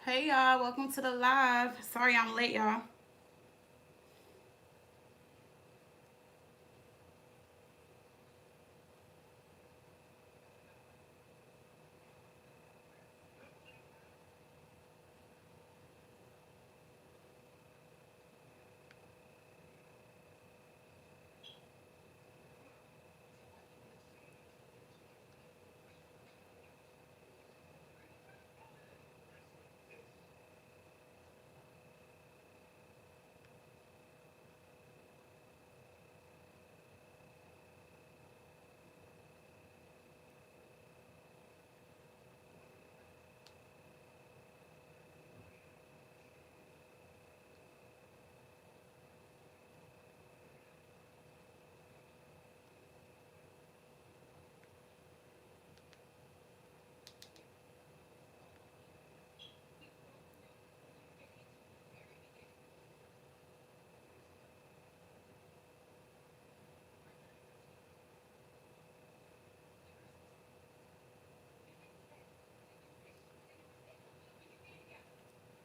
Hey y'all, welcome to the live. Sorry I'm late, y'all.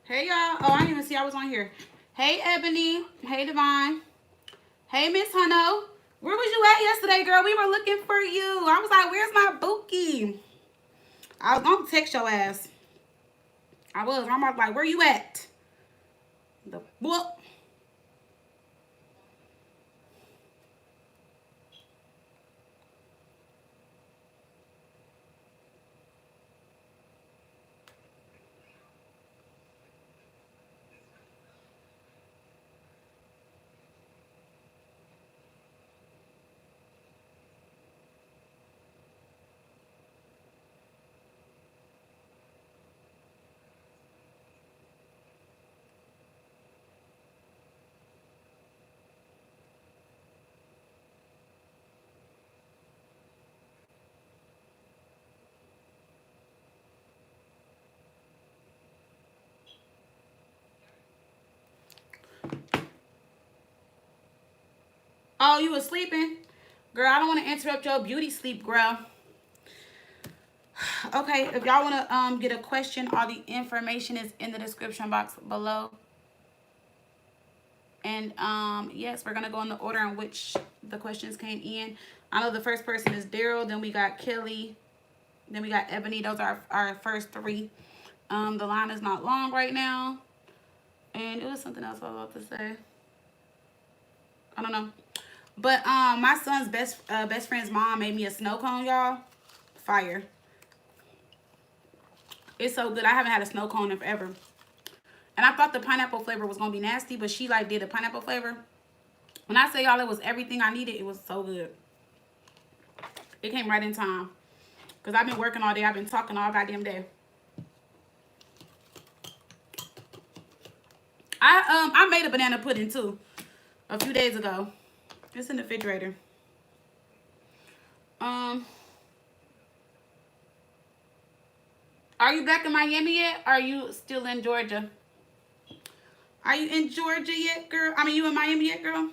Hey y'all. Oh, I didn't even see I was on here. Hey Ebony. Hey Divine. Hey Miss Hunno. Where was you at yesterday, girl? We were looking for you. I was like, where's my Bookie? I was gonna text your ass. I was. I'm like, where you at? The book. Oh, you was sleeping? Girl, I don't want to interrupt your beauty sleep, girl. Okay, if y'all want to get a question, all the information is in the description box below. And yes, we're gonna go in the order in which the questions came in. I know the first person is Daryl, then we got Kelly, then we got Ebony. Those are our first three. The line is not long right now. And it was something else I was about to say. I don't know. But my son's best friend's mom made me a snow cone, y'all. Fire. It's so good. I haven't had a snow cone in forever. And I thought the pineapple flavor was gonna be nasty, but she like did a pineapple flavor. When I say y'all, it was everything I needed. It was so good. It came right in time. Because I've been working all day. I've been talking all goddamn day. I made a banana pudding too a few days ago. It's in the refrigerator. Um, are you back in Miami yet? Or are you still in Georgia? Are you in Georgia yet, girl? I mean, you in Miami yet, girl?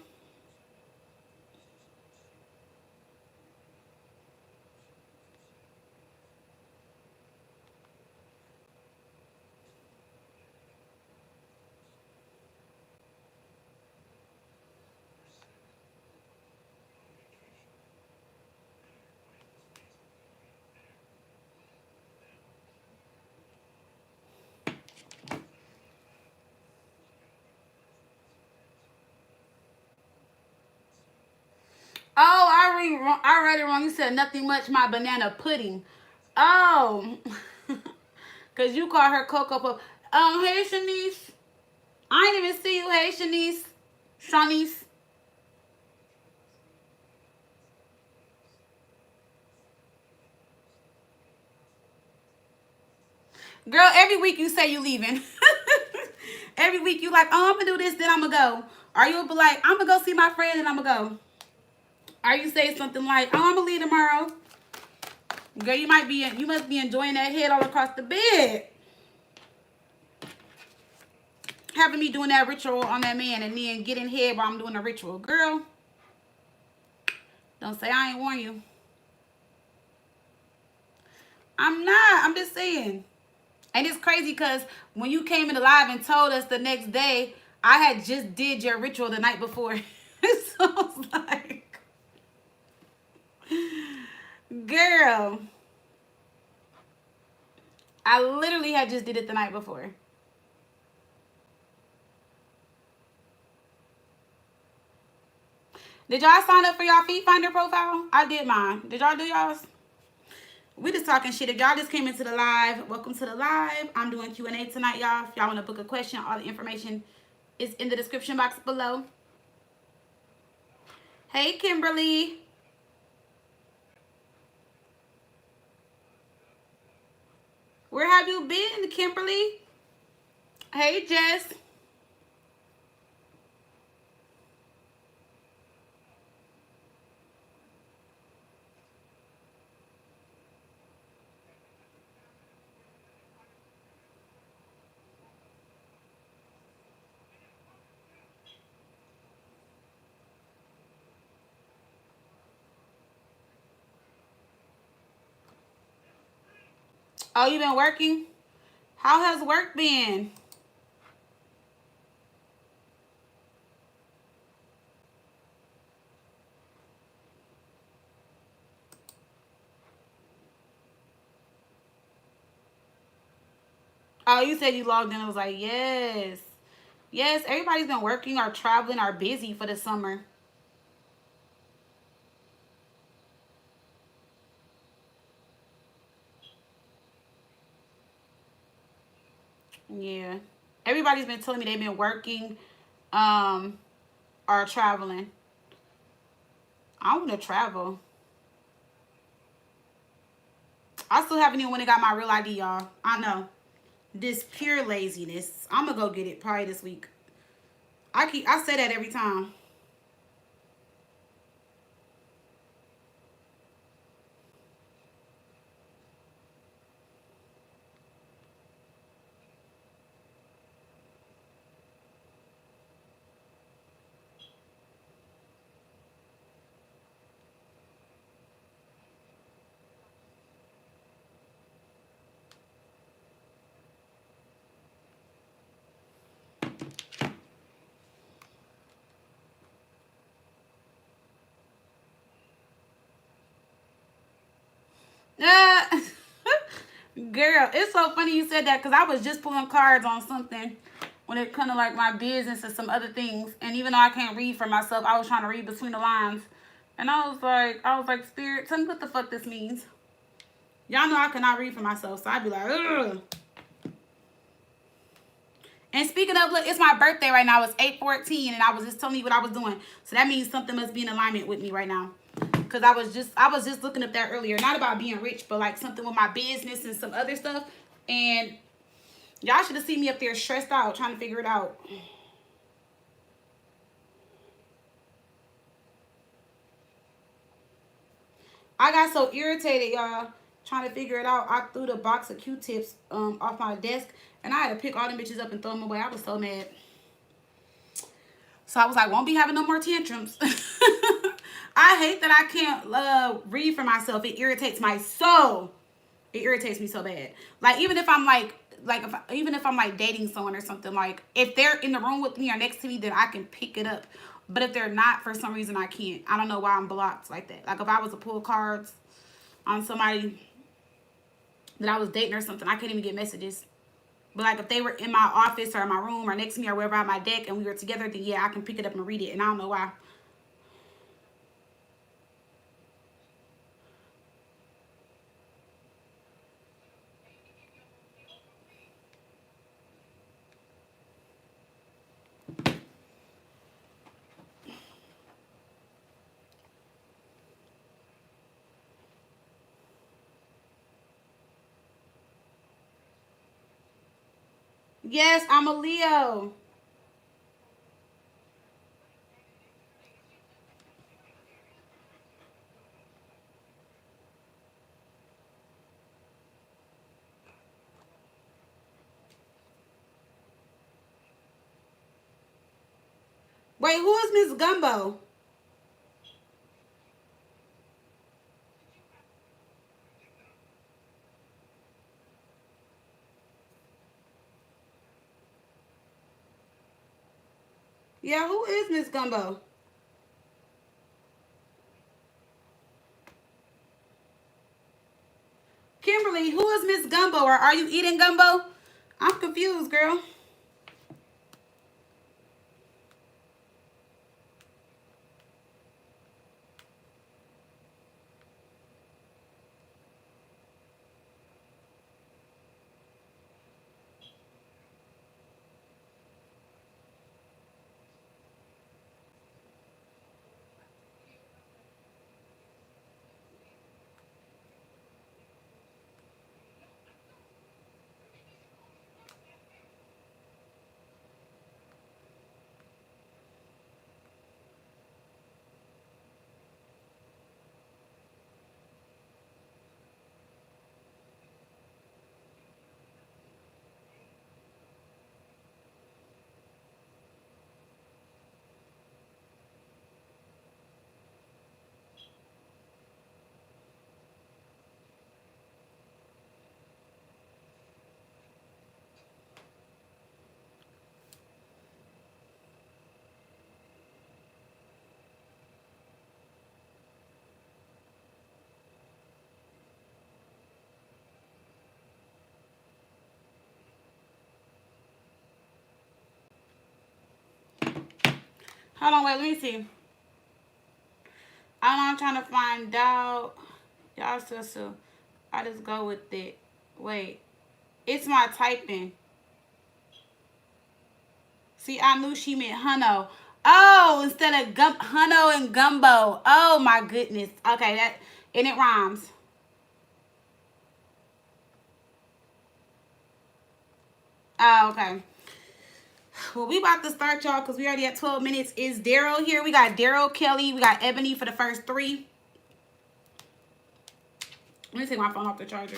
Oh, I read it wrong. You said nothing much. My banana pudding. Oh, cause you call her Cocoa Puff. Hey Shanice. I didn't even see you. Hey Shanice. Shanice. Girl, every week you say you leaving. Every week you like, oh, I'm gonna do this, then I'm gonna go. Or you'll be like, I'm gonna go see my friend and I'm gonna go. Or you say something like, oh, I'm gonna leave tomorrow. Girl, you must be enjoying that head all across the bed. Having me doing that ritual on that man and then getting head while I'm doing the ritual. Girl, don't say I ain't warn you. I'm not. I'm just saying. And it's crazy because when you came in the live and told us the next day, I had just did your ritual the night before. So I was like, girl, I literally had just did it the night before. Did y'all sign up for y'all feed finder profile? I did mine. Did y'all do y'all's? We just talking shit. If y'all just came into the live, welcome to the live. I'm doing Q&A tonight, y'all. If y'all want to book a question, all the information is in the description box below. Hey, Kimberly. Where have you been, Kimberly? Hey, Jess. Oh, you been working? How has work been? Oh, you said you logged in. I was like, yes. Yes, everybody's been working or traveling or busy for the summer. Yeah. Everybody's been telling me they've been working um, or traveling. I want to travel. I still haven't even went and got my real ID, y'all. I know. This pure laziness. I'm going to go get it probably this week. I say that every time. Girl, it's so funny you said that because I was just pulling cards on something when it comes to like my business and some other things. And even though I can't read for myself, I was trying to read between the lines. And I was like, Spirit, tell me what the fuck this means. Y'all know I cannot read for myself, so I'd be like, ugh. And speaking of, look, it's my birthday right now. It's 8/14, and I was just telling you what I was doing. So that means something must be in alignment with me right now. Cause I was just looking up that earlier, not about being rich, but like something with my business and some other stuff. And y'all should have seen me up there stressed out trying to figure it out. I got so irritated, y'all, trying to figure it out. I threw the box of Q-tips off my desk, and I had to pick all them bitches up and throw them away. I was so mad. So I was like, won't be having no more tantrums. I hate that I can't read for myself. It irritates my soul. It irritates me so bad. Like even if I'm even if I'm like dating someone or something, like if they're in the room with me or next to me, then I can pick it up. But if they're not, for some reason I can't. I don't know why I'm blocked like that. Like if I was to pull cards on somebody that I was dating or something, I couldn't even get messages. But like if they were in my office or in my room or next to me or wherever on my deck and we were together, then yeah, I can pick it up and read it. And I don't know why. Yes, I'm a Leo. Wait, who is Miss Gumbo? Yeah, who is Miss Gumbo? Kimberly, who is Miss Gumbo? Or are you eating gumbo? I'm confused, girl. Hold on, wait, let me see. I'm trying to find out. Y'all so I just go with it. Wait. It's my typing. See, I knew she meant Huno. Oh, instead of Huno and Gumbo. Oh my goodness. Okay, that and it rhymes. Oh, okay. Well, we about to start, y'all, because we already at 12 minutes. Is Daryl here? We got Daryl, Kelly. We got Ebony for the first three. Let me take my phone off the charger.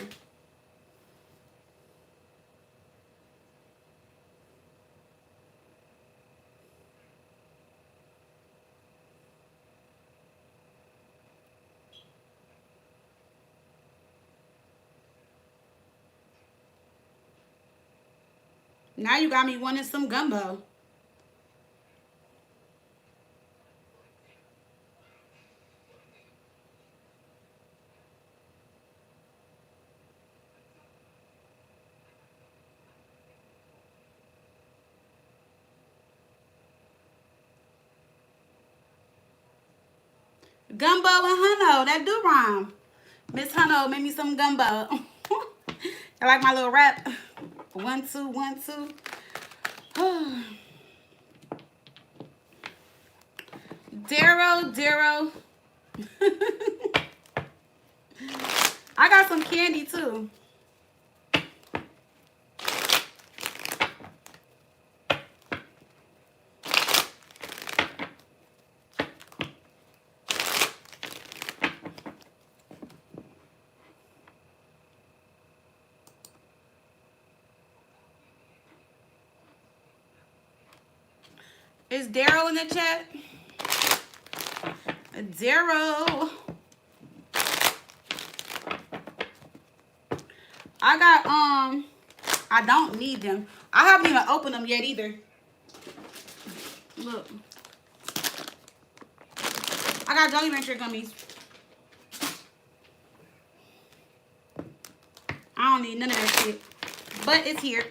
Now you got me wanting some gumbo. Gumbo and Huno, that do rhyme. Miss Huno, make me some gumbo. I like my little rap. 1, 2, 1, 2. Daryl. I got some candy too. Is Daryl in the chat? Daryl. I got, I don't need them. I haven't even opened them yet either. Look. I got Jolly Rancher gummies. I don't need none of that shit. But it's here.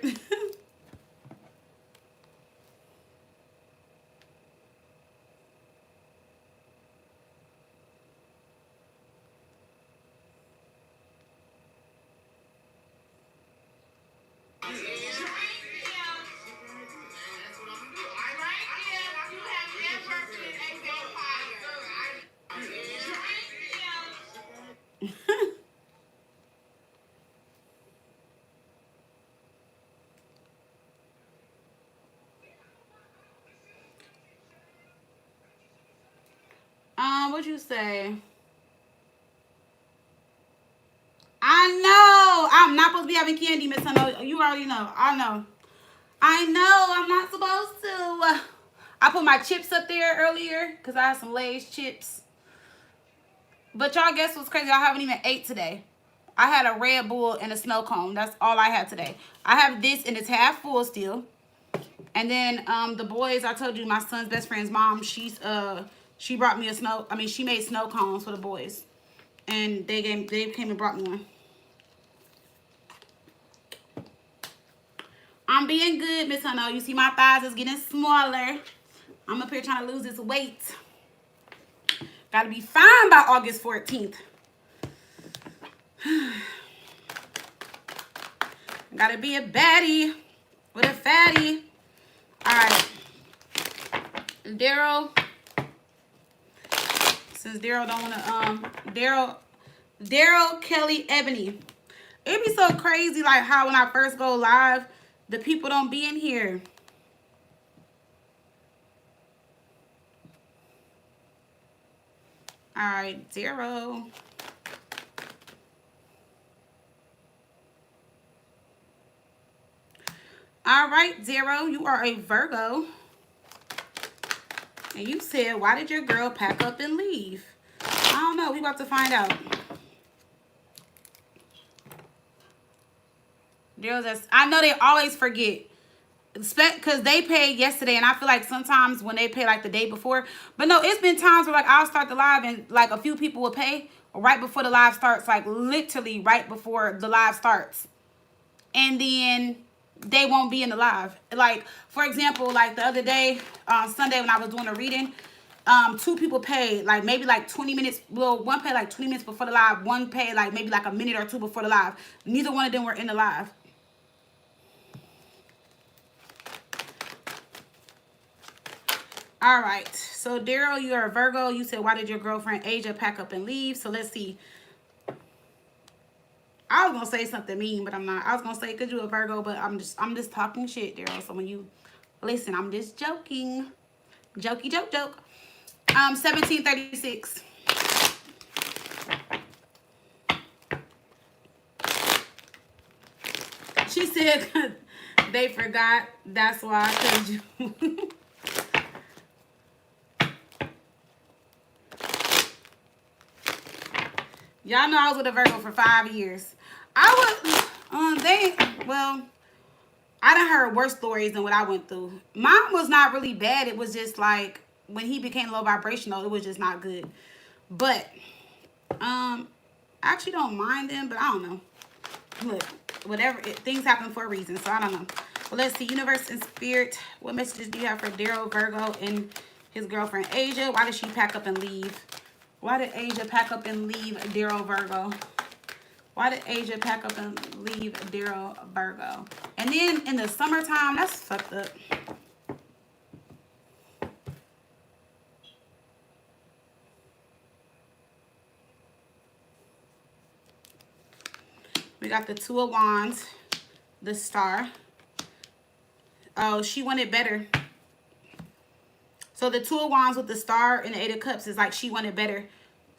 What'd you say? I know. I'm not supposed to be having candy, Miss Huno. You already know. I know. I know. I'm not supposed to. I put my chips up there earlier because I had some Lay's chips. But y'all guess what's crazy? I haven't even ate today. I had a Red Bull and a snow cone. That's all I had today. I have this and it's half full still. And then the boys, I told you my son's best friend's mom, she brought me she made snow cones for the boys. And they came and brought me one. I'm being good, Miss Hunno. You see my thighs is getting smaller. I'm up here trying to lose this weight. Gotta be fine by August 14th. Gotta be a baddie with a fatty. All right. Daryl. Since Daryl don't want to, Daryl, Kelly, Ebony. It'd be so crazy, like how when I first go live, the people don't be in here. All right, 0. All right, 0, you are a Virgo. And you said, why did your girl pack up and leave? I don't know. We about to find out. I know they always forget. Because they paid yesterday, and I feel like sometimes when they pay like the day before. But no, it's been times where like I'll start the live and like a few people will pay right before the live starts. Like literally right before the live starts. And then they won't be in the live. Like, for example, like the other day, Sunday when I was doing a reading, 2 people paid like maybe like 20 minutes. Well, one paid like 20 minutes before the live. One paid like maybe like a minute or 2 before the live. Neither one of them were in the live. All right. So, Daryl, you are a Virgo. You said, why did your girlfriend Asia pack up and leave? So, let's see. I was gonna say something mean, but I'm not. I was gonna say, 'cause you're a Virgo, but I'm just talking shit, Daryl. So when you listen, I'm just joking. Jokey joke. 1736. She said they forgot. That's why. 'Cause you y'all know I was with a Virgo for 5 years. I done heard worse stories than what I went through. Mine was not really bad. It was just like when he became low vibrational, it was just not good. But I actually don't mind them, but I don't know. Look, things happen for a reason, so I don't know. Well, let's see, universe and spirit. What messages do you have for Daryl, Virgo, and his girlfriend Asia? Why did she pack up and leave? Why did Asia pack up and leave Daryl, Virgo? Why did Asia pack up and leave Daryl, Virgo? And then in the summertime, that's fucked up. We got the 2 of Wands, the Star. Oh, she wanted better. So the 2 of Wands with the Star and the 8 of Cups is like she wanted better.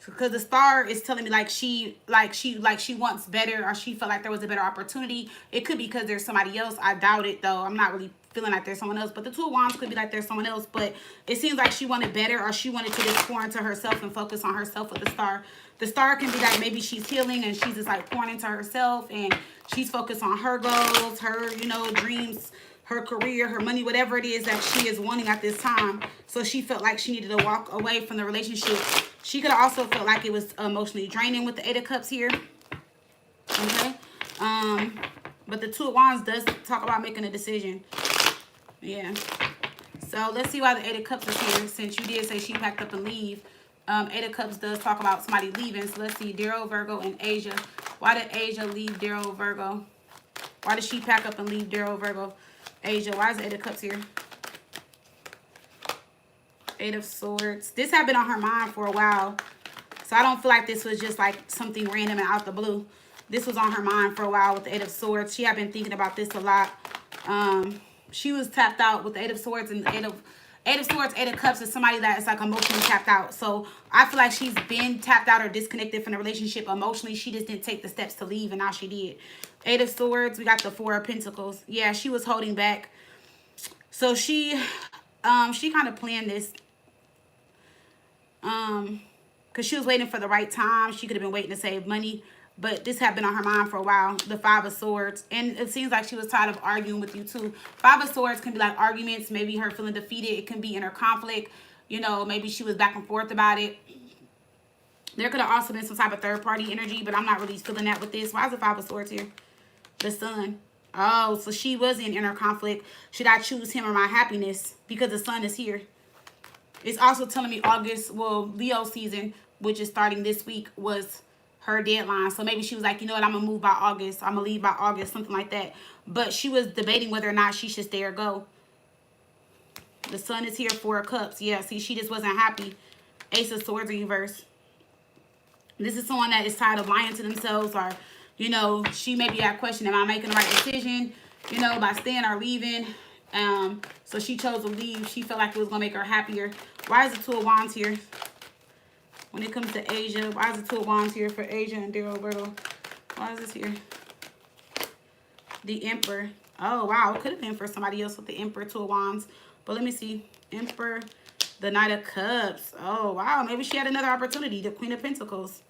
Because the Star is telling me like she wants better, or she felt like there was a better opportunity. It could be because there's somebody else. I doubt it though. I'm not really feeling like there's someone else. But the 2 of Wands could be like there's someone else. But it seems like she wanted better, or she wanted to just pour into herself and focus on herself with the Star. The Star can be like maybe she's healing and she's just like pouring into herself and she's focused on her goals, her, dreams, her career, her money, whatever it is that she is wanting at this time. So she felt like she needed to walk away from the relationship. She could have also felt like it was emotionally draining with the 8 of Cups here. Okay. But the 2 of Wands does talk about making a decision. Yeah. So let's see why the 8 of Cups is here. Since you did say she packed up and leave. 8 of Cups does talk about somebody leaving. So let's see. Daryl, Virgo, and Asia. Why did Asia leave Daryl, Virgo? Why did she pack up and leave Daryl, Virgo? Asia, why is the 8 of Cups here? 8 of Swords. This had been on her mind for a while. So I don't feel like this was just like something random and out the blue. This was on her mind for a while with the 8 of Swords. She had been thinking about this a lot. She was tapped out with the 8 of Swords, and the 8 of Swords, 8 of Cups is somebody that is like emotionally tapped out. So I feel like she's been tapped out or disconnected from the relationship emotionally. She just didn't take the steps to leave, and now she did. 8 of Swords, we got the 4 of Pentacles. Yeah, she was holding back. So she kind of planned this. Because she was waiting for the right time. She could have been waiting to save money. but this had been on her mind for a while. The Five of Swords. And it seems like she was tired of arguing with you too. Five of Swords can be like arguments. Maybe her feeling defeated. It can be inner conflict. You know, maybe she was back and forth about it. There could have also been some type of third party energy, but I'm not really feeling that with this. Why is the Five of Swords here? The Sun. Oh, so she was in inner conflict. Should I choose him or my happiness? Because the Sun is here. It's also telling me August, well, Leo season, which is starting this week, was her deadline. So maybe she was like, you know what, I'm going to move by August. I'm going to leave by August, something like that. But she was debating whether or not she should stay or go. The Sun is here, Four of Cups. Yeah, see, she just wasn't happy. Ace of Swords in reverse. This is someone that is tired of lying to themselves, or, you know, she maybe got question, am I making the right decision, you know, by staying or leaving? So she chose to leave. She felt like it was going to make her happier. Why is the Two of Wands here? When it comes to Asia, why is the Two of Wands here for Asia and Daryl Virgo? Why is this here? The Emperor. Oh, wow. It could have been for somebody else with the Emperor, Two of Wands. But let me see. Emperor, the Knight of Cups. Oh, wow. Maybe she had another opportunity. The Queen of Pentacles.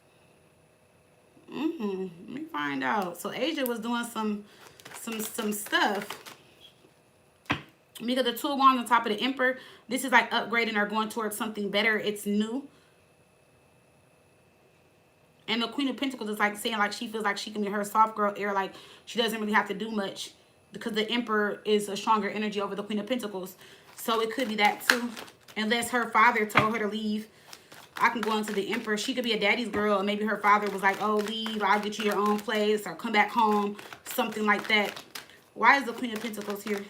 Let me find out. So Asia was doing some stuff. Because the Two of Wands on top of the Emperor, this is like upgrading or going towards something better. It's new. And the Queen of Pentacles is like saying like she feels like she can be her soft girl air. Like she doesn't really have to do much. Because the Emperor is a stronger energy over the Queen of Pentacles. So it could be that too. Unless her father told her to leave. I can go into the Emperor. She could be a daddy's girl. And maybe her father was like, oh, leave. I'll get you your own place. Or come back home. Something like that. Why is the Queen of Pentacles here?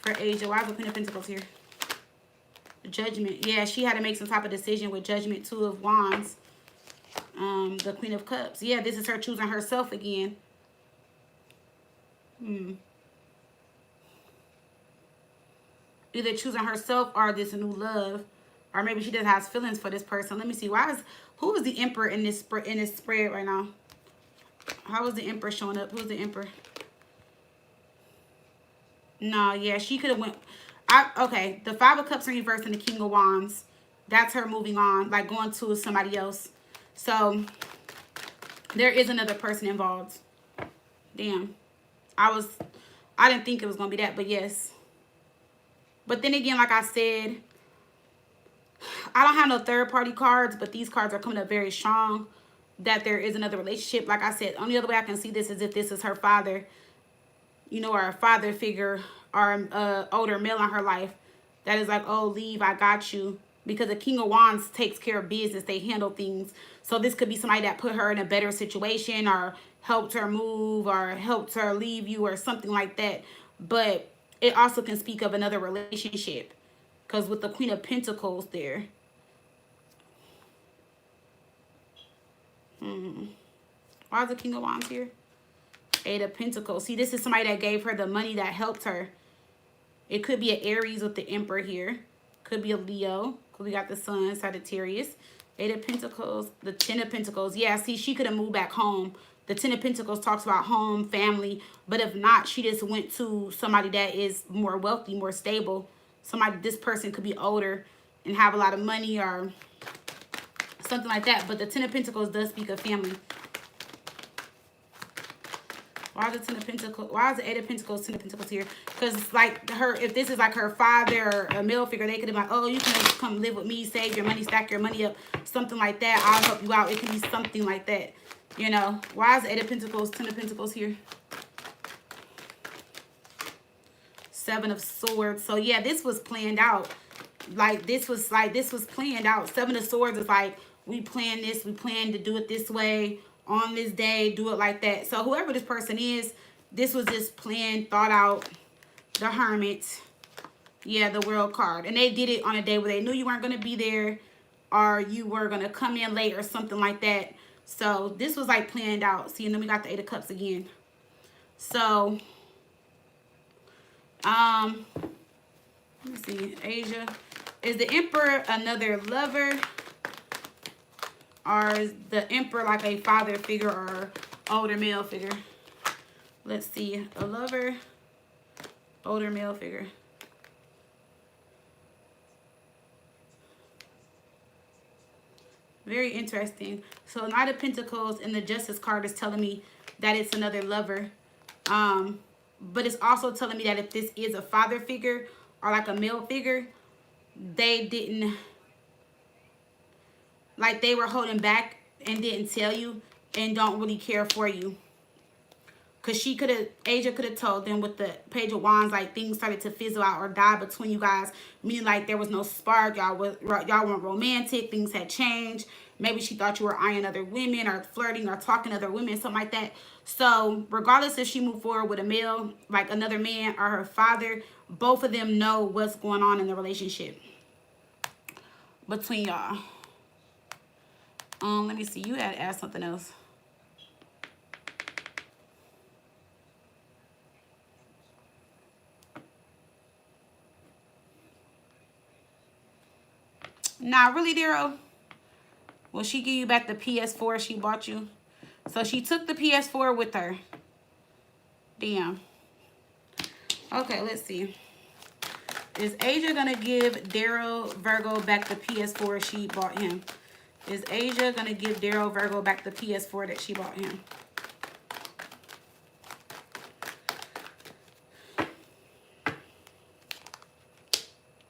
For Asia. Why is the Queen of Pentacles here? Judgment. Yeah, she had to make some type of decision with Judgment. Two of Wands. The Queen of Cups. Yeah, this is her choosing herself again. Either choosing herself or this new love. Or maybe she just has feelings for this person. Let me see. Who is the Emperor in this spread right now? How is the Emperor showing up? Who's the Emperor? No, yeah, she could have went. Okay, the Five of Cups in reverse and the King of Wands. That's her moving on, like going to somebody else. So there is another person involved. Damn. I didn't think it was going to be that, but yes. But then again, like I said, I don't have no third party cards, but these cards are coming up very strong that there is another relationship. Like I said, only other way I can see this is if this is her father, you know, or a father figure or an older male in her life that is like, oh, leave, I got you. Because the King of Wands takes care of business. They handle things. So this could be somebody that put her in a better situation or helped her move or helped her leave you or something like that. But it also can speak of another relationship. Because with the Queen of Pentacles there. Why is the King of Wands here? Eight of Pentacles. See, this is somebody that gave her the money that helped her. It could be an Aries with the Emperor here. Could be a Leo. Because we got the Sun, Sagittarius. Eight of Pentacles. The Ten of Pentacles. Yeah, see, she could have moved back home. The Ten of Pentacles talks about home, family. But if not, she just went to somebody that is more wealthy, more stable. Somebody, this person could be older and have a lot of money or something like that. But the Ten of Pentacles does speak of family. Why is the Ten of Pentacles? Why is the Eight of Pentacles, Ten of Pentacles here? Because it's like her, if this is like her father or a male figure, they could have been like, oh, you can come live with me, save your money, stack your money up, something like that. I'll help you out. It can be something like that, you know. Why is the Eight of Pentacles, Ten of Pentacles here? Seven of Swords. So yeah, this was planned out. This was planned out. Seven of Swords is like, we planned this, we planned to do it this way. On this day, do it like that. So whoever this person is, this was just planned, thought out. The Hermit. Yeah, the World card. And they did it on a day where they knew you weren't going to be there. Or you were going to come in late or something like that. So this was like planned out. See, and then we got the Eight of Cups again. So, let me see. Asia. Is the Emperor another lover? Or is the Emperor like a father figure or older male figure? Let's see. A lover, older male figure. Very interesting. So Knight of Pentacles and the Justice card is telling me that it's another lover. But it's also telling me that if this is a father figure or like a male figure, they didn't, like they were holding back and didn't tell you and don't really care for you. Because she could have, Asia could have told them with the Page of Wands, like things started to fizzle out or die between you guys. Meaning like there was no spark. Y'all weren't romantic. Things had changed. Maybe she thought you were eyeing other women or flirting or talking to other women, something like that. So regardless if she moved forward with a male, like another man or her father, both of them know what's going on in the relationship between y'all. Let me see. You had to ask something else. Nah, really, Daryl? Will she give you back the PS4 she bought you? So she took the PS4 with her. Damn. Okay, let's see. Is Asia going to give Daryl Virgo back the PS4 she bought him? Is Asia going to give Daryl Virgo back the PS4 that she bought him?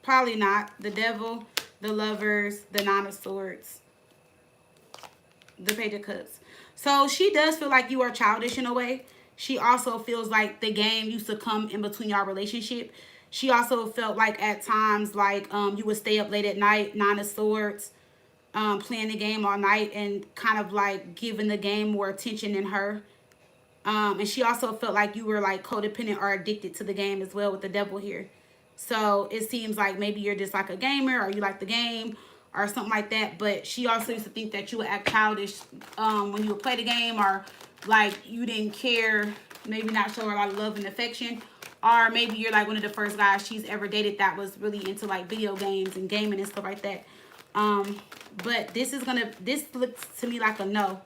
Probably not. The Devil, the Lovers, the Nine of Swords, the Page of Cups. So she does feel like you are childish in a way. She also feels like the game used to come in between your relationship. She also felt like at times like you would stay up late at night, Nine of Swords, playing the game all night and kind of like giving the game more attention than her. And she also felt like you were like codependent or addicted to the game as well with the Devil here. So it seems like maybe you're just like a gamer or you like the game or something like that. But she also used to think that you would act childish when you would play the game, or like you didn't care, maybe not show her a lot of love and affection. Or maybe you're like one of the first guys she's ever dated that was really into like video games and gaming and stuff like that. But this looks to me like a no,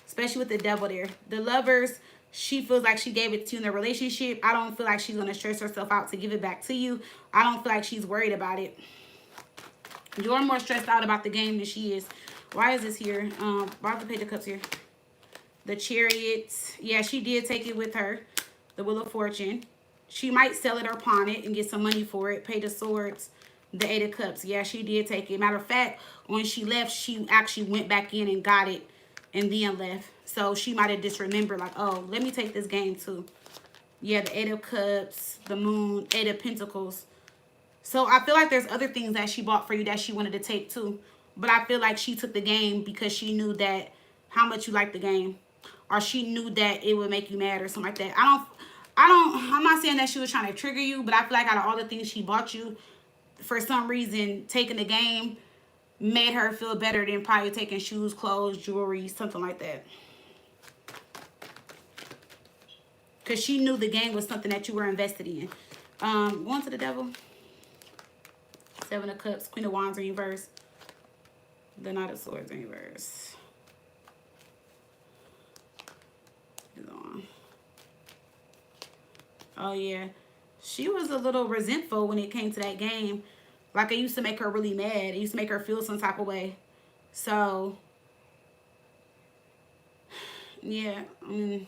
especially with the Devil there. The Lovers, she feels like she gave it to you in the relationship. I don't feel like she's going to stress herself out to give it back to you. I don't feel like she's worried about it. You're more stressed out about the game than she is. Why is this here? Why is the Page of Cups here? The Chariot. Yeah, she did take it with her. The Wheel of Fortune. She might sell it or pawn it and get some money for it. Page of Swords. The Eight of Cups. Yeah, she did take it. Matter of fact, when she left, she actually went back in and got it and then left. So she might have just remembered like, oh, let me take this game too. Yeah, the Eight of Cups, the Moon, Eight of Pentacles. So I feel like there's other things that she bought for you that she wanted to take too. But I feel like she took the game because she knew that how much you like the game. Or she knew that it would make you mad or something like that. I'm not saying that she was trying to trigger you, but I feel like out of all the things she bought you, for some reason, taking the game made her feel better than probably taking shoes, clothes, jewelry, something like that. Because she knew the game was something that you were invested in. Going to the Devil. Seven of Cups. Queen of Wands in reverse. The Knight of Swords in reverse. Oh, yeah. She was a little resentful when it came to that game. Like, it used to make her really mad. It used to make her feel some type of way. So, yeah. And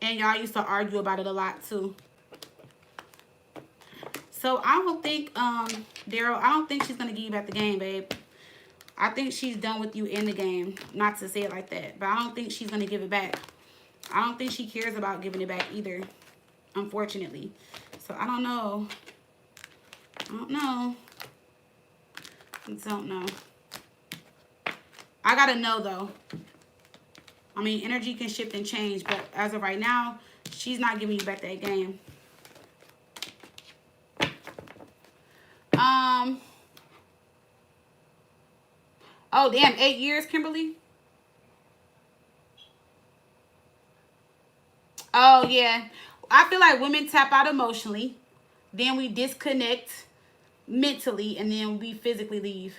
y'all used to argue about it a lot, too. So, I don't think, Daryl, I don't think she's going to give you back the game, babe. I think she's done with you in the game. Not to say it like that. But I don't think she's going to give it back. I don't think she cares about giving it back either. Unfortunately. So, I don't know. I don't know. I don't know. I gotta know, though. I mean, energy can shift and change. But as of right now, she's not giving you back that game. Oh, damn. 8 years, Kimberly? Oh, yeah. I feel like women tap out emotionally. Then we disconnect mentally. And then we physically leave.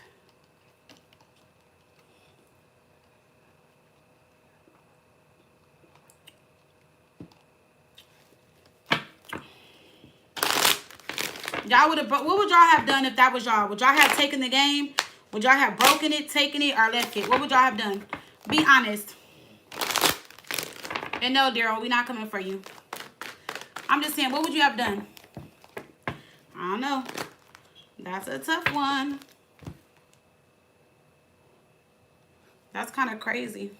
Y'all would have, what would y'all have done if that was y'all? Would y'all have taken the game? Would y'all have broken it, taken it, or left it? What would y'all have done? Be honest. And no, Daryl, we're not coming for you. I'm just saying, what would you have done? I don't know. That's a tough one. That's kind of crazy.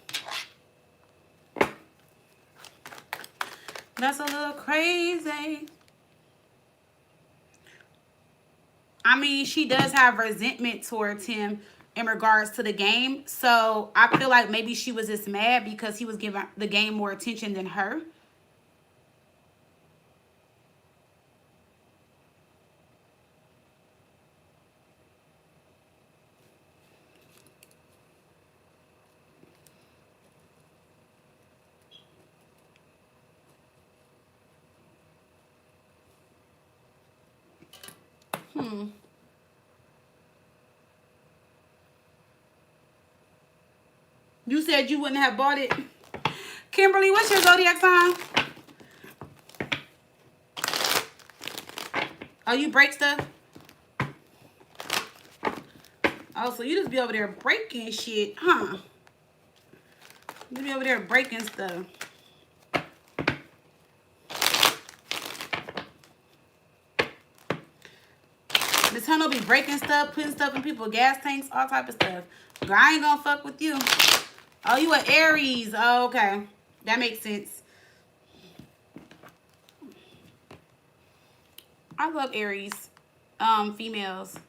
That's a little crazy. I mean, she does have resentment towards him in regards to the game. So I feel like maybe she was just mad because he was giving the game more attention than her. You said you wouldn't have bought it. Kimberly, what's your zodiac sign? Oh, you break stuff? Oh, so you just be over there breaking shit, huh? You be over there breaking stuff. Miss Hunn'll be breaking stuff, putting stuff in people's gas tanks, all type of stuff. Girl, I ain't gonna fuck with you. Oh, you an Aries. Oh, okay. That makes sense. I love Aries females.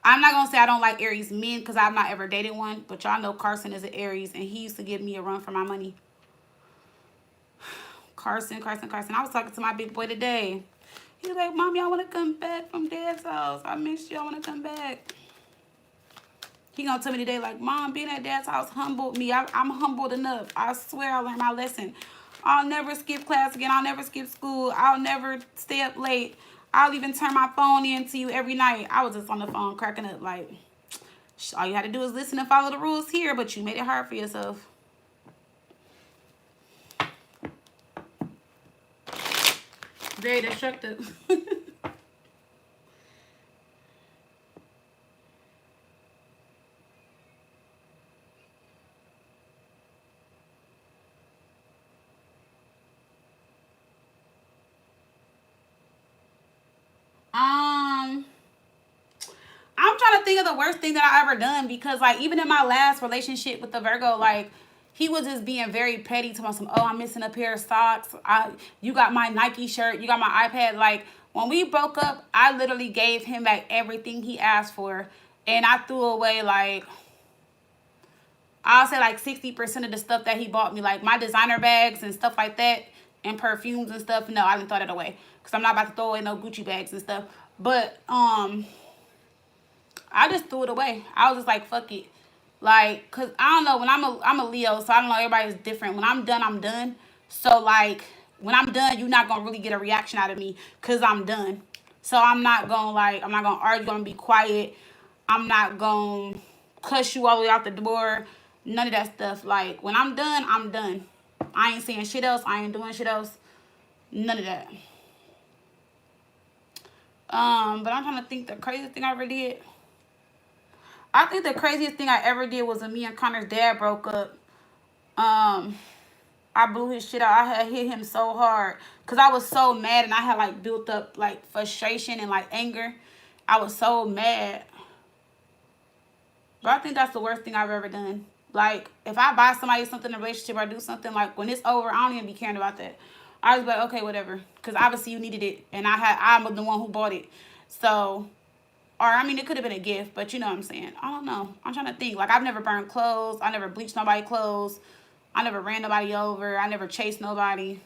I'm not going to say I don't like Aries men because I've not ever dated one. But y'all know Carson is an Aries. And he used to give me a run for my money. Carson. I was talking to my big boy today. He was like, Mommy, I want to come back from Dad's house. I miss you. I want to come back. He gonna tell me today, like, Mom, being at Dad's house humbled me. I'm humbled enough. I swear I learned my lesson. I'll never skip class again. I'll never skip school. I'll never stay up late. I'll even turn my phone in to you every night. I was just on the phone cracking up like, all you had to do is listen and follow the rules here, but you made it hard for yourself. Very destructive. I'm trying to think of the worst thing that I ever done because, like, even in my last relationship with the Virgo, like, he was just being very petty to myself. Oh, I'm missing a pair of socks. You got my Nike shirt. You got my iPad. Like, when we broke up, I literally gave him back everything he asked for. And I threw away, like, I'll say, like, 60% of the stuff that he bought me. Like, my designer bags and stuff like that and perfumes and stuff. No, I didn't throw that away because I'm not about to throw away no Gucci bags and stuff. But, I just threw it away. I was just like, fuck it. Like, cause I don't know, when I'm a Leo, so I don't know, everybody's different. When I'm done, I'm done. So like, when I'm done, you're not gonna really get a reaction out of me cause I'm done. So I'm not gonna argue, I'm gonna be quiet. I'm not gonna cuss you all the way out the door. None of that stuff. Like, when I'm done, I'm done. I ain't saying shit else. I ain't doing shit else. None of that. But I'm trying to think the craziest thing I ever did. I think the craziest thing I ever did was when me and Connor's dad broke up. I blew his shit out. I had hit him so hard because I was so mad and I had like built up like frustration and like anger. I was so mad. But I think that's the worst thing I've ever done. Like, if I buy somebody something in a relationship or do something, like, when it's over, I don't even be caring about that. I was like, okay, whatever. Because obviously you needed it. And I'm the one who bought it. So, or, I mean, it could have been a gift. But you know what I'm saying. I don't know. I'm trying to think. Like, I've never burned clothes. I never bleached nobody's clothes. I never ran nobody over. I never chased nobody.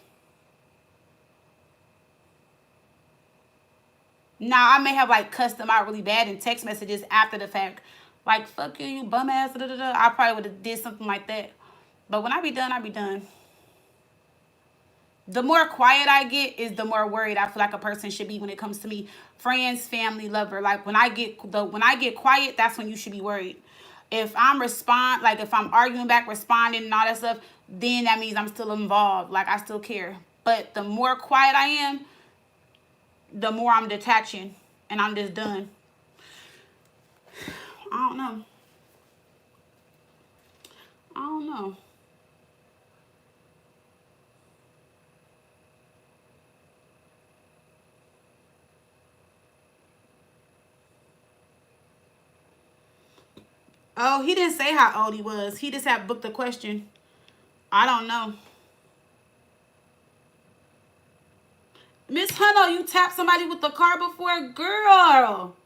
Now, I may have, like, cussed them out really bad in text messages after the fact. Like, fuck you, you bum ass, da, da, da. I probably would have did something like that. But when I be done, I be done. The more quiet I get is the more worried I feel like a person should be when it comes to me. Friends, family, lover. Like, when I get quiet, that's when you should be worried. If if I'm arguing back, responding and all that stuff, then that means I'm still involved. Like, I still care. But the more quiet I am, the more I'm detaching. and I'm just done. I don't know. I don't know. Oh, he didn't say how old he was. He just had booked the question. I don't know. Miss Hunno, you tapped somebody with the car before? Girl.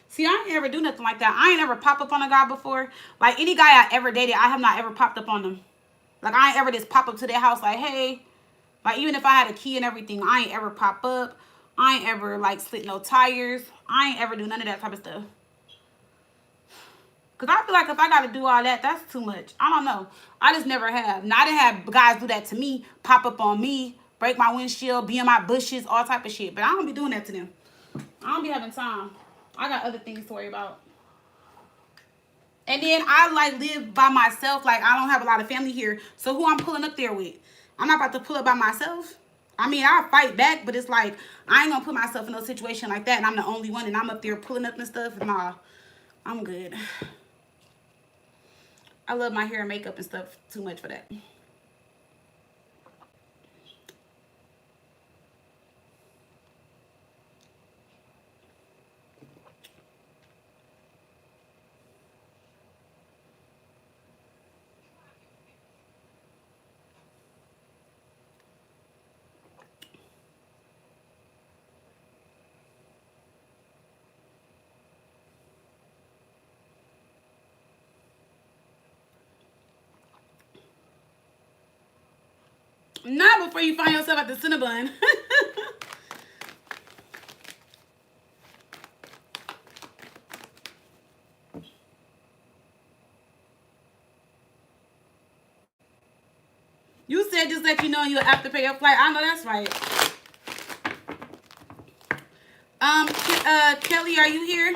See, I ain't ever do nothing like that. I ain't ever popped up on a guy before. Like, any guy I ever dated, I have not ever popped up on them. Like, I ain't ever just pop up to their house like, hey. Like, even if I had a key and everything, I ain't ever pop up. I ain't ever, like, slit no tires. I ain't ever do none of that type of stuff. Because I feel like if I got to do all that, that's too much. I don't know. I just never have. Now, I didn't have guys do that to me, pop up on me, break my windshield, be in my bushes, all type of shit. But I don't be doing that to them. I don't be having time. I got other things to worry about. And then I like live by myself. Like, I don't have a lot of family here. So who I'm pulling up there with? I'm not about to pull up by myself. I mean, I'll fight back, but it's like, I ain't gonna put myself in no situation like that and I'm the only one and I'm up there pulling up and stuff. Nah, I'm good. I love my hair and makeup and stuff too much for that. Not before you find yourself at the Cinnabon. You said just let you know you'll have to pay your flight. I know that's right. Kelly, are you here?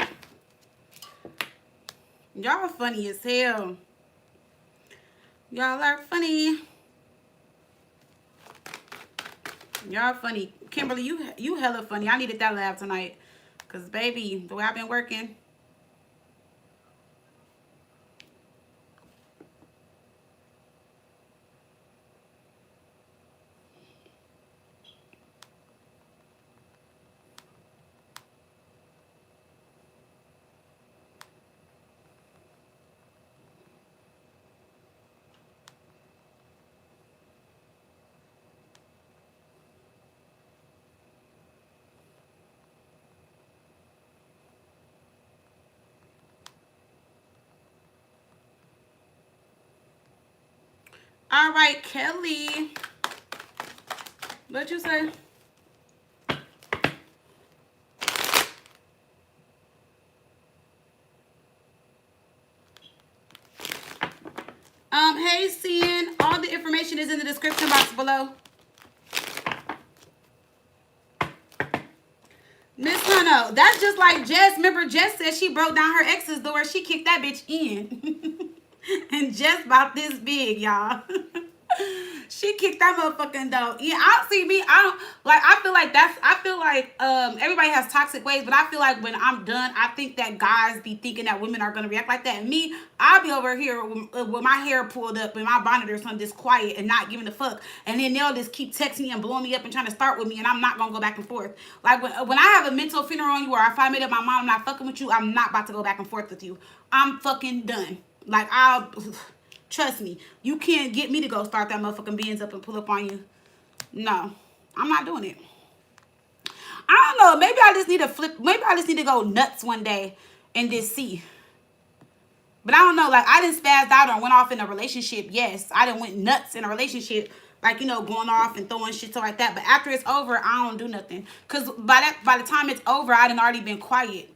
Y'all funny as hell. Y'all are funny. Y'all funny. Kimberly, you hella funny. I needed that laugh tonight. Because, baby, the way I've been working. All right, Kelly. What'd you say? Hey, Cian. All the information is in the description box below. Miss Hunno, that's just like Jess. Remember, Jess said she broke down her ex's door. She kicked that bitch in. And Jess about this big, y'all. She kicked that motherfucking door. Yeah, I don't see me. I don't like. I feel like everybody has toxic ways, but I feel like when I'm done, I think that guys be thinking that women are gonna react like that. And me, I'll be over here with my hair pulled up and my bonnet or something, just quiet and not giving a fuck. And then they'll just keep texting me and blowing me up and trying to start with me, and I'm not gonna go back and forth. Like when I have a mental funeral on you, or if I made up my mind, I'm not fucking with you. I'm not about to go back and forth with you. I'm fucking done. Like trust me, you can't get me to go start that motherfucking Benz up and pull up on you. No, I'm not doing it. I don't know. Maybe I just need to flip. Maybe I just need to go nuts one day and just see. But I don't know. Like, I didn't spaz out or went off in a relationship. Yes, I didn't went nuts in a relationship. Like, you know, going off and throwing shit like that. But after it's over, I don't do nothing. Because by the time it's over, I done already been quiet.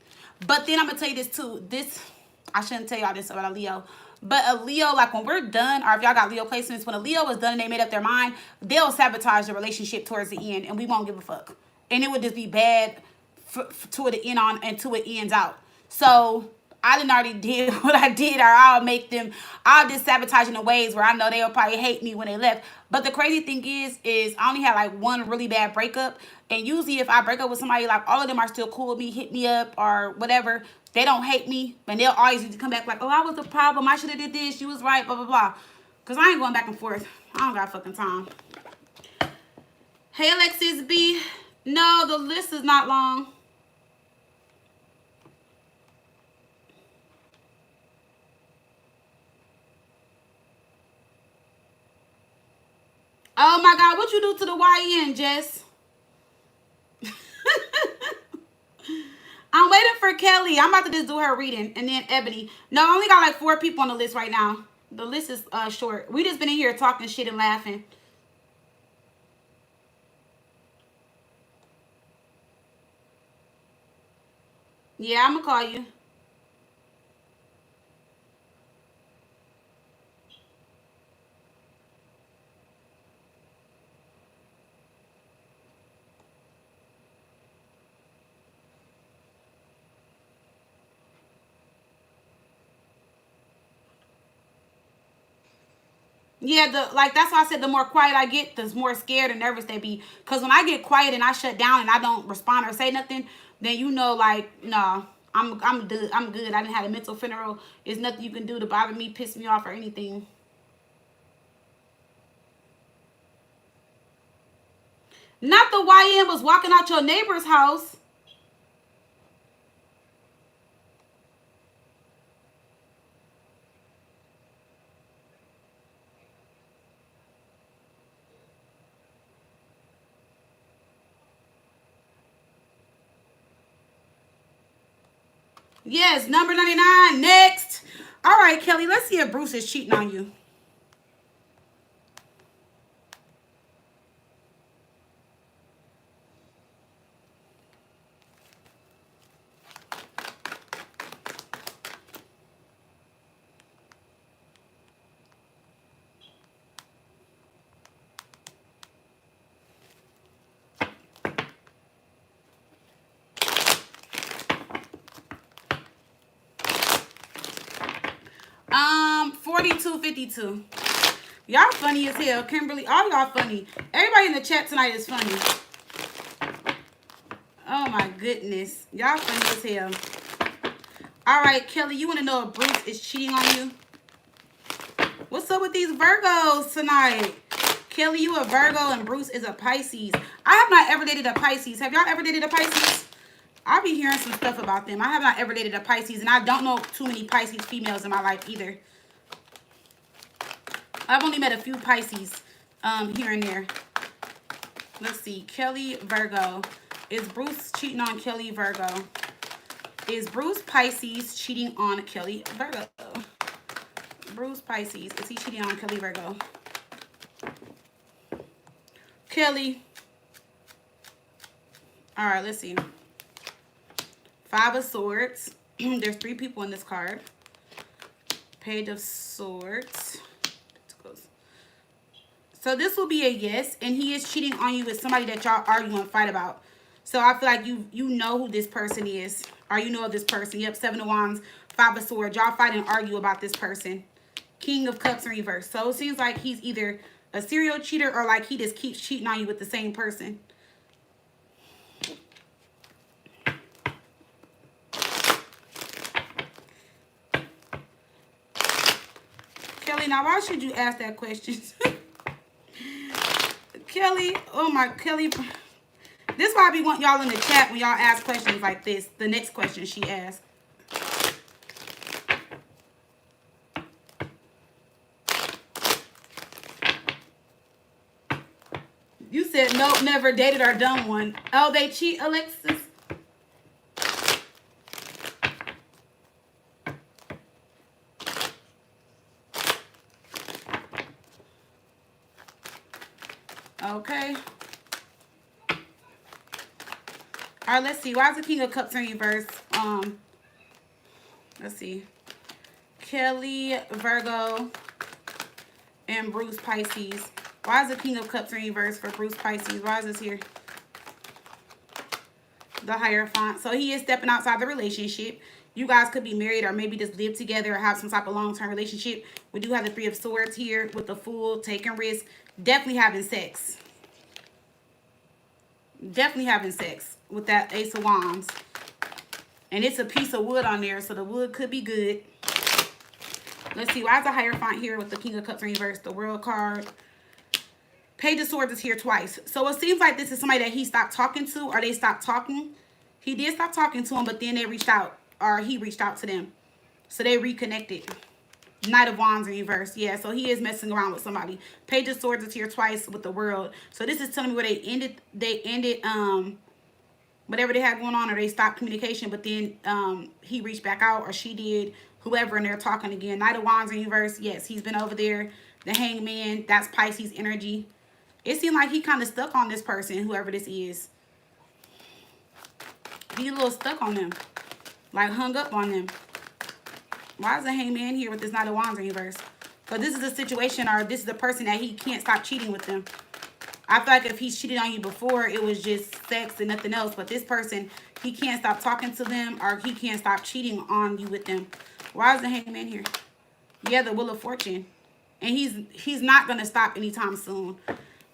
But then I'm going to tell you this too. I shouldn't tell y'all this about a Leo. But a Leo, like when we're done, or if y'all got Leo placements, when a Leo was done and they made up their mind, they'll sabotage the relationship towards the end, and we won't give a fuck. And it would just be bad to it end on until it ends out. So I didn't already did what I did, or I'll just sabotage in the ways where I know they'll probably hate me when they left. But the crazy thing is I only had like one really bad breakup. And usually if I break up with somebody, like all of them are still cool with me, hit me up or whatever. They don't hate me. And they'll always need to come back like, oh, I was the problem. I should have did this. You was right, blah, blah, blah. Because I ain't going back and forth. I don't got fucking time. Hey, Alexis B. No, the list is not long. Oh my God, what you do to the YN, Jess? I'm waiting for Kelly. I'm about to just do her reading. And then Ebony. No, I only got like 4 people on the list right now. The list is short. We just been in here talking shit and laughing. Yeah, I'm going to call you. Yeah, that's why I said the more quiet I get, the more scared and nervous they be. Because when I get quiet and I shut down and I don't respond or say nothing, then you know, like, no, I'm good. I'm good. I didn't have a mental funeral. There's nothing you can do to bother me, piss me off, or anything. Not the YN was walking out your neighbor's house. Yes, number 99. Next. All right, Kelly, let's see if Bruce is cheating on you. Um, 4252. Y'all funny as hell. Kimberly, all y'all funny. Everybody in the chat tonight is funny. Oh my goodness. Y'all funny as hell. All right, Kelly, you want to know if Bruce is cheating on you? What's up with these Virgos tonight? Kelly, you a Virgo and Bruce is a Pisces. I have not ever dated a Pisces. Have y'all ever dated a Pisces? I'll be hearing some stuff about them. I have not ever dated a Pisces, and I don't know too many Pisces females in my life either. I've only met a few Pisces here and there. Let's see. Kelly, Virgo. Is Bruce cheating on Kelly, Virgo? Is Bruce Pisces cheating on Kelly, Virgo? Bruce Pisces. Is he cheating on Kelly, Virgo? Kelly. All right, let's see. 5 of Swords. There's 3 people in this card. Page of Swords. So this will be a yes, and he is cheating on you with somebody that y'all argue and fight about. So I feel like you know who this person is, or you know of this person. Yep, 7 of Wands, 5 of Swords. Y'all fight and argue about this person. King of Cups in reverse. So it seems like he's either a serial cheater or like he just keeps cheating on you with the same person. Kelly, now why should you ask that question? Kelly, oh my, Kelly. This is why I be want y'all in the chat when y'all ask questions like this. The next question she asked. You said nope, never dated or done one. Oh, they cheat, Alexis? Okay. All right, let's see. Why is the King of Cups in reverse? Let's see. Kelly, Virgo, and Bruce Pisces. Why is the King of Cups in reverse for Bruce Pisces? Why is this here? The Hierophant. So he is stepping outside the relationship. You guys could be married or maybe just live together or have some type of long-term relationship. We do have the Three of Swords here with the Fool, taking risks, definitely having sex. Definitely having sex with that Ace of Wands. And it's a piece of wood on there, so the wood could be good. Let's see, why is the Hierophant here with the King of Cups in reverse? The World card. Page of Swords is here twice. So it seems like this is somebody that he stopped talking to, or they stopped talking. He did stop talking to him, but then they reached out, or he reached out to them. So they reconnected. Knight of Wands in reverse. Yeah, so he is messing around with somebody. Page of Swords is here twice with the World. So this is telling me where they ended whatever they had going on, or they stopped communication, but then he reached back out, or she did, whoever, and they're talking again. Knight of Wands in reverse. Yes, he's been over there. The Hangman, that's Pisces energy. It seemed like he kind of stuck on this person, whoever this is. He's a little stuck on them. Like hung up on them. Why is the Hangman here with this Knight of Wands in reverse? But this is a situation, or this is a person that he can't stop cheating with them. I feel like if he's cheated on you before, it was just sex and nothing else. But this person, he can't stop talking to them, or he can't stop cheating on you with them. Why is the Hangman here? Yeah, the Wheel of Fortune. And he's not going to stop anytime soon.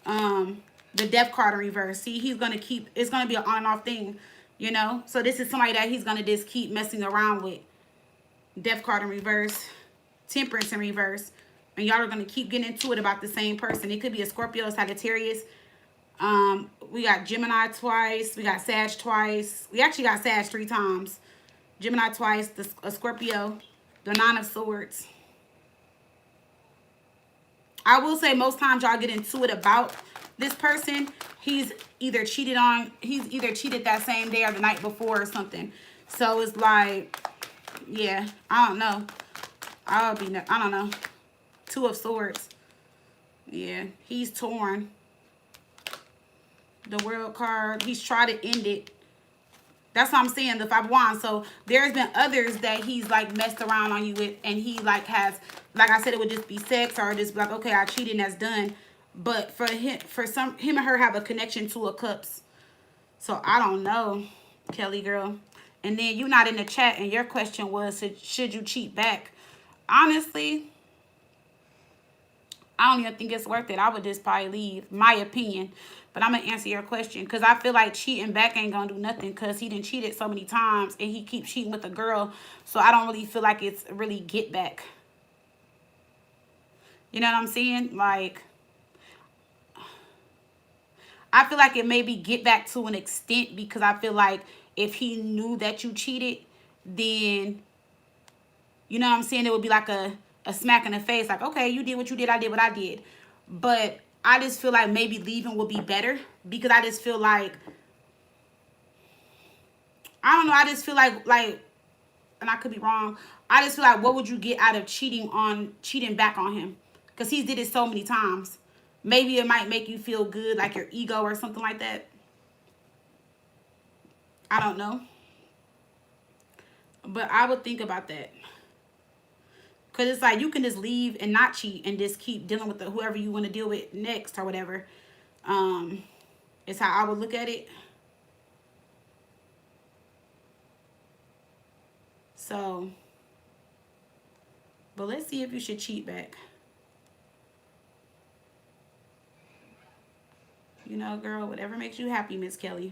The Death card in reverse. See, he's going to keep, it's going to be an on and off thing, you know. So this is somebody that he's going to just keep messing around with. Death card in reverse. Temperance in reverse. And y'all are going to keep getting into it about the same person. It could be a Scorpio, Sagittarius. We got Gemini twice. We got Sag twice. We actually got Sag 3 times. Gemini twice. A Scorpio. The Nine of Swords. I will say most times y'all get into it about this person. He's either cheated that same day or the night before or something. So it's like, yeah, I don't know. I don't know. Two of Swords. Yeah, he's torn. The World card. He's tried to end it. That's what I'm saying, the Five of Wands. So there's been others that he's like messed around on you with, and he like has, like I said, it would just be sex, or just like, okay, I cheated and that's done. But for him and her have a connection to a Cups. So I don't know, Kelly girl. And then you not in the chat, and your question was, should you cheat back? Honestly, I don't even think it's worth it. I would just probably leave, my opinion. But I'm going to answer your question. Because I feel like cheating back ain't going to do nothing. Because he done cheated so many times. And he keeps cheating with a girl. So I don't really feel like it's really get back. You know what I'm saying? Like, I feel like it maybe get back to an extent. Because I feel like if he knew that you cheated, then, you know what I'm saying? It would be like a smack in the face. Like, okay, you did what you did. I did what I did. But I just feel like maybe leaving would be better, because I just feel like, I don't know, I just feel like, and I could be wrong, I just feel like, what would you get out of cheating back on him? Because he did it so many times. Maybe it might make you feel good, like your ego or something like that. I don't know. But I would think about that. Because it's like you can just leave and not cheat and just keep dealing with whoever you want to deal with next or whatever. It's how I would look at it. So, but let's see if you should cheat back. You know, girl, whatever makes you happy, Miss Kelly.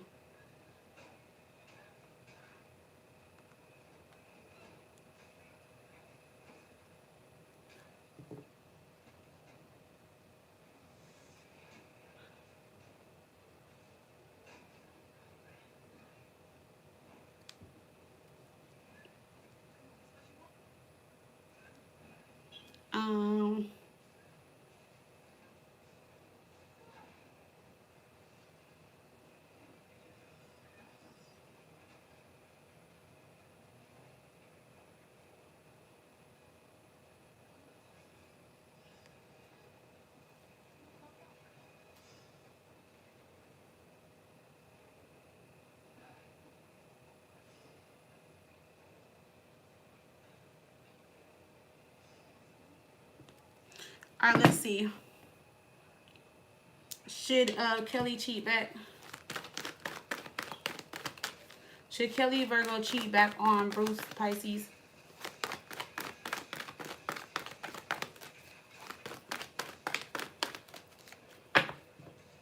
All right, let's see. Should Kelly cheat back? Should Kelly Virgo cheat back on Bruce Pisces?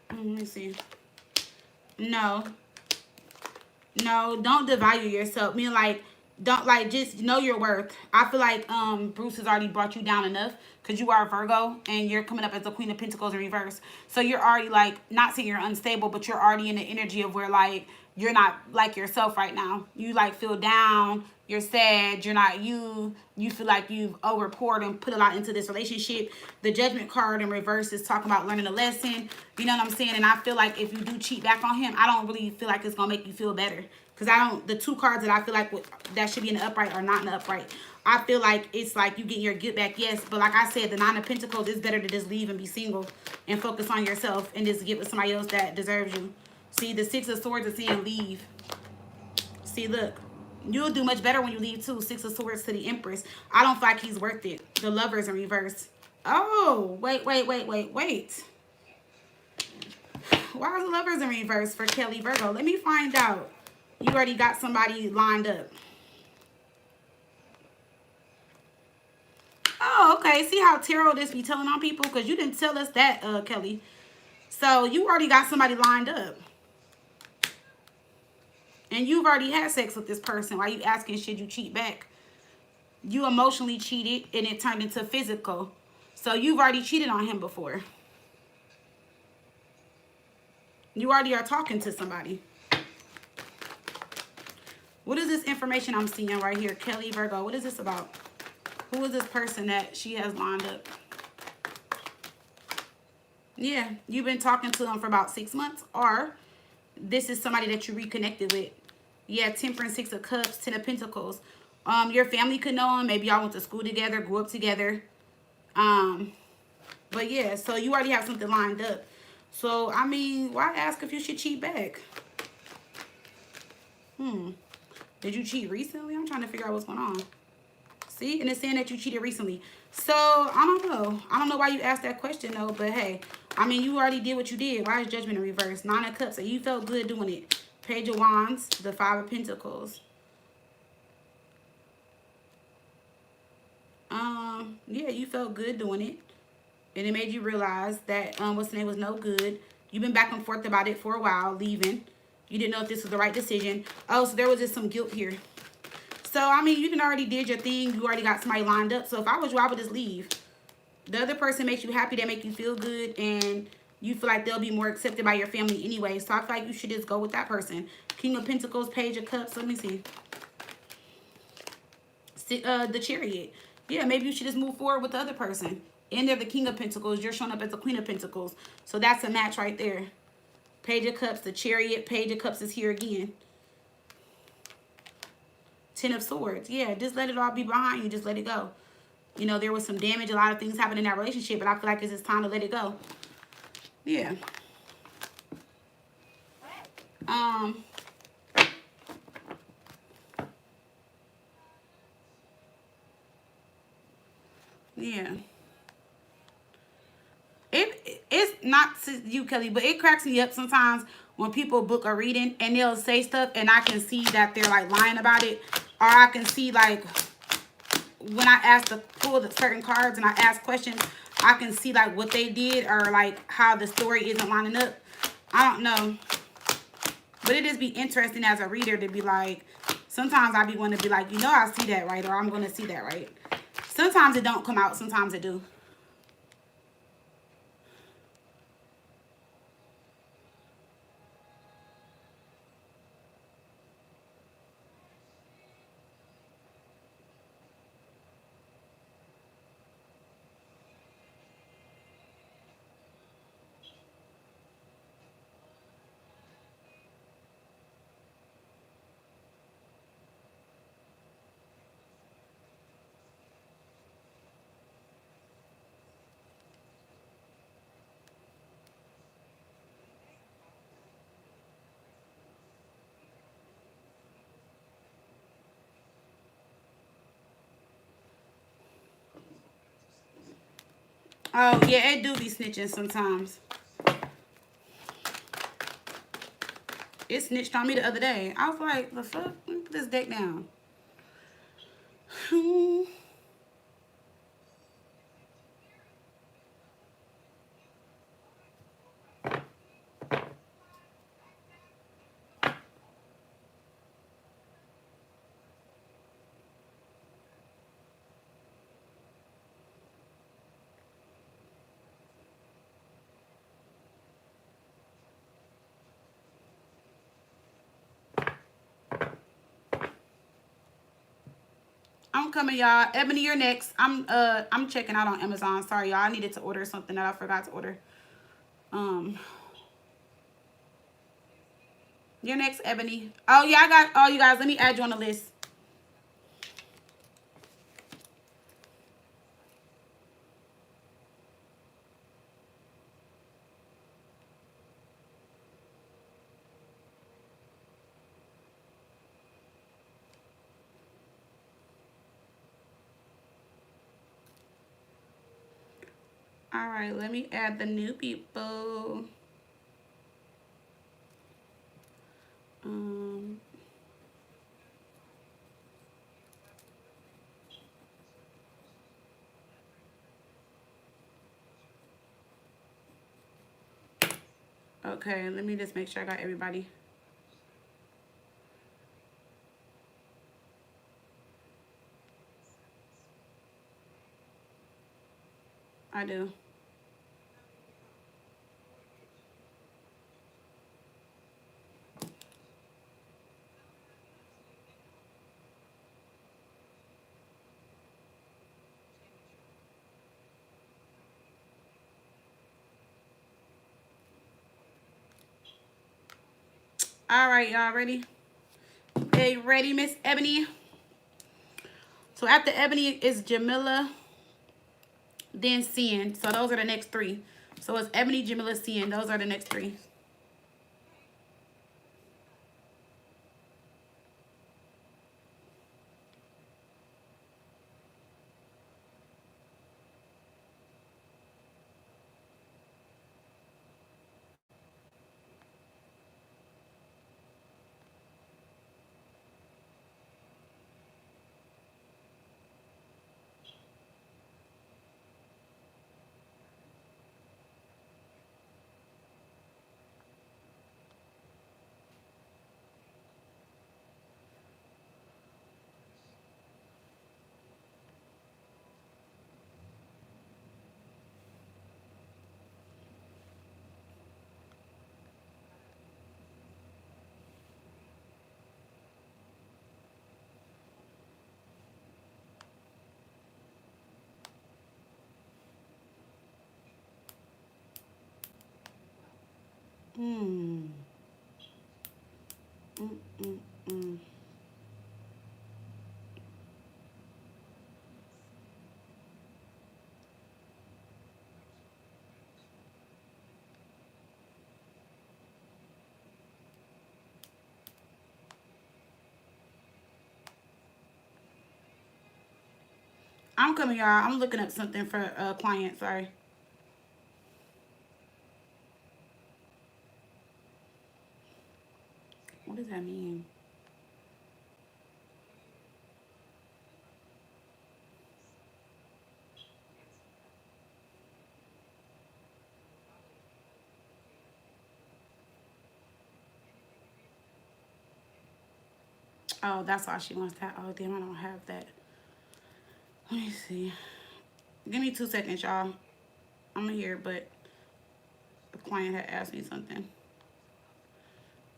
Let me see. No. No, don't devalue yourself. I mean, like, don't, like, just know your worth. I feel like Bruce has already brought you down enough because you are a Virgo and you're coming up as the Queen of Pentacles in reverse. So you're already, like, not saying you're unstable, but you're already in the energy of where, like, you're not like yourself right now. You, like, feel down. You're sad. You're not you. You feel like you've overpoured and put a lot into this relationship. The Judgment card in reverse is talking about learning a lesson. You know what I'm saying? And I feel like if you do cheat back on him, I don't really feel like it's going to make you feel better. Because I don't, the two cards that I feel like that should be in the upright are not in the upright. I feel like it's like you get your get back, yes. But like I said, the Nine of Pentacles is better to just leave and be single and focus on yourself and just get with somebody else that deserves you. See, the Six of Swords is saying leave. See, look. You'll do much better when you leave too. Six of Swords to the Empress. I don't feel like he's worth it. The Lovers in reverse. Oh, wait. Why are the Lovers in reverse for Kelly Virgo? Let me find out. You already got somebody lined up. Oh, okay. See how tarot this be telling on people? Because you didn't tell us that, Kelly. So you already got somebody lined up. And you've already had sex with this person. Why are you asking, should you cheat back? You emotionally cheated and it turned into physical. So you've already cheated on him before. You already are talking to somebody. What is this information I'm seeing right here? Kelly Virgo. What is this about? Who is this person that she has lined up? Yeah, you've been talking to them for about 6 months. Or this is somebody that you reconnected with. Yeah, Temperance, Six of Cups, Ten of Pentacles. Your family could know him. Maybe y'all went to school together, grew up together. But yeah, so you already have something lined up. So, I mean, why ask if you should cheat back? Did you cheat recently? I'm trying to figure out what's going on. See? And it's saying that you cheated recently. So, I don't know. I don't know why you asked that question, though. But, hey, I mean, you already did what you did. Why is Judgment in reverse? Nine of Cups. So, you felt good doing it. Page of Wands. The Five of Pentacles. Yeah, you felt good doing it. And it made you realize that what's the name was no good. You've been back and forth about it for a while, leaving. You didn't know if this was the right decision. Oh, so there was just some guilt here. So, I mean, you done already did your thing. You already got somebody lined up. So, if I was you, I would just leave. The other person makes you happy. They make you feel good. And you feel like they'll be more accepted by your family anyway. So, I feel like you should just go with that person. King of Pentacles, Page of Cups. Let me see. The Chariot. Yeah, maybe you should just move forward with the other person. And they're the King of Pentacles. You're showing up as the Queen of Pentacles. So, that's a match right there. Page of Cups, the Chariot. Page of Cups is here again. Ten of Swords. Yeah, just let it all be behind you. Just let it go. You know, there was some damage. A lot of things happened in that relationship. But I feel like it's just time to let it go. Yeah. Yeah. It's not you, Kelly, but it cracks me up sometimes when people book a reading and they'll say stuff and I can see that they're like lying about it, or I can see like when I ask to pull the certain cards and I ask questions, I can see like what they did or like how the story isn't lining up. I don't know, but it just be interesting as a reader to be like, sometimes I be wanting to be like, you know, I see that right, or I'm going to see that right. Sometimes it don't come out, sometimes it do. Oh, yeah, it do be snitching sometimes. shit snitched on me the other day. I was like, the fuck? Let me put this deck down. I'm coming, y'all. Ebony, you're next. I'm checking out on Amazon. Sorry, y'all. I needed to order something that I forgot to order. You're next, Ebony. Oh yeah, I got. Oh, you guys, let me add you on the list. All right, let me add the new people. Okay, let me just make sure I got everybody. I do. All right, y'all ready? Hey, ready, Miss Ebony? So after Ebony is Jamila, then Cian. So those are the next three. So it's Ebony, Jamila, Cian. Those are the next three. I'm coming, y'all. I'm looking up something for a client. Sorry. What does that mean? Oh, that's why she wants that. Oh, damn, I don't have that. Let me see. Give me 2 seconds, y'all. I'm here, but the client had asked me something.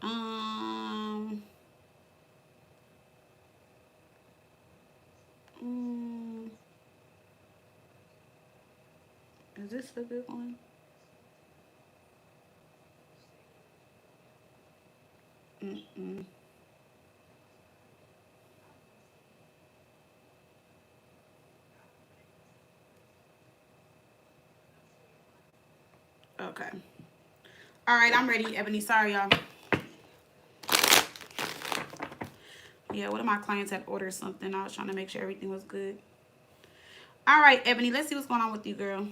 Um, is this a good one? Okay. All right, I'm ready, Ebony. Sorry, y'all. Yeah, one of my clients had ordered something. I was trying to make sure everything was good. All right, Ebony, let's see what's going on with you, girl.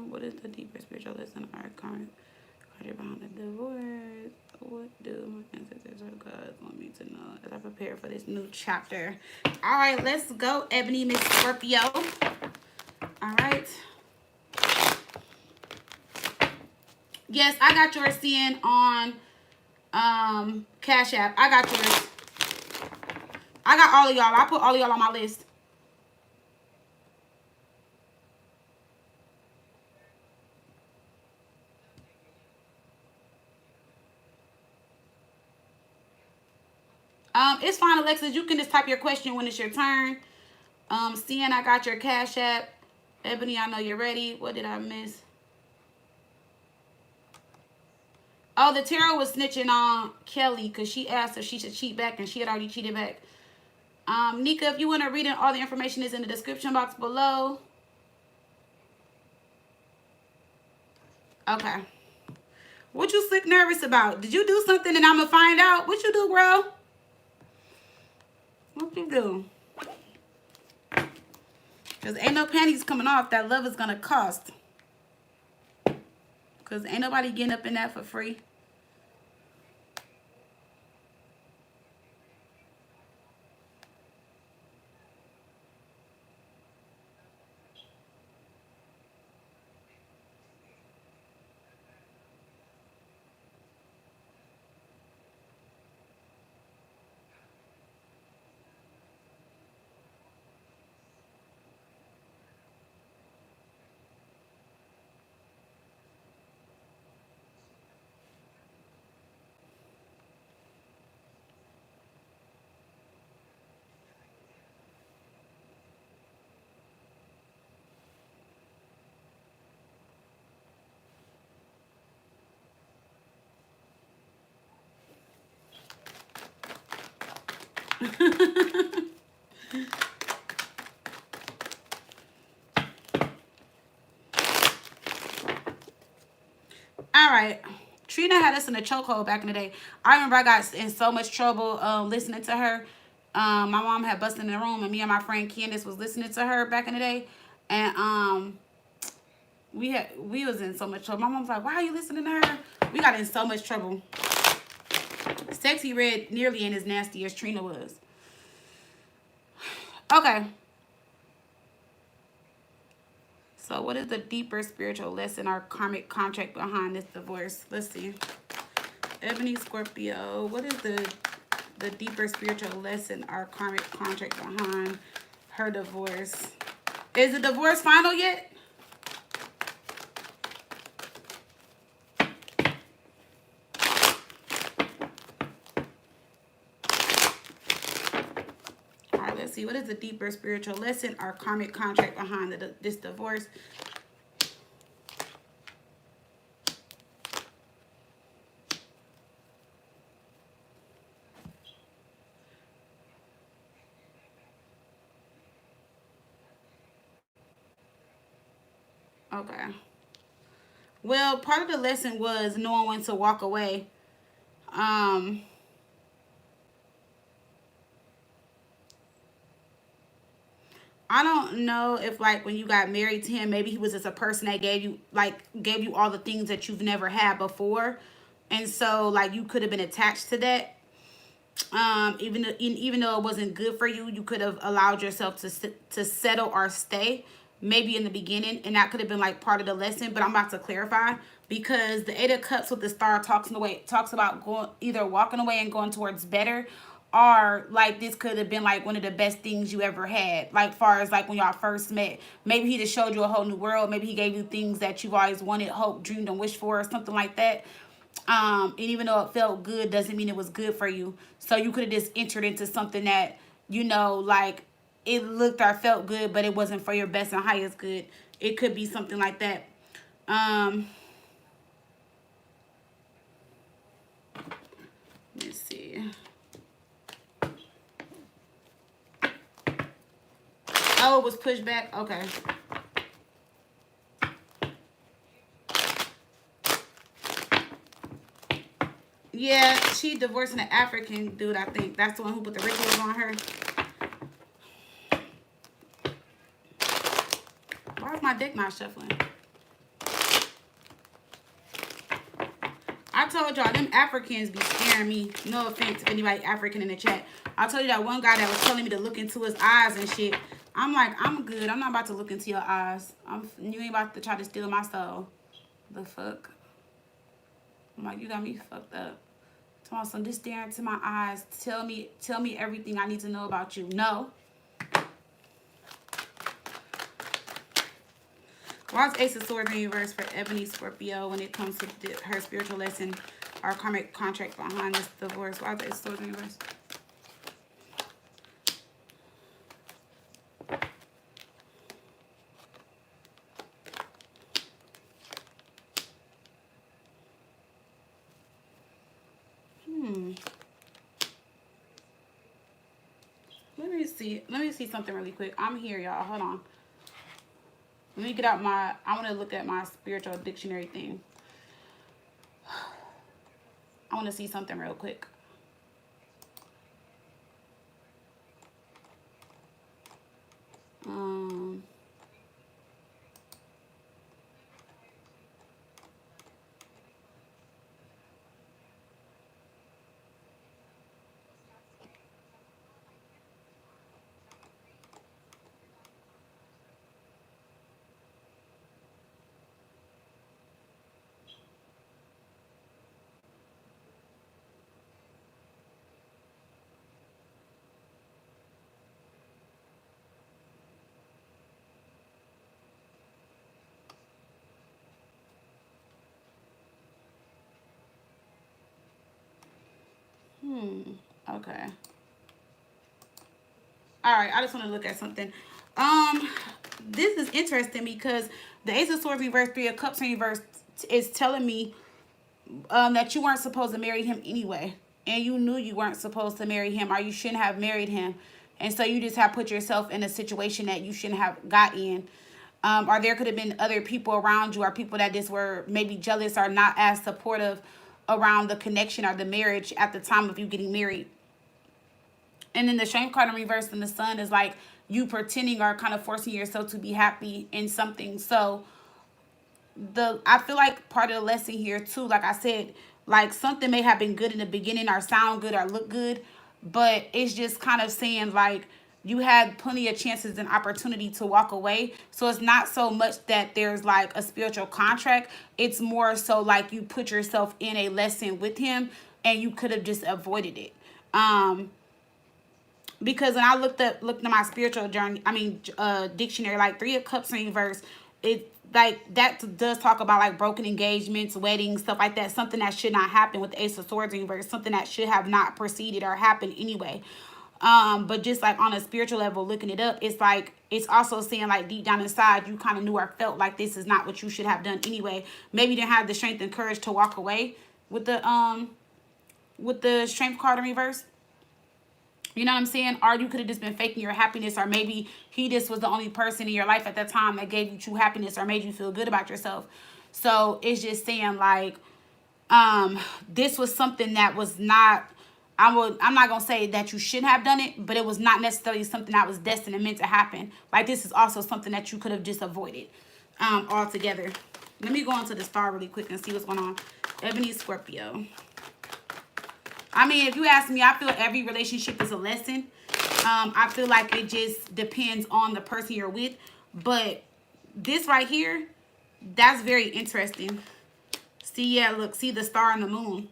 What is the deeper spiritual lesson of our current Party behind the divorce. What do my ancestors or gods want me to know as I prepare for this new chapter? All right, let's go, Ebony, Miss Scorpio. All right. Yes, I got yours seeing on Cash App. I got yours. I got all of y'all. I put all of y'all on my list. It's fine, Alexis. You can just type your question when it's your turn. Seeing I got your Cash App. Ebony, I know you're ready. What did I miss? Oh, the tarot was snitching on Kelly because she asked if she should cheat back, and she had already cheated back. Nika, if you want to read it, all the information is in the description box below. Okay. What you sick nervous about? Did you do something and I'm going to find out? What you do, bro? What you do? Because ain't no panties coming off. That love is going to cost. Because ain't nobody getting up in that for free. All right. Trina had us in a chokehold back in the day. I remember I got in so much trouble listening to her. My mom had busted in the room, and me and my friend Candace was listening to her back in the day. And we was in so much trouble. My mom was like, "Why are you listening to her?" We got in so much trouble. Sexy Red nearly ain't as nasty as Trina was. Okay. So what is the deeper spiritual lesson or karmic contract behind this divorce? Let's see. Ebony, Scorpio. What is the deeper spiritual lesson or karmic contract behind her divorce? Is the divorce final yet? All right, let's see. What is the deeper spiritual lesson or karmic contract behind this divorce? Okay. Well, part of the lesson was knowing when to walk away. I don't know if like when you got married to him, maybe he was just a person that gave you all the things that you've never had before. And so like you could have been attached to that. Even though it wasn't good for you, you could have allowed yourself to settle or stay maybe in the beginning, and that could have been like part of the lesson. But I'm about to clarify, because the Eight of Cups with the Star talks about going either walking away and going towards better, or like this could have been like one of the best things you ever had, like far as like when y'all first met. Maybe he just showed you a whole new world. Maybe he gave you things that you've always wanted, hoped, dreamed, and wished for, or something like that. And even though it felt good doesn't mean it was good for you. So you could have just entered into something that, like it looked or felt good, but it wasn't for your best and highest good. It could be something like that. Let's see. Oh, it was pushed back. Okay. Yeah, she divorcing an African dude, I think. That's the one who put the rituals on her. Why is my deck not shuffling? I told y'all, them Africans be scaring me. No offense to anybody African in the chat. I told you that one guy that was telling me to look into his eyes and shit. I'm like, I'm good. I'm not about to look into your eyes. You ain't about to try to steal my soul. The fuck? I'm like, you got me fucked up. Thompson, just stare into my eyes. Tell me everything I need to know about you. No. Why is Ace of Swords in reverse for Ebony Scorpio when it comes to her spiritual lesson or karmic contract behind this divorce? Why is Ace of Swords in reverse? Let me see something really quick. I'm here, y'all. Hold on. Let me get out I want to look at my spiritual dictionary thing. I want to see something real quick. Okay. All right, I just want to look at something. This is interesting because the Ace of Swords reverse, Three of Cups reverse is telling me that you weren't supposed to marry him anyway, and you knew you weren't supposed to marry him, or you shouldn't have married him, and so you just have put yourself in a situation that you shouldn't have got in. Or there could have been other people around you, or people that just were maybe jealous or not as supportive around the connection or the marriage at the time of you getting married. And then the Shame card in reverse and the Sun is like you pretending or kind of forcing yourself to be happy in something. So I feel like part of the lesson here too, like I said, like something may have been good in the beginning or sound good or look good, but it's just kind of saying like you had plenty of chances and opportunity to walk away. So it's not so much that there's like a spiritual contract. It's more so like you put yourself in a lesson with him and you could have just avoided it. Because when I looked at my spiritual journey, dictionary, like Three of Cups in reverse, it like that does talk about like broken engagements, weddings, stuff like that. Something that should not happen with the Ace of Swords in reverse. Something that should have not proceeded or happened anyway. But just like on a spiritual level, looking it up, it's like it's also saying like deep down inside you kind of knew or felt like this is not what you should have done anyway. Maybe you didn't have the strength and courage to walk away with the Strength card in reverse. You know what I'm saying? Or you could have just been faking your happiness, or maybe he just was the only person in your life at that time that gave you true happiness or made you feel good about yourself. So it's just saying like this was something that was not, I'm not going to say that you shouldn't have done it, but it was not necessarily something that was destined and meant to happen. Like this is also something that you could have just avoided altogether. Let me go on to the star really quick and see what's going on. Ebony Scorpio. I mean, if you ask me, I feel every relationship is a lesson. I feel like it just depends on the person you're with. But this right here, that's very interesting. See, yeah, look, see the star and the moon.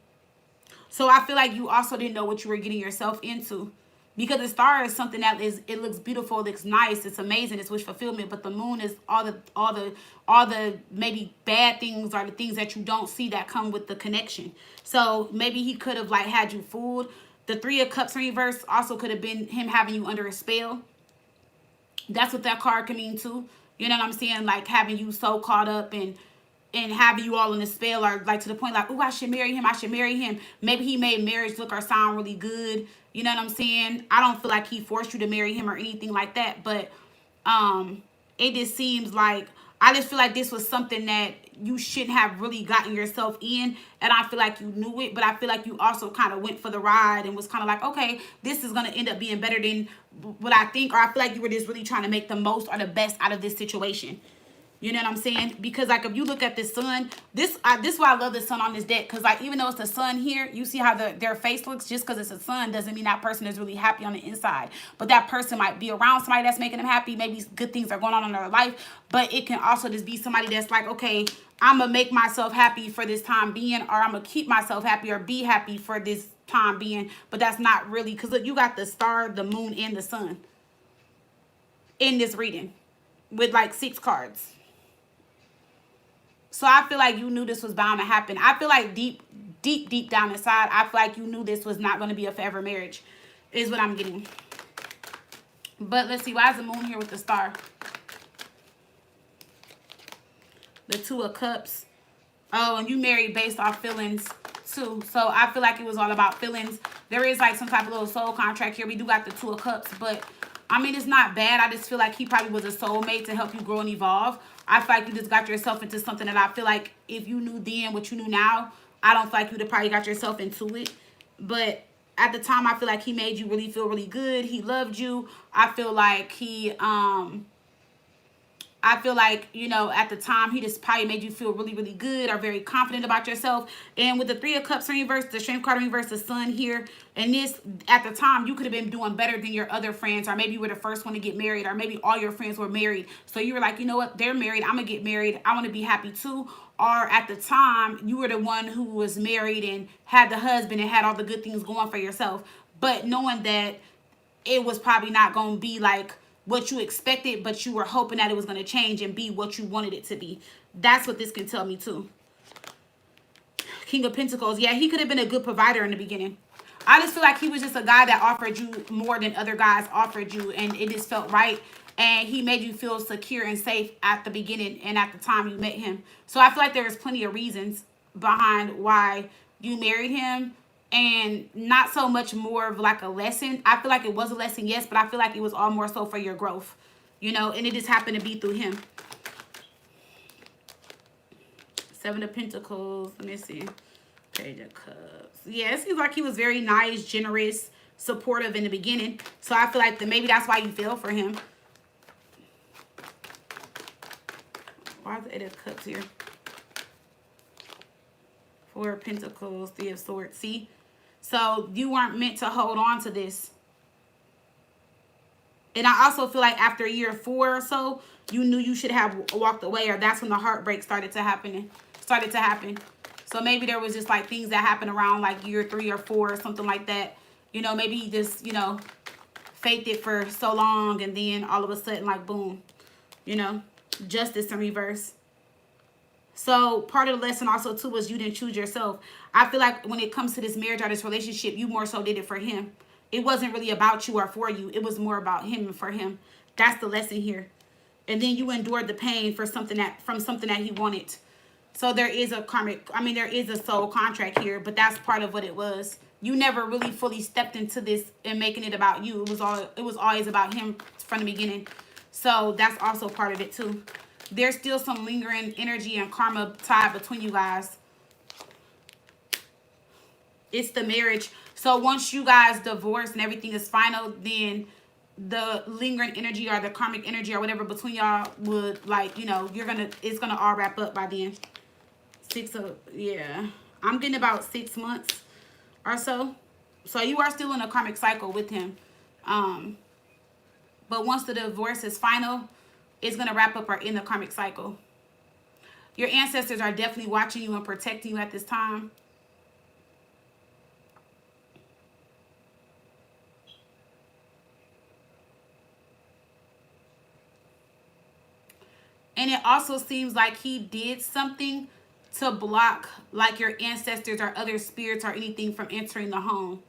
So I feel like you also didn't know what you were getting yourself into. Because the star is something that it looks beautiful, it looks nice, it's amazing, it's wish fulfillment. But the moon is all the maybe bad things or the things that you don't see that come with the connection. So maybe he could have like had you fooled. The Three of Cups in reverse also could have been him having you under a spell. That's what that card can mean too. You know what I'm saying? Like having you so caught up and having you all in a spell, or like to the point like, oh, I should marry him, I should marry him. Maybe he made marriage look or sound really good. You know what I'm saying? I don't feel like he forced you to marry him or anything like that. But it just seems like, I just feel like this was something that you shouldn't have really gotten yourself in. And I feel like you knew it. But I feel like you also kind of went for the ride and was kind of like, okay, this is going to end up being better than what I think. Or I feel like you were just really trying to make the most or the best out of this situation. You know what I'm saying? Because like if you look at the sun, this is why I love the sun on this deck. Because like even though it's the sun here, you see how their face looks. Just because it's a sun doesn't mean that person is really happy on the inside. But that person might be around somebody that's making them happy. Maybe good things are going on in their life. But it can also just be somebody that's like, okay, I'm gonna make myself happy for this time being, or I'm gonna keep myself happy or be happy for this time being. But that's not really, because look, you got the star, the moon, and the sun in this reading with like 6 cards. So I feel like you knew this was bound to happen. I feel like deep down inside, I feel like you knew this was not going to be a forever marriage, is what I'm getting. But let's see, why is the moon here with the star? The 2 of Cups. Oh, and you married based off feelings too. So I feel like it was all about feelings. There is like some type of little soul contract here. We do got the 2 of Cups, but I mean, it's not bad. I just feel like he probably was a soulmate to help you grow and evolve. I feel like you just got yourself into something that I feel like if you knew then what you knew now, I don't feel like you'd have probably got yourself into it. But at the time, I feel like he made you really feel really good. He loved you. I feel like you know, at the time, he just probably made you feel really, really good or very confident about yourself. And with the 3 of Cups in reverse, the Strength card in reverse, the Sun here, and this, at the time, you could have been doing better than your other friends, or maybe you were the first one to get married, or maybe all your friends were married. So you were like, you know what, they're married, I'm going to get married, I want to be happy too. Or at the time, you were the one who was married and had the husband and had all the good things going for yourself. But knowing that it was probably not going to be like what you expected, but you were hoping that it was going to change and be what you wanted it to be. That's what this can tell me too. King of Pentacles. Yeah, he could have been a good provider in the beginning. I just feel like he was just a guy that offered you more than other guys offered you, and it just felt right. And he made you feel secure and safe at the beginning and at the time you met him. So I feel like there was plenty of reasons behind why you married him. And not so much more of like a lesson. I feel like it was a lesson, yes, but I feel like it was all more so for your growth, you know, and it just happened to be through him. 7 of Pentacles. Let me see. Page of Cups. Yeah, it seems like he was very nice, generous, supportive in the beginning. So I feel like maybe that's why you fell for him. Why is the 8 of Cups here? 4 of Pentacles, 3 of Swords. See? So you weren't meant to hold on to this. And I also feel like after year 4 or so, you knew you should have walked away, or that's when the heartbreak started to happen. So maybe there was just like things that happened around like year 3 or 4 or something like that. You know, maybe he just, you know, faked it for so long, and then all of a sudden, like, boom, you know, Justice in reverse. So part of the lesson also too was you didn't choose yourself. I feel like when it comes to this marriage or this relationship, you more so did it for him. It wasn't really about you or for you. It was more about him and for him. That's the lesson here. And then you endured the pain for something that he wanted. So there is a karmic, I mean, there is a soul contract here, but that's part of what it was. You never really fully stepped into this and making it about you. It was always about him from the beginning. So that's also part of it too. There's still some lingering energy and karma tied between you guys. It's the marriage. So once you guys divorce and everything is final, then the lingering energy or the karmic energy or whatever between y'all would, like, you know, it's gonna all wrap up by then. Yeah. I'm getting about 6 months or so. So you are still in a karmic cycle with him. But once the divorce is final, it's going to wrap up or end the karmic cycle. Your ancestors are definitely watching you and protecting you at this time. And it also seems like he did something to block like your ancestors or other spirits or anything from entering the home.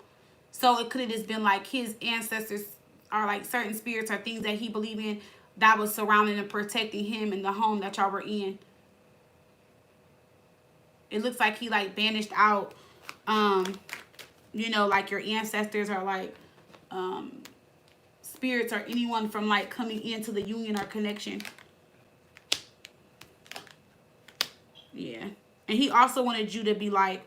So it could have just been like his ancestors are like certain spirits or things that he believed in that was surrounding and protecting him in the home that y'all were in. It looks like he like banished out, you know, like your ancestors or like spirits or anyone from like coming into the union or connection. Yeah. And he also wanted you to be like,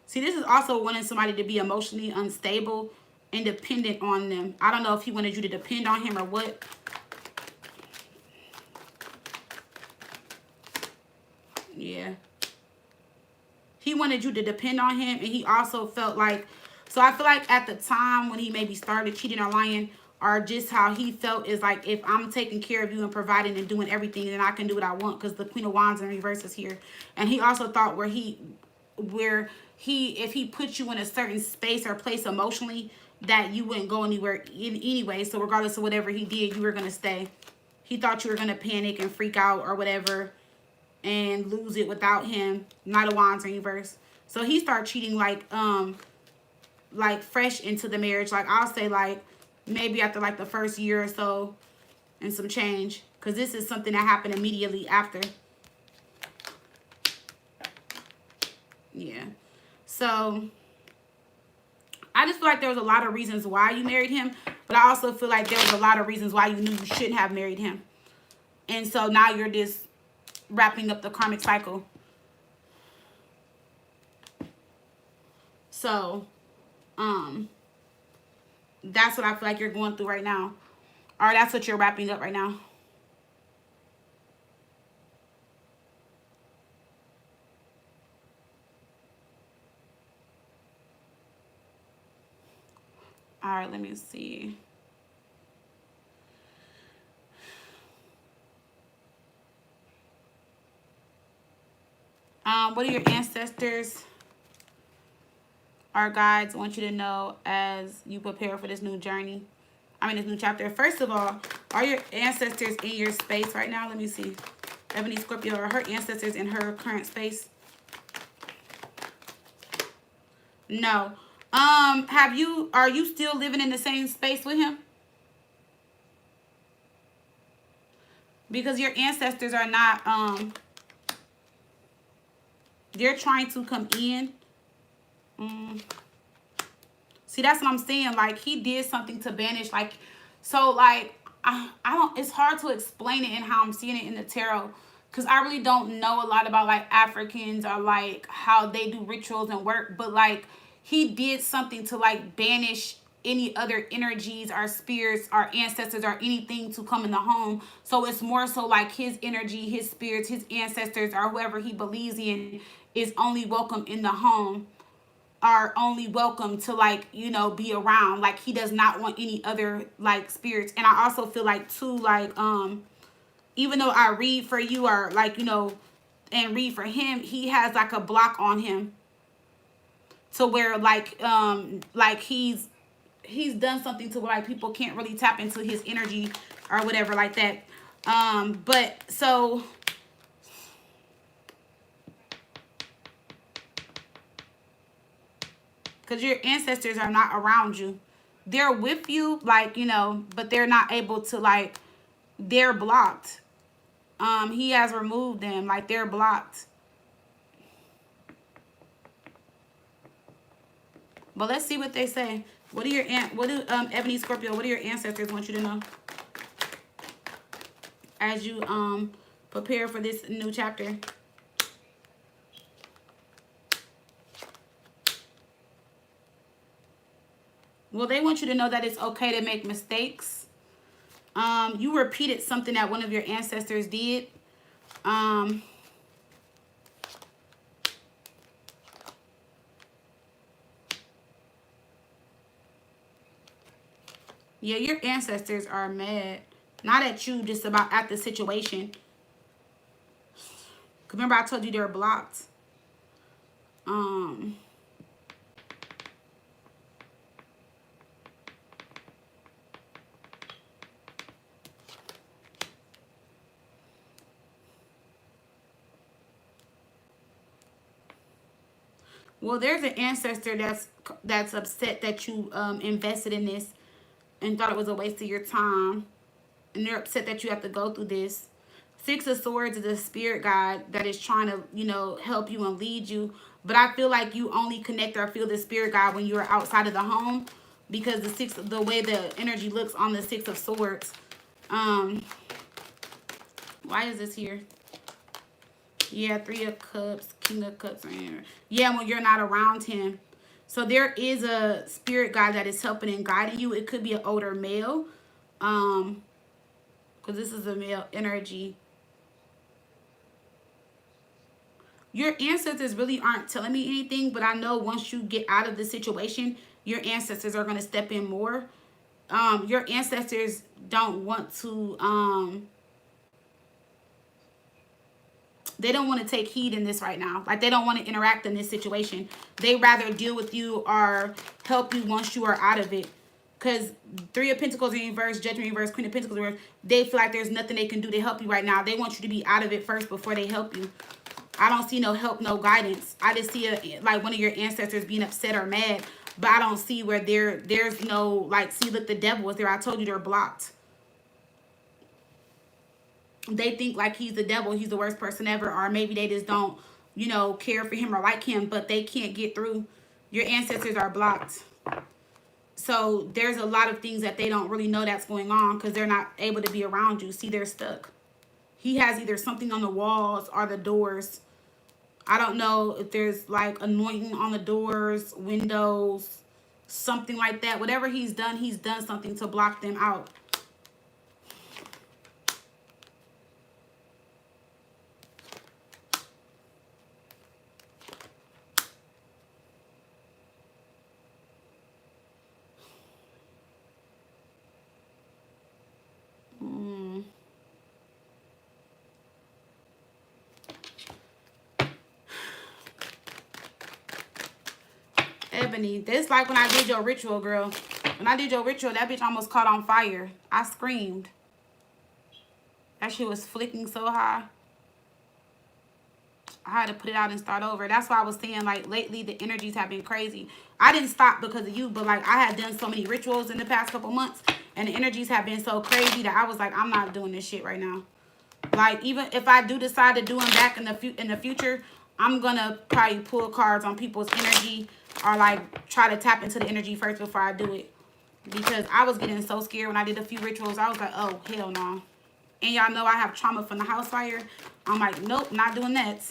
see, this is also wanting somebody to be emotionally unstable and dependent on them. I don't know if he wanted you to depend on him or what. Yeah. He wanted you to depend on him, and he also felt like, so I feel like at the time when he maybe started cheating or lying, or just how he felt is like, if I'm taking care of you and providing and doing everything, then I can do what I want, because the Queen of Wands in reverse is here. And he also thought if he put you in a certain space or place emotionally, that you wouldn't go anywhere anyway. So regardless of whatever he did, you were going to stay. He thought you were going to panic and freak out or whatever and lose it without him. Knight of Wands in reverse. So he started cheating like fresh into the marriage. Like I'll say like maybe after like the first year or so and some change. Because this is something that happened immediately after. Yeah. So I just feel like there was a lot of reasons why you married him. But I also feel like there was a lot of reasons why you knew you shouldn't have married him. And so now you're just wrapping up the karmic cycle. So, that's what I feel like you're going through right now. Or that's what you're wrapping up right now. All right, let me see. What are your ancestors, our guides, want you to know as you prepare for this new journey? I mean, this new chapter. First of all, are your ancestors in your space right now? Let me see. Ebony Scorpio, are her ancestors in her current space? No. Are you still living in the same space with him? Because your ancestors are not, they're trying to come in. See, that's what I'm saying. Like, he did something to banish, like, so, like, I don't, it's hard to explain it in how I'm seeing it in the tarot. Because I really don't know a lot about, like, Africans or, like, how they do rituals and work. But, like, he did something to, like, banish any other energies, our spirits, our ancestors, or anything to come in the home. So it's more so like his energy, his spirits, his ancestors, or whoever he believes in is only welcome in the home, are only welcome to, like, you know, be around. Like, he does not want any other, like, spirits. And I also feel like too, like, even though I read for you, or, like, you know, and read for him, he has like a block on him to where, like he's done something to where, like, people can't really tap into his energy or whatever like that. But so because your ancestors are not around you, they're with you, like, you know, but they're not able to, like, they're blocked. He has removed them, like, they're blocked. But let's see what they say. What do Ebony Scorpio, what do your ancestors want you to know as you prepare for this new chapter? Well, they want you to know that it's okay to make mistakes. You repeated something that one of your ancestors did. Yeah, your ancestors are mad. Not at you, just about at the situation. Remember I told you they're blocked. Well, there's an ancestor that's upset that you invested in this and thought it was a waste of your time. And they're upset that you have to go through this. Six of Swords is a spirit guide that is trying to, you know, help you and lead you. But I feel like you only connect or feel the spirit guide when you're outside of the home, because the way the energy looks on the Six of Swords. Why is this here? Yeah, Three of Cups, King of Cups. Yeah, when you're not around him. So there is a spirit guide that is helping and guiding you. It could be an older male. Because this is a male energy. Your ancestors really aren't telling me anything, but I know once you get out of the situation, your ancestors are going to step in more. Your ancestors don't want to, they don't want to take heed in this right now. Like, they don't want to interact in this situation. They rather deal with you or help you once you are out of it. Because Three of Pentacles in reverse, Judgment in reverse, Queen of Pentacles in reverse, they feel like there's nothing they can do to help you right now. They want you to be out of it first before they help you. I don't see no help, no guidance. I just see like one of your ancestors being upset or mad, but I don't see where there's no, like, see, look, the devil is there. I told you they're blocked. They think like he's the devil, he's the worst person ever, or maybe they just don't, you know, care for him or like him, but they can't get through. Your ancestors are blocked. So there's a lot of things that they don't really know that's going on because they're not able to be around you. See, they're stuck. He has either something on the walls or the doors. I don't know if there's like anointing on the doors, windows, something like that. Whatever he's done something to block them out. Ebony, this like when I did your ritual, girl. When I did your ritual, that bitch almost caught on fire. I screamed. That shit was flicking so high. I had to put it out and start over. That's why I was saying, like, lately the energies have been crazy. I didn't stop because of you, but, like, I had done so many rituals in the past couple months, and the energies have been so crazy that I was like, I'm not doing this shit right now. Like, even if I do decide to do them back in the future, I'm going to probably pull cards on people's energy or, like, try to tap into the energy first before I do it. Because I was getting so scared when I did a few rituals. I was like, oh, hell no. And y'all know I have trauma from the house fire. I'm like, nope, not doing that.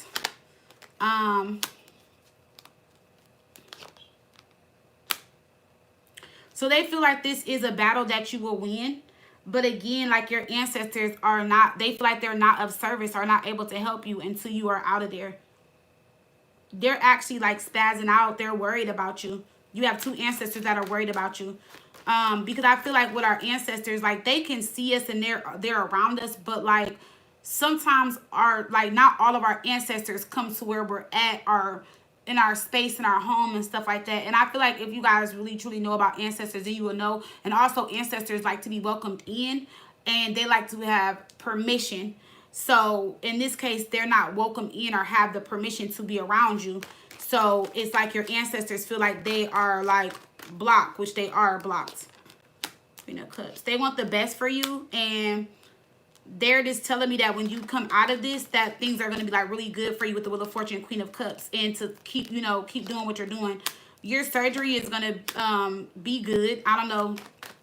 So they feel like this is a battle that you will win. But again, like, your ancestors are not, they feel like they're not of service or not able to help you until you are out of there. They're actually like spazzing out. They're worried about you. You have two ancestors that are worried about you. Because I feel like with our ancestors, like, they can see us and they're around us, but like sometimes not all of our ancestors come to where we're at or in our space, in our home and stuff like that. And I feel like if you guys really truly know about ancestors, then you will know. And also, ancestors like to be welcomed in and they like to have permission. So in this case, they're not welcome in or have the permission to be around you. So it's like your ancestors feel like they are like blocked, which they are blocked. Queen of Cups. They want the best for you, and they're just telling me that when you come out of this, that things are going to be like really good for you with the Wheel of Fortune, Queen of Cups, and to keep, you know, keep doing what you're doing. Your surgery is going to be good. I don't know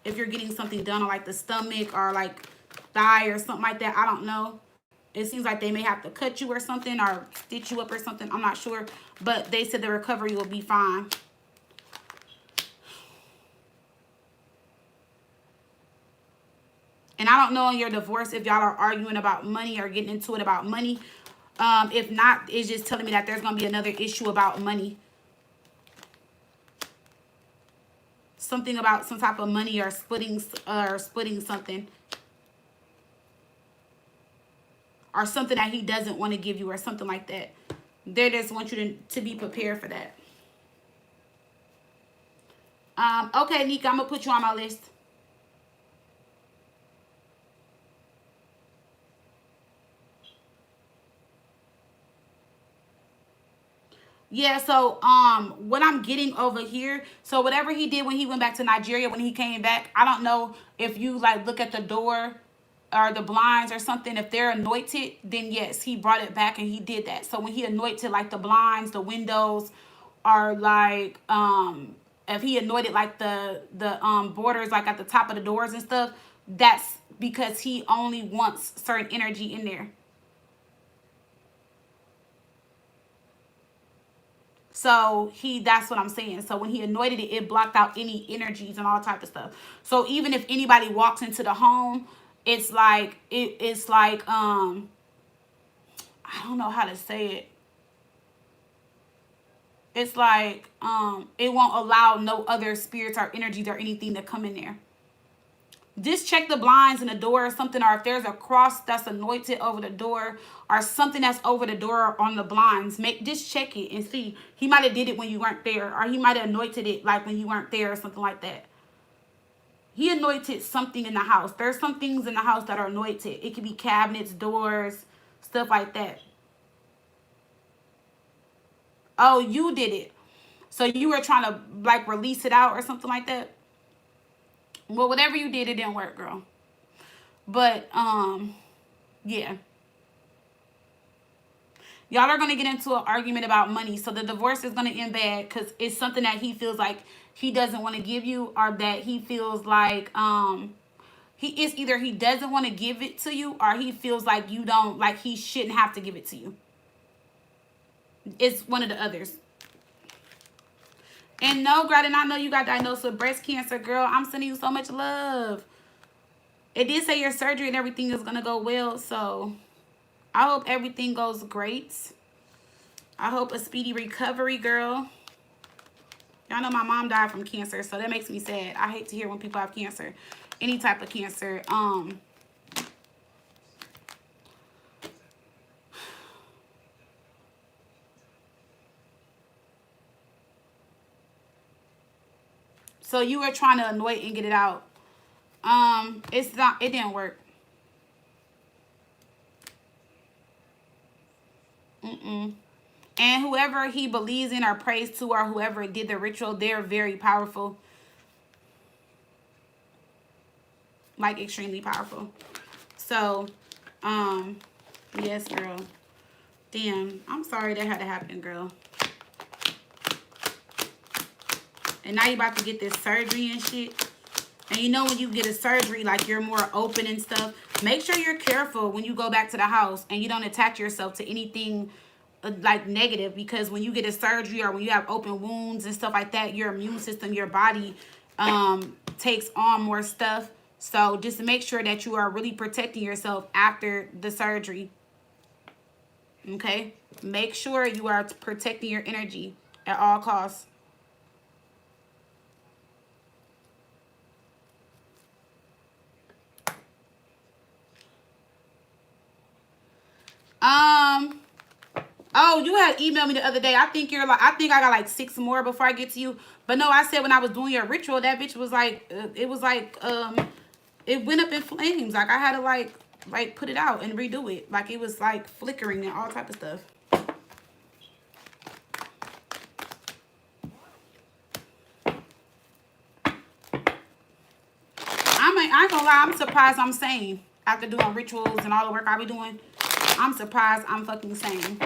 if you're getting something done on like the stomach or like thigh or something like that. I don't know. It seems like they may have to cut you or something or stitch you up or something. I'm not sure. But they said the recovery will be fine. And I don't know in your divorce if y'all are arguing about money or getting into it about money. If not, it's just telling me that there's going to be another issue about money. Something about some type of money or splitting something. Or something that he doesn't want to give you or something like that. They just want you to be prepared for that. Okay, Nika, I'm going to put you on my list. Yeah, so what I'm getting over here, so whatever he did when he went back to Nigeria, when he came back, I don't know if you like look at the door or the blinds or something. If they're anointed, then yes, he brought it back and he did that. So when he anointed like the blinds, the windows, or like if he anointed like the borders like at the top of the doors and stuff, that's because he only wants certain energy in there. So that's what I'm saying. So when he anointed it, it blocked out any energies and all type of stuff. So even if anybody walks into the home, it's like, it's like, I don't know how to say it. It's like it won't allow no other spirits or energies or anything to come in there. Just check the blinds and the door or something, or if there's a cross that's anointed over the door or something that's over the door on the blinds, just check it and see. He might have did it when you weren't there, or he might have anointed it like when you weren't there or something like that. He anointed something in the house. There's some things in the house that are anointed. It could be cabinets, doors, stuff like that. Oh, you did it. So you were trying to like release it out or something like that. Well, whatever you did, it didn't work, girl. But yeah. Y'all are gonna get into an argument about money. So the divorce is gonna end bad because it's something that he feels like he doesn't want to give you, or that he feels like he is either he doesn't want to give it to you, or he feels like you don't, like he shouldn't have to give it to you. It's one of the others. And no, girl, I did not know you got diagnosed with breast cancer, girl. I'm sending you so much love. It did say your surgery and everything is gonna go well, so I hope everything goes great. I hope a speedy recovery, girl. Y'all know my mom died from cancer, so that makes me sad. I hate to hear when people have cancer, any type of cancer. So you were trying to anoint and get it out. It's not. It didn't work. And whoever he believes in or prays to, or whoever did the ritual, they're very powerful. Like extremely powerful. So, yes, girl. Damn, I'm sorry that had to happen, girl. And now you about to get this surgery and shit. And you know when you get a surgery, like you're more open and stuff. Make sure you're careful when you go back to the house and you don't attach yourself to anything like negative, because when you get a surgery or when you have open wounds and stuff like that, your immune system, your body takes on more stuff. So just make sure that you are really protecting yourself after the surgery. Okay? Make sure you are protecting your energy at all costs. Oh, you had emailed me the other day. I think you're like, I think I got like 6 more before I get to you. But no, I said when I was doing your ritual, that bitch was like, it was like, it went up in flames. Like I had to like put it out and redo it. Like it was like flickering and all type of stuff. I ain't gonna lie, I'm surprised I'm sane. After doing rituals and all the work I be doing, I'm surprised I'm fucking sane.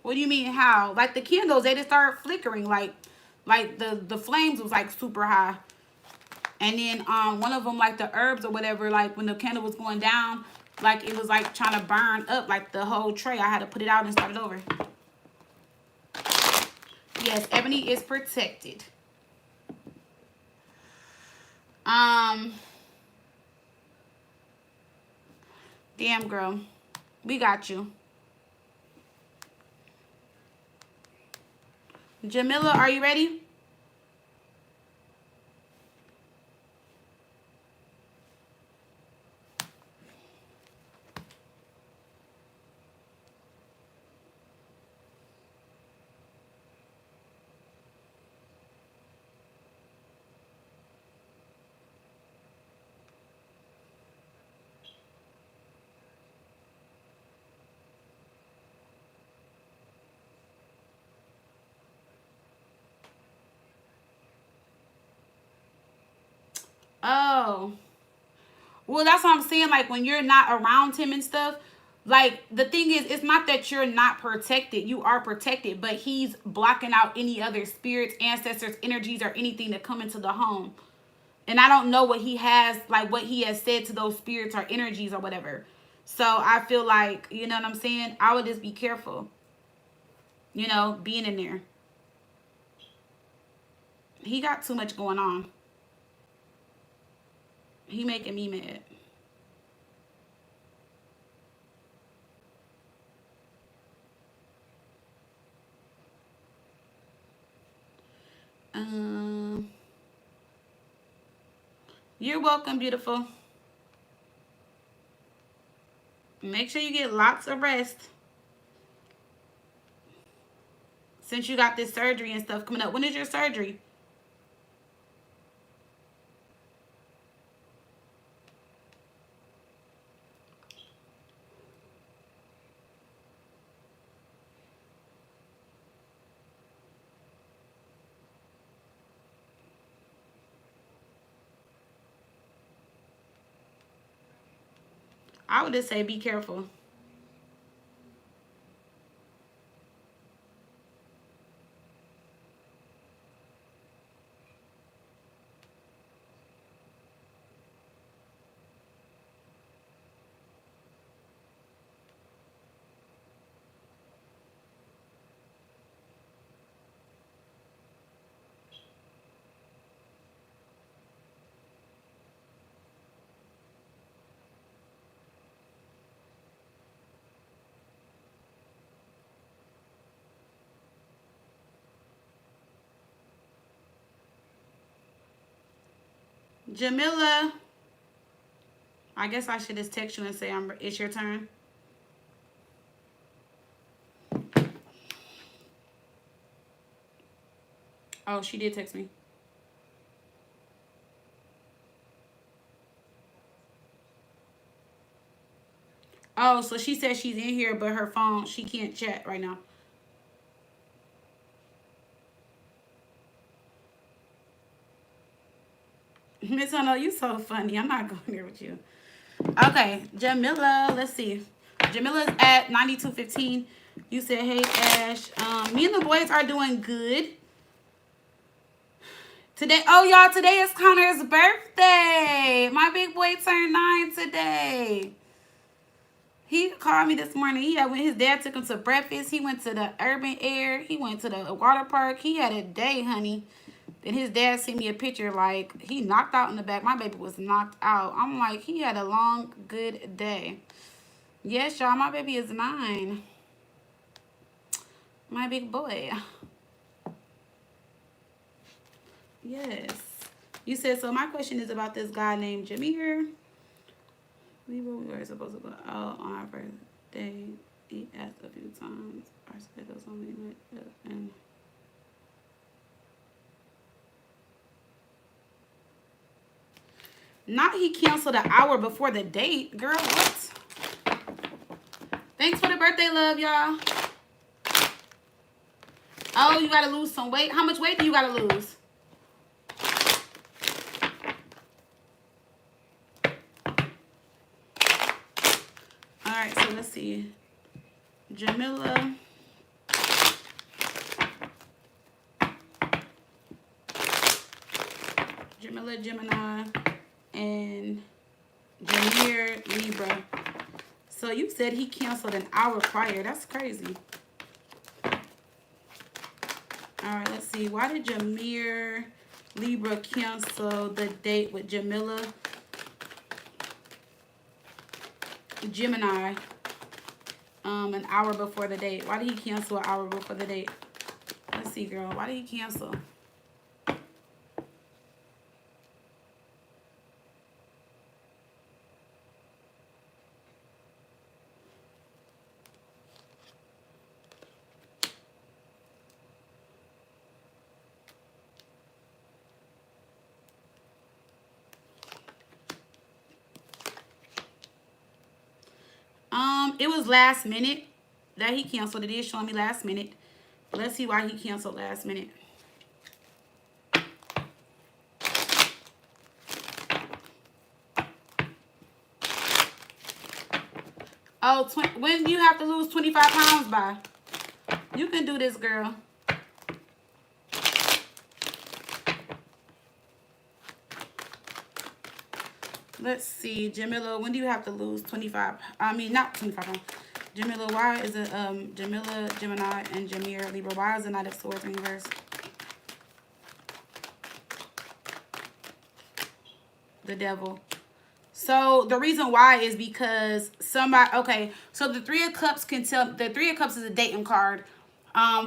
What do you mean how? Like the candles, they just started flickering. Like the flames was like super high. And then one of them, like the herbs or whatever, like when the candle was going down, like it was like trying to burn up like the whole tray. I had to put it out and start it over. Yes, Ebony is protected. Damn, girl. We got you. Jamila, are you ready? Oh. Well, that's what I'm saying. Like, when you're not around him and stuff, like, the thing is, it's not that you're not protected. You are protected, but he's blocking out any other spirits, ancestors, energies, or anything that come into the home. And I don't know what he has, like, what he has said to those spirits or energies or whatever. So I feel like, you know what I'm saying? I would just be careful, you know, being in there. He got too much going on. He making me mad. You're welcome, beautiful. Make sure you get lots of rest. Since you got this surgery and stuff coming up. When is your surgery? I would just say be careful. Jamila, I guess I should just text you and say it's your turn. Oh, she did text me. Oh, so she said she's in here, but her phone, she can't chat right now. Miss Ono, you so funny. I'm not going there with you. Okay, Jamila, let's see. Jamila's at 9215. You said, hey, Ash. Me and the boys are doing good. Today, oh, y'all, today is Connor's birthday. My big boy turned 9 today. He called me this morning. When his dad took him to breakfast. He went to the urban air. He went to the water park. He had a day, honey. Then his dad sent me a picture like he knocked out in the back. My baby was knocked out. I'm like, he had a long, good day. Yes, y'all, my baby is 9. My big boy. Yes. You said, so my question is about this guy named Jameer. We were supposed to go out on our birthday. He asked a few times. Our schedules only met up and not he canceled an hour before the date. Girl, what? Thanks for the birthday love, y'all. Oh, you gotta lose some weight. How much weight do you gotta lose? Alright, so let's see. Jamila. Jamila, Gemini, and Jameer, Libra. So you said he canceled an hour prior. That's crazy. Alright, let's see. Why did Jameer, Libra cancel the date with Jamila, Gemini, an hour before the date? Why did he cancel an hour before the date? Let's see, girl. Why did he cancel? It was last minute that he canceled. It is showing me last minute. Let's see why he canceled last minute. Oh, when do you have to lose 25 pounds by? You can do this, girl. Let's see, Jamila, when do you have to lose 25? I mean, not 25 pounds. Jamila, why is it Jamila, Gemini, and Jameer, Libra? Why is it not a sword in reverse? The devil. So the reason why is because somebody, okay, so the Three of Cups can tell, the Three of Cups is a dating card.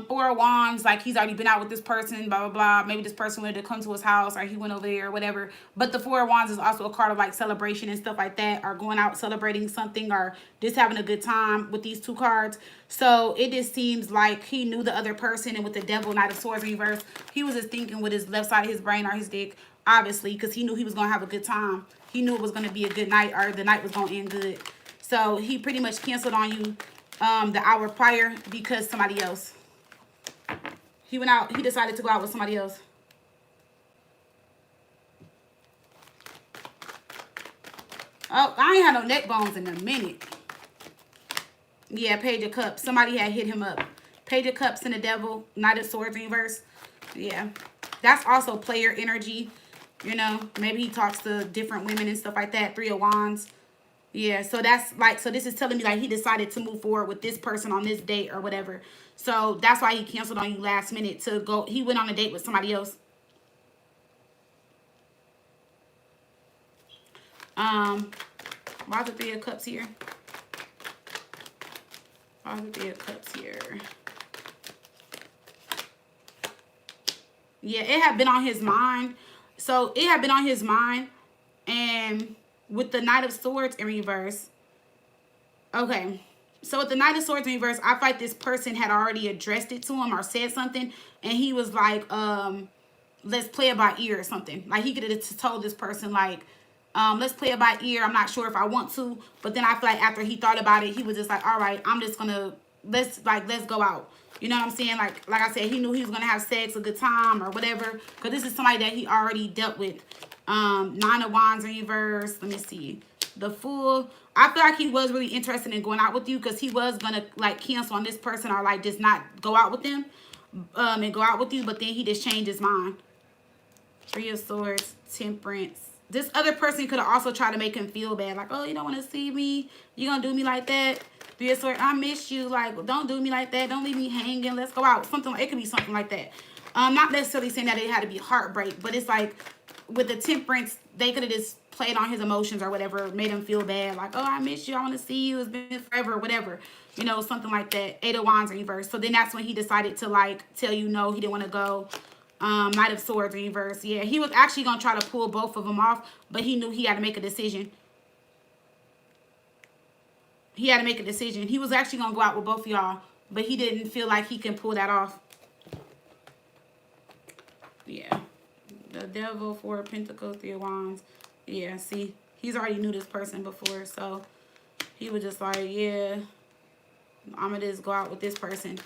Four of Wands, like he's already been out with this person, blah, blah, blah. Maybe this person wanted to come to his house or he went over there or whatever. But the Four of Wands is also a card of like celebration and stuff like that, or going out celebrating something, or just having a good time with these two cards. So it just seems like he knew the other person, and with the Devil, Knight of Swords reverse, he was just thinking with his left side of his brain or his dick, obviously, because he knew he was going to have a good time. He knew it was going to be a good night, or the night was going to end good. So he pretty much canceled on you the hour prior because somebody else. He went out, he decided to go out with somebody else. Oh, I ain't had no neck bones in a minute. Yeah, Page of Cups. Somebody had hit him up. Page of Cups and the Devil, Knight of Swords reverse. Yeah. That's also player energy. You know, maybe he talks to different women and stuff like that. Three of Wands. Yeah, so that's like, so this is telling me like he decided to move forward with this person on this date or whatever. So that's why he canceled on you last minute to go. He went on a date with somebody else. Why the Three of Cups here? Why the Three of Cups here? Yeah, it had been on his mind. So it had been on his mind, and with the Knight of Swords in reverse. Okay. So with the Knight of Swords in reverse, I feel like this person had already addressed it to him or said something. And he was like, let's play it by ear or something. Like he could have told this person like, let's play it by ear. I'm not sure if I want to. But then I feel like after he thought about it, he was just like, all right, I'm just going to, let's go out. You know what I'm saying? Like I said, he knew he was going to have sex, a good time or whatever. Because this is somebody that he already dealt with. Nine of Wands in reverse. Let me see. The Fool. I feel like he was really interested in going out with you, because he was going to like cancel on this person or like just not go out with them and go out with you. But then he just changed his mind. Three of Swords, Temperance. This other person could have also tried to make him feel bad. Like, oh, you don't want to see me? You going to do me like that? Three of Swords, I miss you. Like, don't do me like that. Don't leave me hanging. Let's go out. Something. It could be something like that. Not necessarily saying that it had to be heartbreak, but it's like with the Temperance, they could have just played on his emotions or whatever, made him feel bad. Like, oh, I miss you. I want to see you. It's been forever or whatever. You know, something like that. Eight of Wands in reverse. So then that's when he decided to like tell you no, he didn't want to go. Knight of Swords in reverse. Yeah, he was actually going to try to pull both of them off, but he knew he had to make a decision. He had to make a decision. He was actually going to go out with both of y'all, but he didn't feel like he can pull that off. Yeah. The Devil, Four of Pentacles, Three of Wands. Yeah, see, he's already knew this person before, so he was just like, yeah, I'm going to just go out with this person.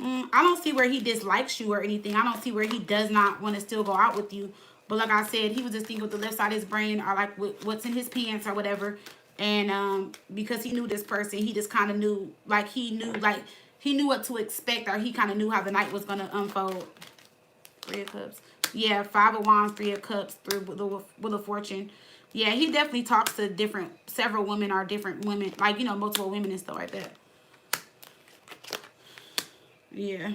I don't see where he dislikes you or anything. I don't see where he does not want to still go out with you. But like I said, he was just thinking with the left side of his brain, or like what's in his pants or whatever. And because he knew this person, he just kind of knew, like he knew what to expect, or he kind of knew how the night was going to unfold. Three of Cups. Yeah, Five of Wands, Three of Cups, Wheel of Fortune. Yeah, he definitely talks to several women or different women, like, you know, multiple women and stuff like that. Yeah.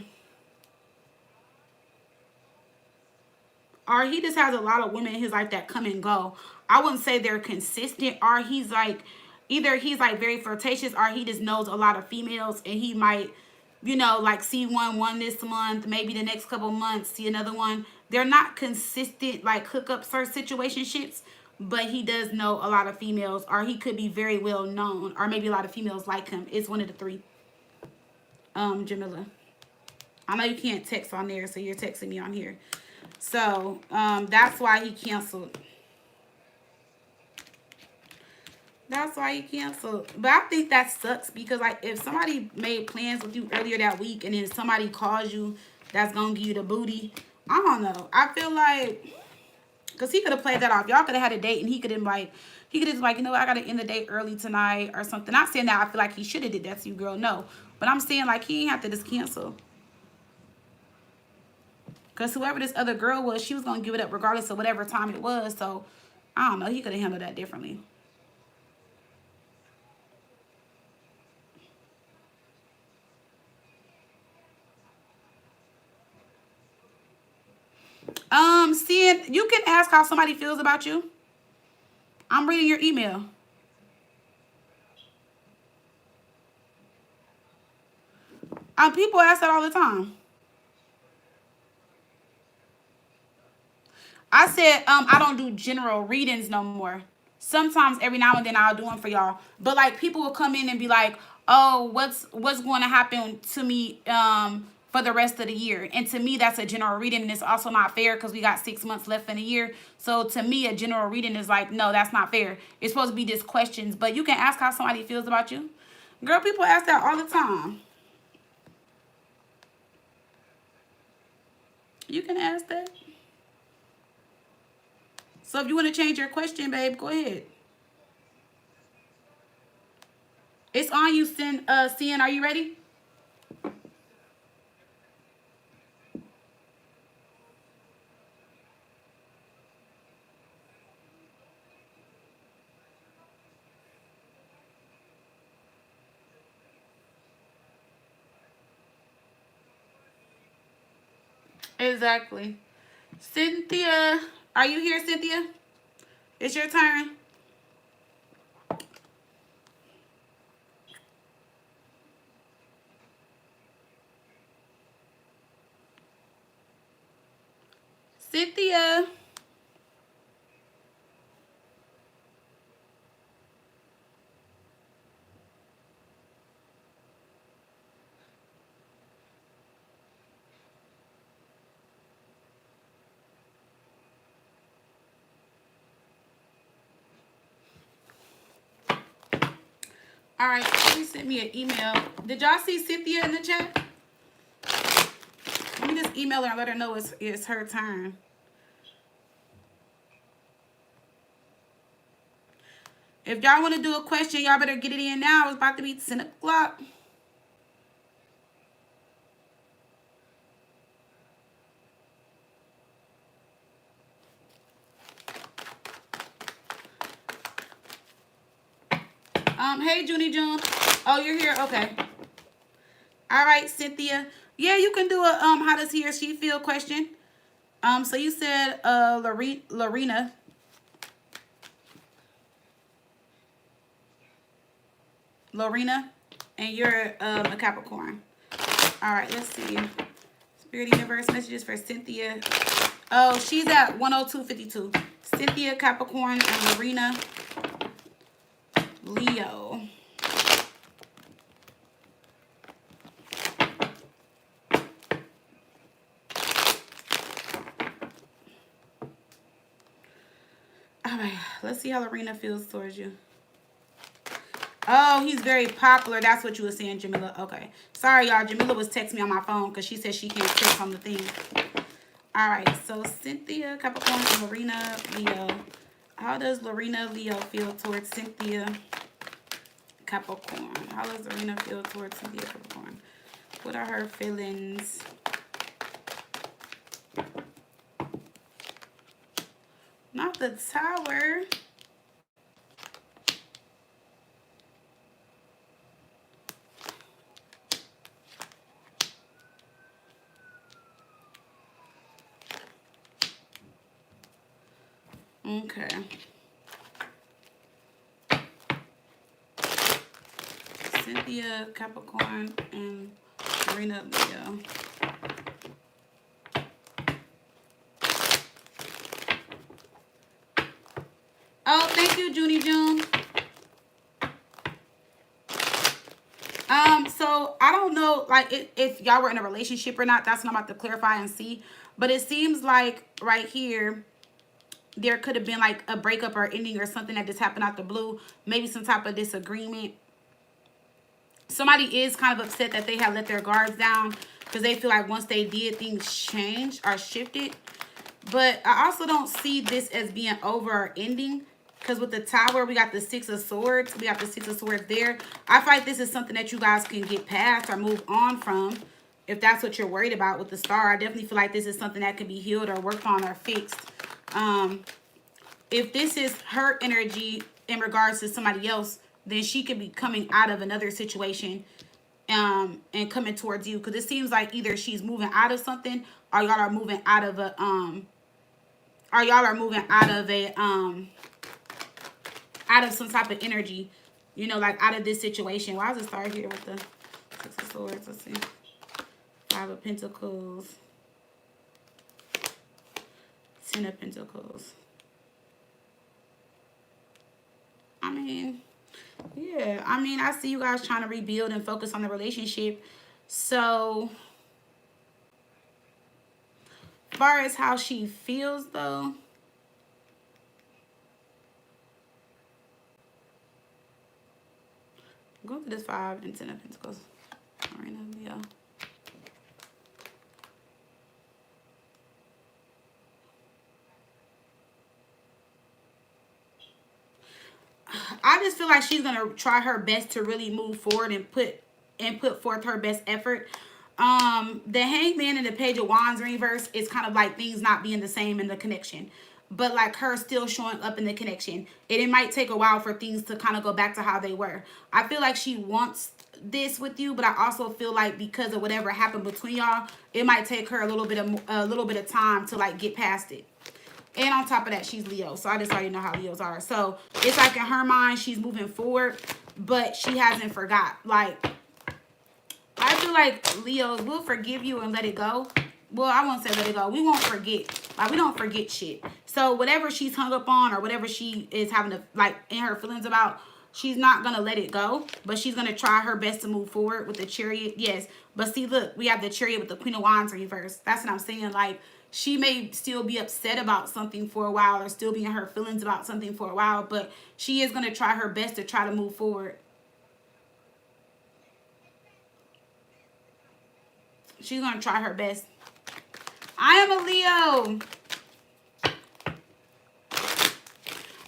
Or he just has a lot of women in his life that come and go. I wouldn't say they're consistent, or he's like, either he's like very flirtatious, or he just knows a lot of females, and he might, you know, like see one this month, maybe the next couple months see another one. They're not consistent like hookups or situationships, but he does know a lot of females, or he could be very well known, or maybe a lot of females like him. It's one of the three. Jamila, I know you can't text on there, so you're texting me on here. So that's why he canceled. That's why he canceled. But I think that sucks, because like if somebody made plans with you earlier that week and then somebody calls you that's gonna give you the booty, I don't know. I feel like, because he could have played that off. Y'all could have had a date and he could have like, you know what, I gotta end the date early tonight or something. Not saying that I feel like he should have did that to you, girl, no. But I'm saying like he ain't have to just cancel. Because whoever this other girl was, she was going to give it up regardless of whatever time it was. So, I don't know. He could have handled that differently. Seeing, you can ask how somebody feels about you. I'm reading your email. People ask that all the time. I said, I don't do general readings no more. Sometimes every now and then I'll do them for y'all. But like people will come in and be like, oh, what's going to happen to me for the rest of the year? And to me, that's a general reading, and it's also not fair because we got 6 months left in a year. So to me, a general reading is like, no, that's not fair. It's supposed to be just questions, but you can ask how somebody feels about you. Girl, people ask that all the time. You can ask that. So if you want to change your question, babe, go ahead. It's on you, Cien. Are you ready? Exactly. Cynthia, are you here, Cynthia? It's your turn. Cynthia. All right, she sent me an email. Did y'all see Cynthia in the chat? Let me just email her and let her know it's her turn. If y'all want to do a question, y'all better get it in now. It's about to be 10 o'clock. Hey, Junie June. Oh, you're here? Okay. All right, Cynthia. Yeah, you can do a how does he or she feel question. So you said Lorena. Lorena, and you're a Capricorn. All right, let's see. Spirit Universe messages for Cynthia. Oh, she's at 102.52. Cynthia, Capricorn, and Lorena, Leo. All right, let's see how Lorena feels towards you. Oh, he's very popular. That's what you were saying, Jamila. Okay. Sorry, y'all. Jamila was texting me on my phone because she said she can't text on the thing. All right. So, Cynthia, Capricorn, and Lorena, Leo. How does Lorena, Leo feel towards Cynthia, Capricorn? How does Lorena feel towards Cynthia, Capricorn? What are her feelings? Not the Tower. Okay. Cynthia, Capricorn, and Lorena, Leo. Oh, thank you, Junie June. So I don't know, like, if y'all were in a relationship or not. That's what I'm about to clarify and see. But it seems like right here, there could have been like a breakup or ending or something that just happened out the blue. Maybe some type of disagreement. Somebody is kind of upset that they have let their guards down because they feel like once they did, things changed or shifted. But I also don't see this as being over or ending. Because with the Tower, we got the Six of Swords. We got the Six of Swords there. I feel like this is something that you guys can get past or move on from. If that's what you're worried about with the Star, I definitely feel like this is something that can be healed or worked on or fixed. If this is her energy in regards to somebody else, then she could be coming out of another situation and coming towards you. Because it seems like either she's moving out of something or y'all are moving out of a out of some type of energy, you know, like out of this situation. Why does it start here with the Six of Swords? Let's see. Five of Pentacles. Ten of Pentacles. I mean, yeah. I mean, I see you guys trying to rebuild and focus on the relationship. So, as far as how she feels, though, go to this 5 and 10 of Pentacles. All right, Leo. I just feel like she's gonna try her best to really move forward and put forth her best effort. The Hangman and the Page of Wands reverse is kind of like things not being the same in the connection, but like her still showing up in the connection. And it might take a while for things to kind of go back to how they were. I feel like she wants this with you, but I also feel like because of whatever happened between y'all, it might take her a little bit of time to like get past it. And on top of that, she's Leo. So I just already know how Leos are. So it's like in her mind, she's moving forward, but she hasn't forgot. Like, I feel like Leos will forgive you and let it go. Well, I won't say let it go. We won't forget. Like, we don't forget shit. So whatever she's hung up on or whatever she is having to, like, in her feelings about, she's not going to let it go. But she's going to try her best to move forward with the Chariot. Yes. But see, look, we have the Chariot with the Queen of Wands reversed. That's what I'm saying. Like, she may still be upset about something for a while or still be in her feelings about something for a while, but she is going to try her best to try to move forward. She's going to try her best. I am a Leo.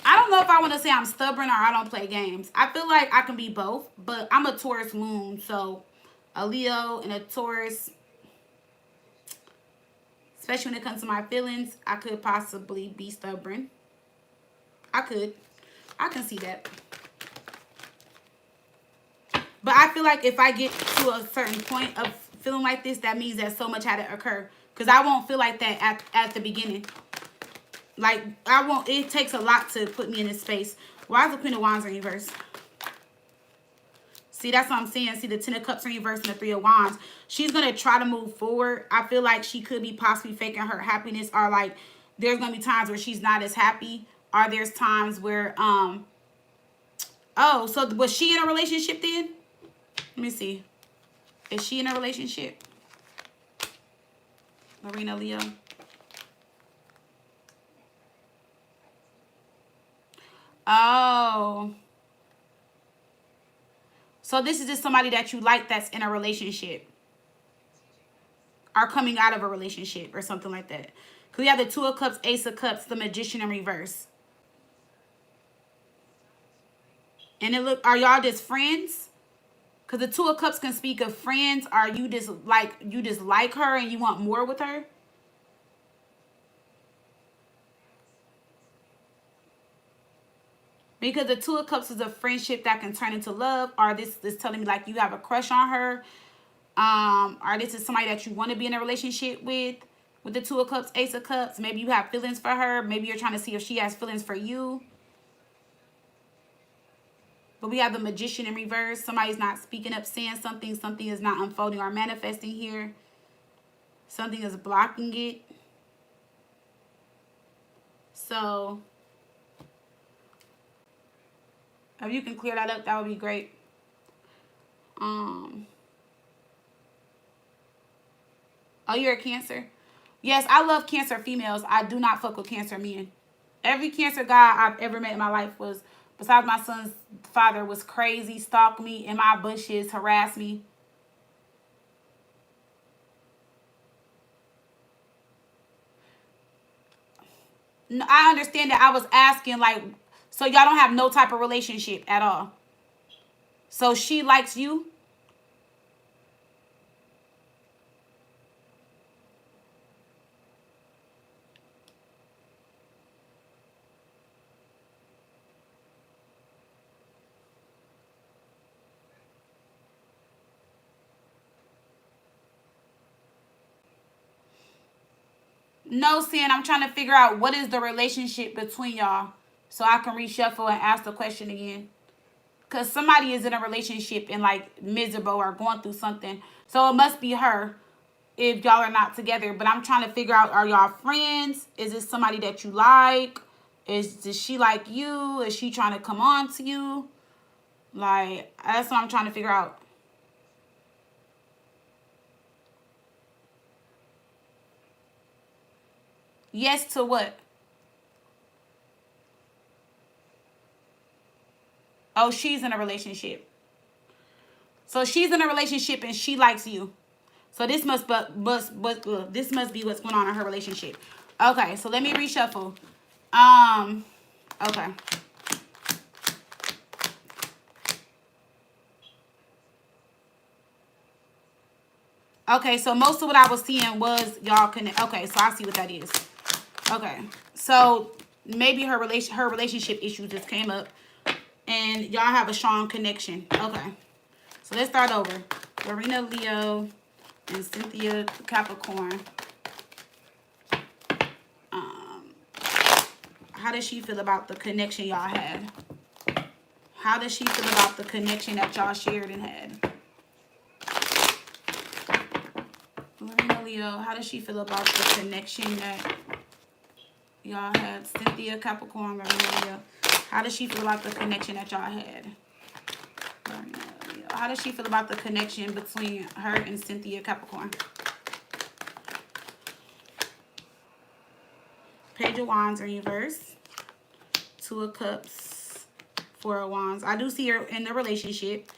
I don't know if I want to say I'm stubborn or I don't play games. I feel like I can be both, but I'm a Taurus moon, so a Leo and a Taurus, especially when it comes to my feelings, I could possibly be stubborn. I can see that. But I feel like if I get to a certain point of feeling like this, that means that so much had to occur. Because I won't feel like that at the beginning. Like, I won't. It takes a lot to put me in this space. Why is the Queen of Wands in reverse? See, that's what I'm saying. See, the Ten of Cups in reverse and the Three of Wands. She's going to try to move forward. I feel like she could be possibly faking her happiness. Or, like, there's going to be times where she's not as happy. Or there's times where, oh, so was she in a relationship then? Let me see. Is she in a relationship? Marina, Leo. Oh. So this is just somebody that you like that's in a relationship. Or coming out of a relationship or something like that. Because we have the Two of Cups, Ace of Cups, the Magician in reverse. And it look, are y'all just friends? Because the Two of Cups can speak of friends. Are you just like her and you want more with her? Because the Two of Cups is a friendship that can turn into love. Or this is telling me like you have a crush on her. Or this is somebody that you want to be in a relationship with the Two of Cups, Ace of Cups. Maybe you have feelings for her. Maybe you're trying to see if she has feelings for you. But we have the Magician in reverse. Somebody's not speaking up, saying something. Something is not unfolding or manifesting here. Something is blocking it. So, if you can clear that up, that would be great. Oh, you're a Cancer? Yes, I love Cancer females. I do not fuck with Cancer men. Every Cancer guy I've ever met in my life was, besides my son's father, was crazy, stalked me in my bushes, harassed me. No, I understand that. I was asking, like, so y'all don't have no type of relationship at all. So she likes you? No, Sin, I'm trying to figure out what is the relationship between y'all so I can reshuffle and ask the question again. Because somebody is in a relationship and like miserable or going through something. So it must be her. if y'all are not together. But I'm trying to figure out, are y'all friends? Is this somebody that you like? Does she like you? Is she trying to come on to you? Like, that's what I'm trying to figure out. Yes to what? Oh, she's in a relationship. So she's in a relationship and she likes you. So this must be what's going on in her relationship. Okay, so let me reshuffle. Okay. Okay, so most of what I was seeing was y'all connect. Okay, so I see what that is. Okay, so maybe her relationship issue just came up, and y'all have a strong connection. Okay, so let's start over. Lorena Leo and Cynthia Capricorn. How does she feel about the connection y'all had? How does she feel about the connection that y'all shared and had? Lorena Leo, how does she feel about the connection that y'all had? Cynthia Capricorn, Lorena Leo. How does she feel about the connection that y'all had? Lorena Leo. How does she feel about the connection between her and Cynthia Capricorn? Page of Wands in reverse. Two of Cups. Four of Wands. I do see her in the relationship.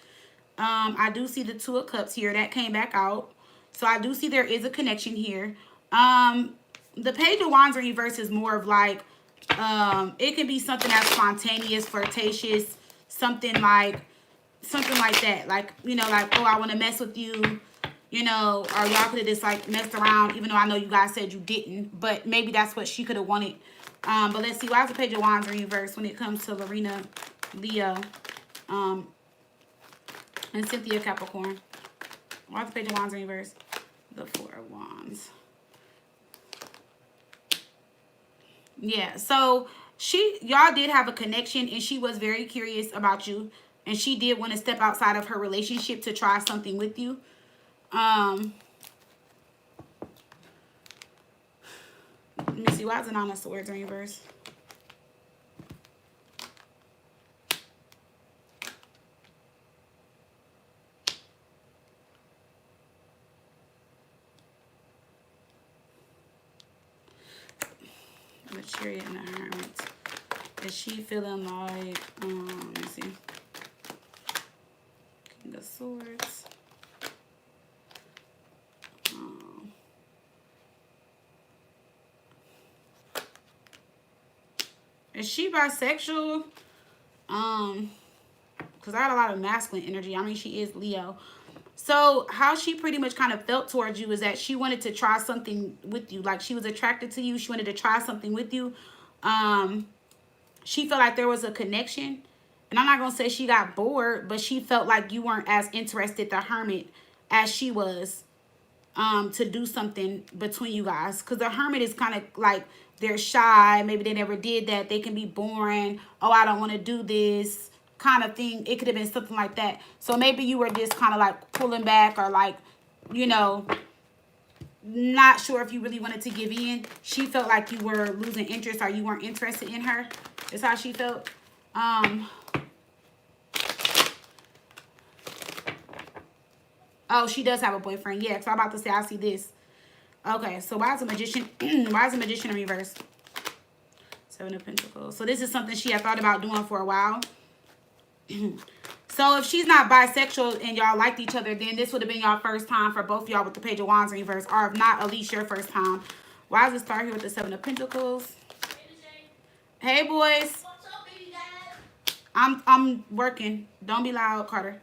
I do see the Two of Cups here. That came back out. So I do see there is a connection here. The Page of Wands in reverse is more of like, it can be something that's spontaneous, flirtatious, something like that. Like, you know, like, oh, I want to mess with you, you know, or y'all could have just like messed around, even though I know you guys said you didn't, but maybe that's what she could have wanted. But let's see, why is the Page of Wands in reverse when it comes to Lorena Leo, and Cynthia Capricorn? Why is the Page of Wands in reverse? The Four of Wands. Yeah, so y'all did have a connection, and she was very curious about you, and she did want to step outside of her relationship to try something with you. Let me see, why is the Nine of Swords in reverse? The Chariot and the Hermit. Is she feeling like, let me see. King of Swords. Is she bisexual? Because I had a lot of masculine energy. I mean, she is Leo. So how she pretty much kind of felt towards you is that she wanted to try something with you. Like, she was attracted to you. She wanted to try something with you. She felt like there was a connection. And I'm not going to say she got bored, but she felt like you weren't as interested, the Hermit, as she was, to do something between you guys. Because the Hermit is kind of like, they're shy. Maybe they never did that. They can be boring. Oh, I don't want to do this kind of thing. It could have been something like that. So maybe you were just kind of like pulling back, or like, you know, not sure if you really wanted to give in. She felt like you were losing interest, or you weren't interested in her. That's how she felt. Oh, she does have a boyfriend. Yeah, so I'm about to say, I see this. Okay, so why is the Magician? Why is the Magician in reverse? Seven of Pentacles. So this is something she had thought about doing for a while. So if she's not bisexual and y'all liked each other, then this would have been y'all first time for both y'all with the Page of Wands in reverse. Or if not, at least your first time. Why does it start here with the Seven of Pentacles? Hey, boys. What's up, baby dad? I'm working. Don't be loud, Carter.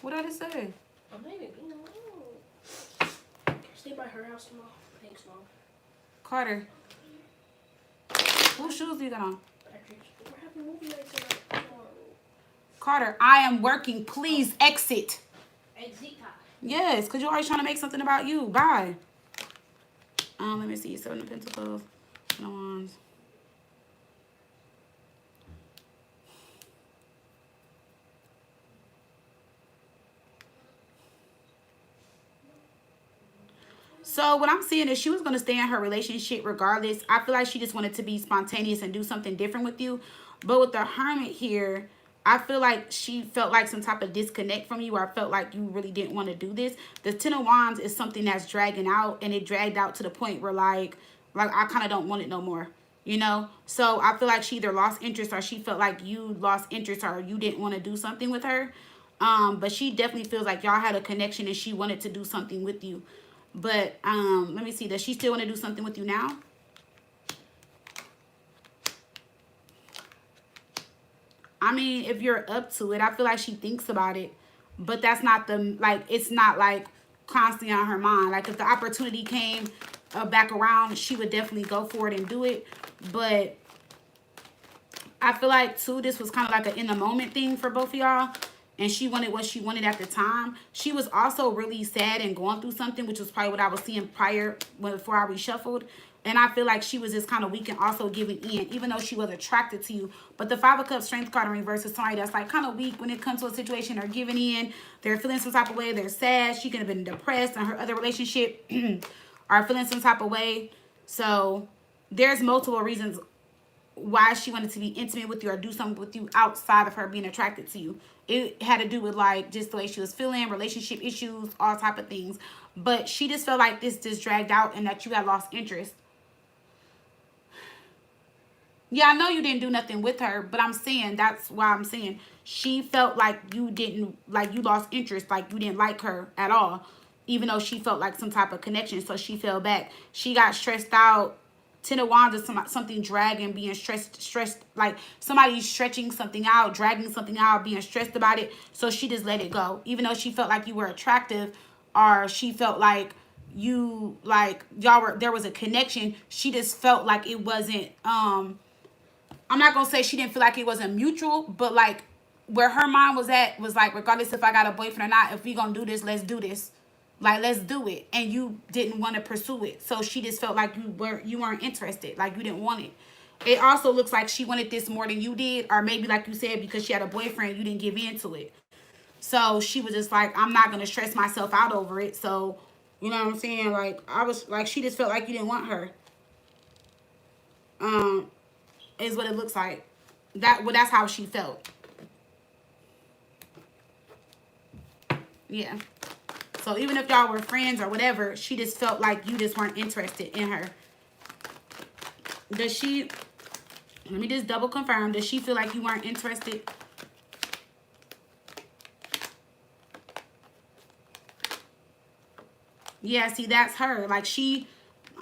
What did I just say? I'm not even being alone. Stay by her house tomorrow. Thanks, Mom. Carter. What shoes do you got on? We're having movie nights tomorrow. Carter, I am working. Please exit. Exit? Yes, because you're always trying to make something about you. Bye. Let me see. Seven of Pentacles. No Wands. So what I'm seeing is she was going to stay in her relationship regardless. I feel like she just wanted to be spontaneous and do something different with you. But with the Hermit here, I feel like she felt like some type of disconnect from you, or I felt like you really didn't want to do this. The Ten of Wands is something that's dragging out, and it dragged out to the point where like I kind of don't want it no more, you know? So I feel like she either lost interest, or she felt like you lost interest, or you didn't want to do something with her. But she definitely feels like y'all had a connection and she wanted to do something with you. But let me see, does she still want to do something with you now? I mean, if you're up to it, I feel like she thinks about it, but that's not the, like, it's not like constantly on her mind. Like if the opportunity came back around, she would definitely go for it and do it. But I feel like too, this was kind of like an in the moment thing for both of y'all. And she wanted what she wanted at the time. She was also really sad and going through something, which was probably what I was seeing prior, before I reshuffled. And I feel like she was just kind of weak and also giving in, even though she was attracted to you. But the Five of Cups Strength card in reverse is somebody that's like kind of weak when it comes to a situation. They're giving in. They're feeling some type of way. They're sad. She could have been depressed in her other relationship or feeling some type of way. So there's multiple reasons why she wanted to be intimate with you or do something with you outside of her being attracted to you. It had to do with like just the way she was feeling, relationship issues, all type of things. But she just felt like this just dragged out and that you had lost interest. Yeah, I know you didn't do nothing with her, but I'm saying, that's why I'm saying she felt like you didn't, like you lost interest, like you didn't like her at all, even though she felt like some type of connection. So she fell back. She got stressed out. Ten of Wands is something dragging, being stressed, like somebody stretching something out, dragging something out, being stressed about it. So she just let it go, even though she felt like you were attractive, or she felt like you, like y'all were, there was a connection. She just felt like it wasn't, I'm not gonna say she didn't feel like it wasn't mutual, but like where her mind was at was like, regardless if I got a boyfriend or not, if we gonna do this, let's do this. Like, let's do it. And you didn't want to pursue it. So she just felt like you weren't interested. Like you didn't want it. It also looks like she wanted this more than you did. Or maybe like you said, because she had a boyfriend, you didn't give in to it. So she was just like, I'm not gonna stress myself out over it. So, you know what I'm saying? Like I was like, she just felt like you didn't want her. Is what it looks like. That's how she felt. Yeah. So even if y'all were friends or whatever, she just felt like you just weren't interested in her. Does she, let me just double confirm, does she feel like you weren't interested? Yeah, see, that's her. Like she,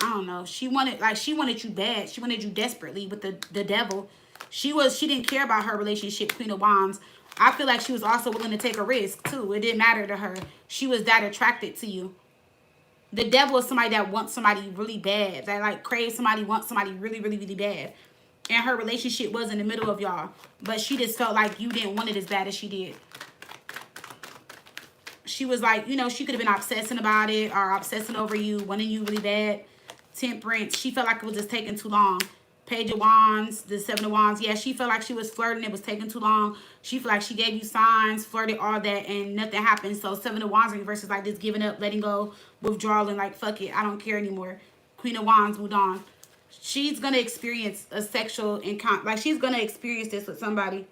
I don't know, she wanted you bad. She wanted you desperately with the devil. She didn't care about her relationship, Queen of Wands. I feel like she was also willing to take a risk too. It didn't matter to her. She was that attracted to you. The devil is somebody that wants somebody really bad. That like craves somebody, wants somebody really, really, really bad. And her relationship was in the middle of y'all. But she just felt like you didn't want it as bad as she did. She was like, you know, she could have been obsessing about it or obsessing over you, wanting you really bad. Temperance. She felt like it was just taking too long. Page of Wands, the Seven of Wands. Yeah, she felt like she was flirting. It was taking too long. She felt like she gave you signs, flirted, all that, and nothing happened. So Seven of Wands in reverse is like just giving up, letting go, withdrawal, and like, fuck it, I don't care anymore. Queen of Wands moved on. She's going to experience a sexual encounter. Like, she's going to experience this with somebody.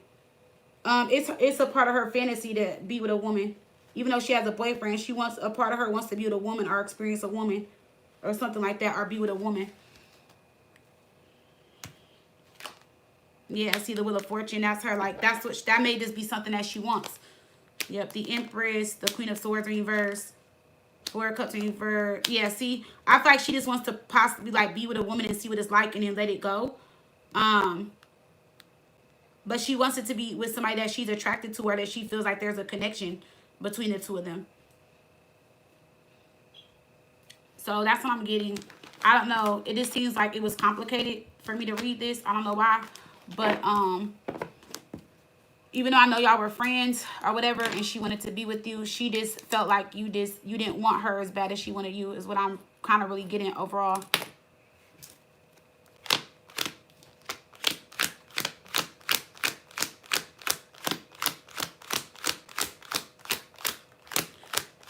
It's a part of her fantasy to be with a woman. Even though she has a boyfriend, a part of her wants to be with a woman or experience a woman or something like that, or be with a woman. Yeah, see the Wheel of Fortune. That's her. Like, that made this be something that she wants. Yep, the Empress, the Queen of Swords in reverse, Four of Cups in reverse. Yeah, see, I feel like she just wants to possibly like be with a woman and see what it's like and then let it go. But she wants it to be with somebody that she's attracted to, or that she feels like there's a connection between the two of them. So that's what I'm getting. I don't know. It just seems like it was complicated for me to read this. I don't know why. But even though I know y'all were friends or whatever and she wanted to be with you, she just felt like you didn't want her as bad as she wanted you, is what I'm kind of really getting overall.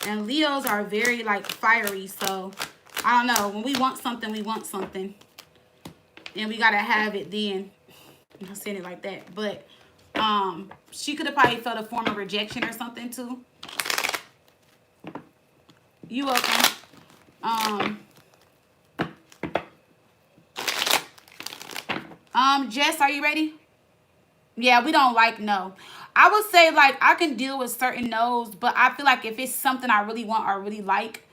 And Leos are very like fiery, so I don't know. When we want something, we want something. And we gotta have it then. I'm not saying it like that. But she could have probably felt a form of rejection or something too. You welcome. Jess, are you ready? Yeah, we don't like no. I would say like I can deal with certain no's, but I feel like if it's something I really want or really like,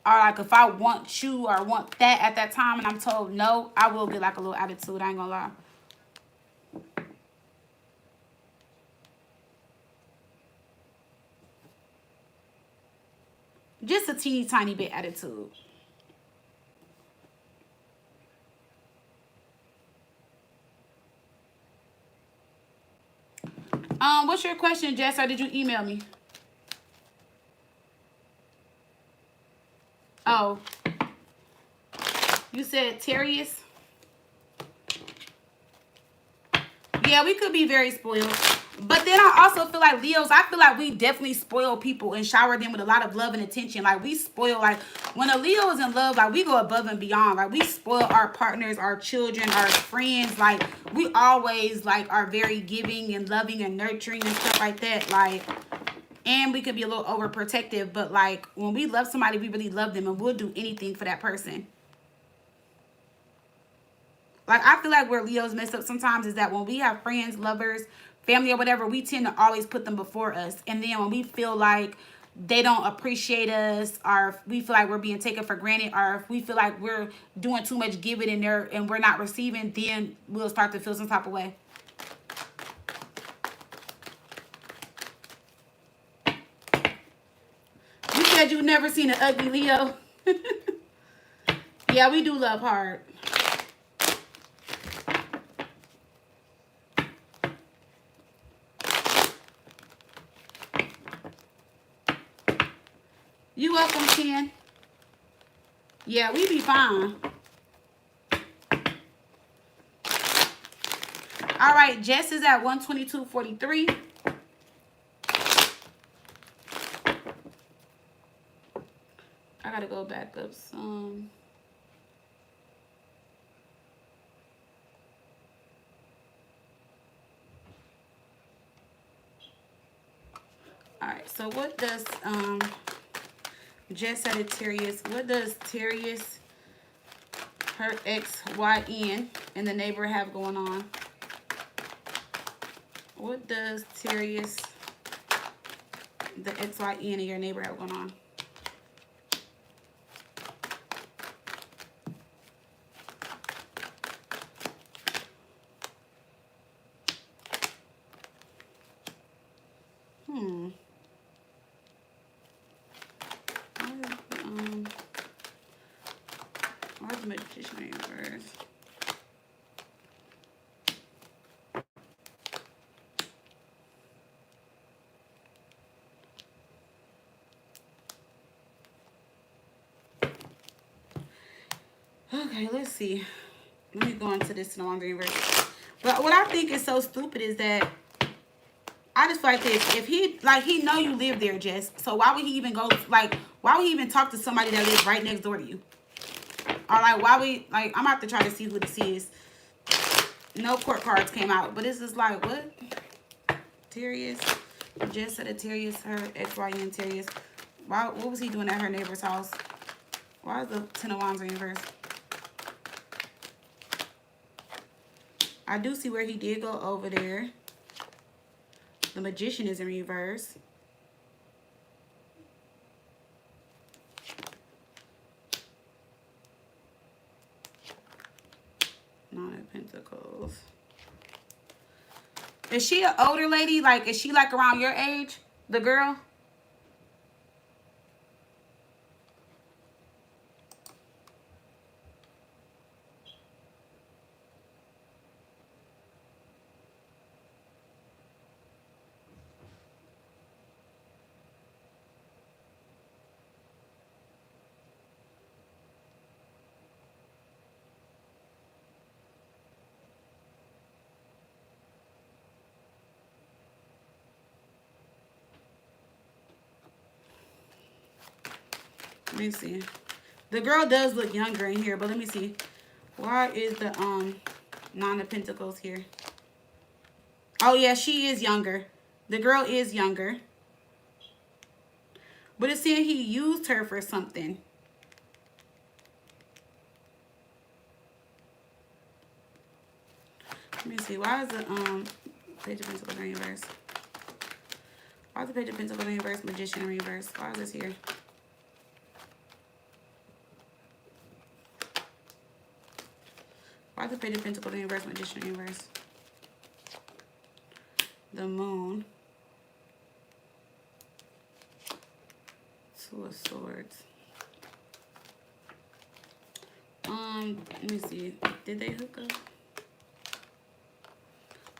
or like if I want you or want that at that time and I'm told no, I will get like a little attitude. I ain't gonna lie. Just a teeny tiny bit attitude. What's your question, Jess, or did you email me? Oh, you said Terrius? Yeah, we could be very spoiled. But then I also feel like Leos, I feel like we definitely spoil people and shower them with a lot of love and attention. Like we spoil, like when a Leo is in love, like we go above and beyond. Like we spoil our partners, our children, our friends. Like we always like are very giving and loving and nurturing and stuff like that. Like, and we could be a little overprotective, but like when we love somebody, we really love them and we'll do anything for that person. Like I feel like where Leos mess up sometimes is that when we have friends, lovers, family, or whatever, we tend to always put them before us. And then when we feel like they don't appreciate us, or if we feel like we're being taken for granted, or if we feel like we're doing too much giving in there and we're not receiving, then we'll start to feel some type of way. You said you've never seen an ugly Leo. Yeah, we do love hard. You welcome, Ken. Yeah, we be fine. All right, Jess is at 122.43. I gotta go back up some. All right, so what does Jess Sagittarius, what does Terrius, her XYN, and the neighbor have going on? What does Terrius, the XYN, and your neighbor have going on? Where's the magician in reverse? Okay, let's see. Let me go into this in the laundry reverse. But what I think is so stupid is that I just feel like this. If he, like, he know you live there, Jess. So why would he even go, like, why would he even talk to somebody that lives right next door to you? Or, like, why would, like, I'm about to try to see who this is. No court cards came out. But it's just like, what? Terrius. Jess said a Terrius, her XYN Terrius. Why, what was he doing at her neighbor's house? Why is the Ten of Wands in reverse? I do see where he did go over there. The Magician is in reverse. Nine of Pentacles. Is she an older lady? Like, is she like around your age? The girl? Let me see. The girl does look younger in here, but let me see. Why is the Nine of Pentacles here? Oh yeah, she is younger. The girl is younger. But it's saying he used her for something. Let me see. Why is the Page of Pentacles in reverse? Why is the Page of Pentacles in reverse? Magician in reverse. Why is this here? Why is the Page of Pentacles in reverse? Magician in reverse. The Moon. Two of Swords. Let me see. Did they hook up?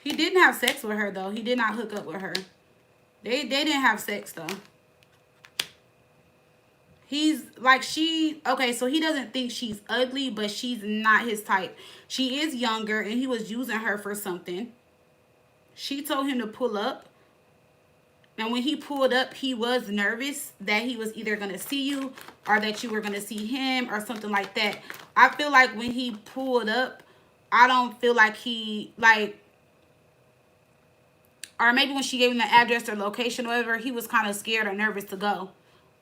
He didn't have sex with her though. He did not hook up with her. They didn't have sex though. He's like okay, so he doesn't think she's ugly, but she's not his type. She is younger and he was using her for something. She told him to pull up. And when he pulled up, he was nervous that he was either going to see you or that you were going to see him or something like that. I feel like when he pulled up, I don't feel like he, like, or maybe when she gave him the address or location or whatever, he was kind of scared or nervous to go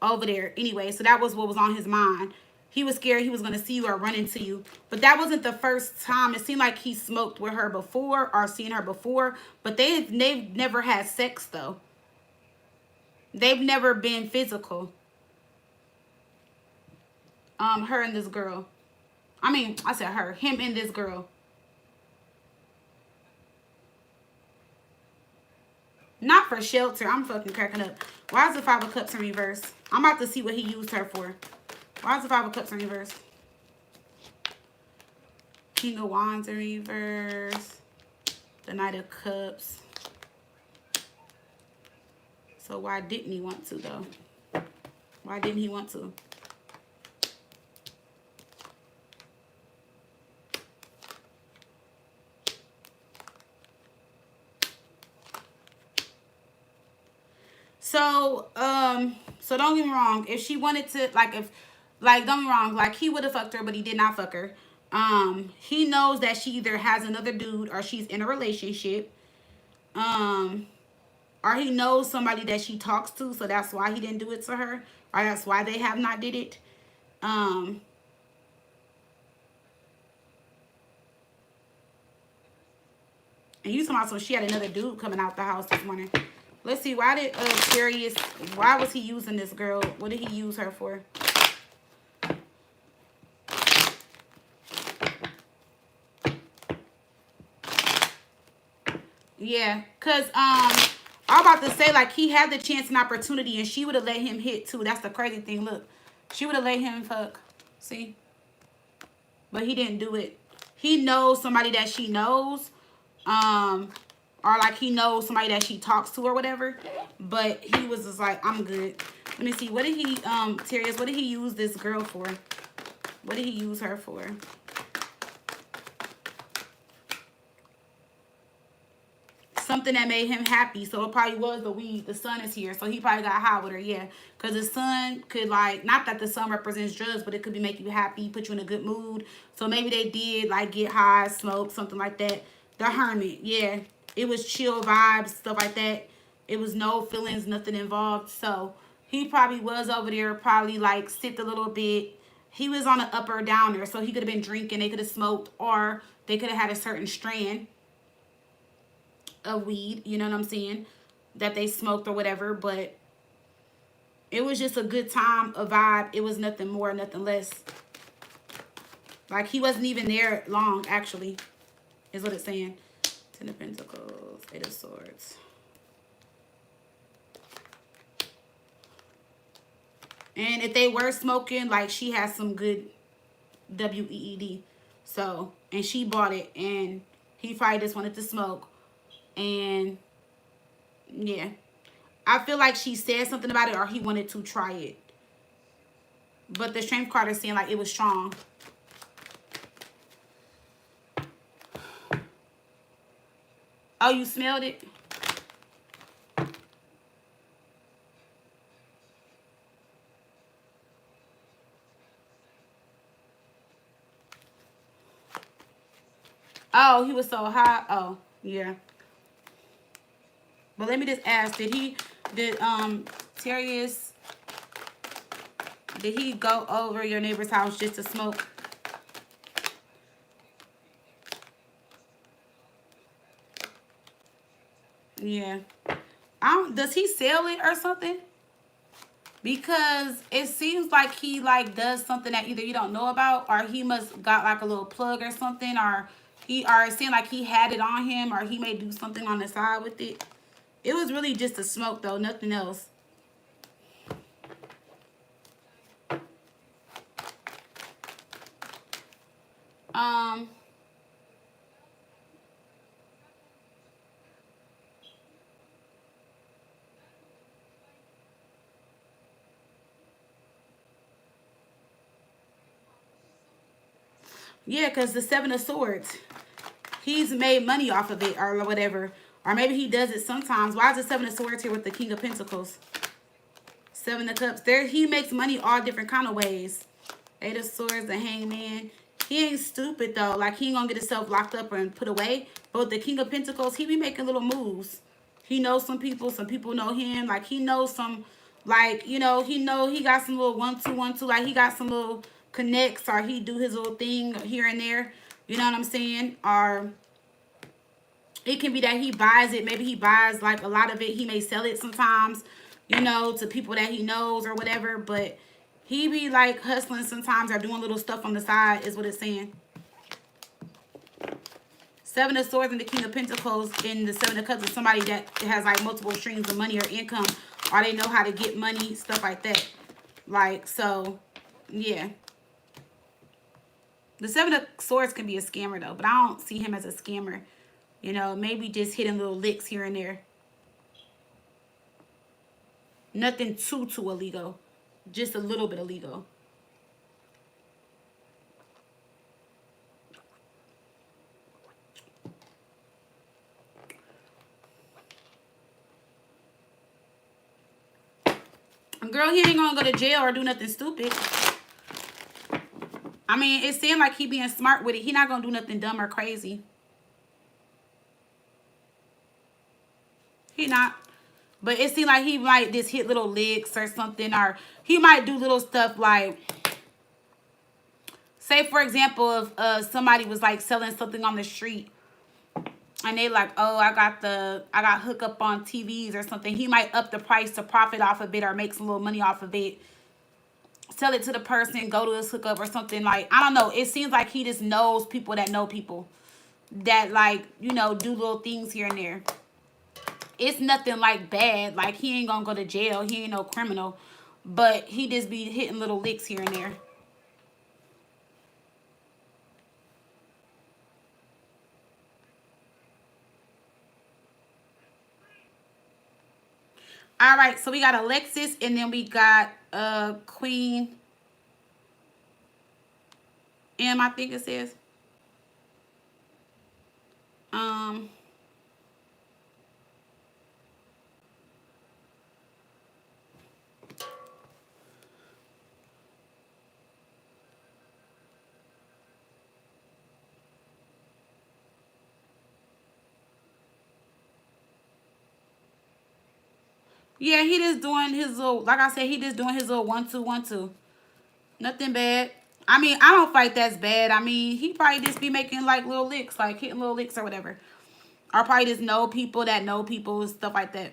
over there anyway. So that was what was on his mind. He was scared he was going to see you or run into you. But that wasn't the first time. It seemed like he smoked with her before or seen her before. But they've never had sex, though. They've never been physical. Her and this girl. I mean, I said her. Him and this girl. Not for shelter. I'm fucking cracking up. Why is the Five of Cups in reverse? I'm about to see what he used her for. Why is the Five of Cups in reverse? King of Wands in reverse. The Knight of Cups. So why didn't he want to, though? Why didn't he want to? So don't get me wrong. If she wanted to, don't get me wrong, like, he would have fucked her, but he did not fuck her. He knows that she either has another dude or she's in a relationship. Or he knows somebody that she talks to, so that's why he didn't do it to her. Or that's why they have not did it. And you talking about, so she had another dude coming out the house this morning. Let's see, why did Aquarius, why was he using this girl? What did he use her for? Yeah, because I'm about to say, like, he had the chance and opportunity, and she would have let him hit, too. That's the crazy thing. Look, she would have let him fuck. See? But he didn't do it. He knows somebody that she knows. Or, like, he knows somebody that she talks to or whatever. But he was just like, I'm good. Let me see. What did he, Terius, what did he use this girl for? What did he use her for? Something that made him happy. So it probably was the weed. The sun is here, so he probably got high with her. Yeah, because the sun could, like, not that the sun represents drugs, but it could be make you happy, put you in a good mood. So maybe they did, like, get high, smoke, something like that. The Hermit. Yeah, it was chill vibes, stuff like that. It was no feelings, nothing involved. So he probably was over there, probably, like, sipped a little bit. He was on an up or downer, so he could have been drinking, they could have smoked, or they could have had a certain strand of weed, you know what I'm saying, that they smoked or whatever. But it was just a good time, a vibe. It was nothing more, nothing less. Like, he wasn't even there long, actually, is what it's saying. Ten of Pentacles, Eight of Swords. And if they were smoking, like, she has some good WEED. So, and she bought it, and he probably just wanted to smoke. And yeah, I feel like she said something about it, or he wanted to try it. But the Strength card is saying, like, it was strong. Oh, you smelled it? Oh, he was so high. Oh, yeah. But let me just ask, did Terrius, did he go over your neighbor's house just to smoke? Yeah. Does he sell it or something? Because it seems like he like does something that either you don't know about, or he must got like a little plug or something, or it seemed like he had it on him, or he may do something on the side with it. It was really just a smoke though, nothing else. Um, yeah, because the Seven of Swords, he's made money off of it or whatever. Or maybe he does it sometimes. Why is the Seven of Swords here with the King of Pentacles? Seven of Cups. There, he makes money all different kind of ways. Eight of Swords, the Hangman. He ain't stupid though. Like he ain't gonna get himself locked up and put away. But with the King of Pentacles, he be making little moves. He knows some people know him. Like he knows some, like, you know, he got some little 1-2-1-2. Like he got some little connects, or he do his little thing here and there. You know what I'm saying? Or it can be that he buys it. Maybe he buys like a lot of it. He may sell it sometimes, you know, to people that he knows or whatever. But he be like hustling sometimes or doing little stuff on the side is what it's saying. Seven of Swords and the King of Pentacles in the Seven of Cups is somebody that has like multiple streams of money or income, or they know how to get money, stuff like that. Like, so, yeah. The Seven of Swords can be a scammer though, but I don't see him as a scammer. You know, maybe just hitting little licks here and there. Nothing too illegal. Just a little bit illegal. Girl, he ain't gonna go to jail or do nothing stupid. I mean, it seemed like he being smart with it. He not gonna do nothing dumb or crazy. He not. But it seemed like he might just hit little licks or something. Or he might do little stuff like, say for example, if somebody was like selling something on the street, and they like, oh, I got hook up on TVs or something. He might up the price to profit off of it or make some little money off of it. Sell it to the person, go to his hookup or something. Like, I don't know. It seems like he just knows people that know people that, like, you know, do little things here and there. It's nothing like bad. Like, he ain't gonna go to jail. He ain't no criminal. But he just be hitting little licks here and there. All right, so we got Alexis, and then we got Queen M, I think it says. Um, yeah, he just doing his little, like I said, he just doing his little 1-2-1-2. Nothing bad. I mean, I don't fight that's bad. I mean, he probably just be making like little licks, like hitting little licks or whatever. Or probably just know people that know people, stuff like that.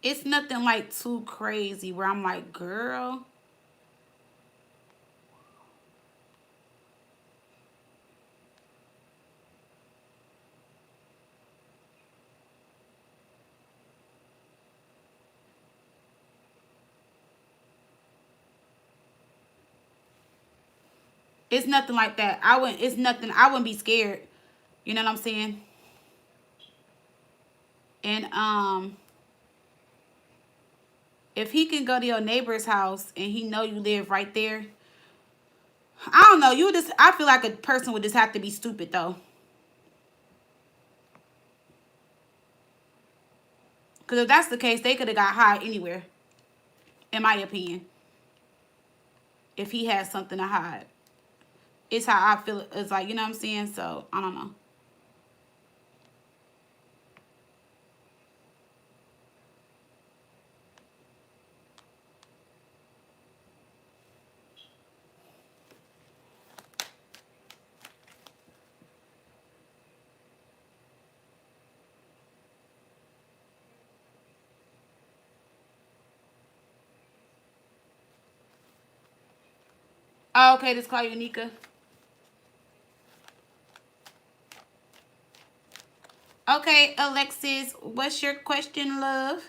It's nothing like too crazy where I'm like, girl. It's nothing like that. It's nothing. I wouldn't be scared. You know what I'm saying? And if he can go to your neighbor's house and he know you live right there, I don't know. I feel like a person would just have to be stupid though. Because if that's the case, they could have got high anywhere, in my opinion. if he has something to hide. It's how I feel. It's like, you know what I'm saying? So, I don't know. Oh, okay, this call you Nika. Okay, Alexis, what's your question, love?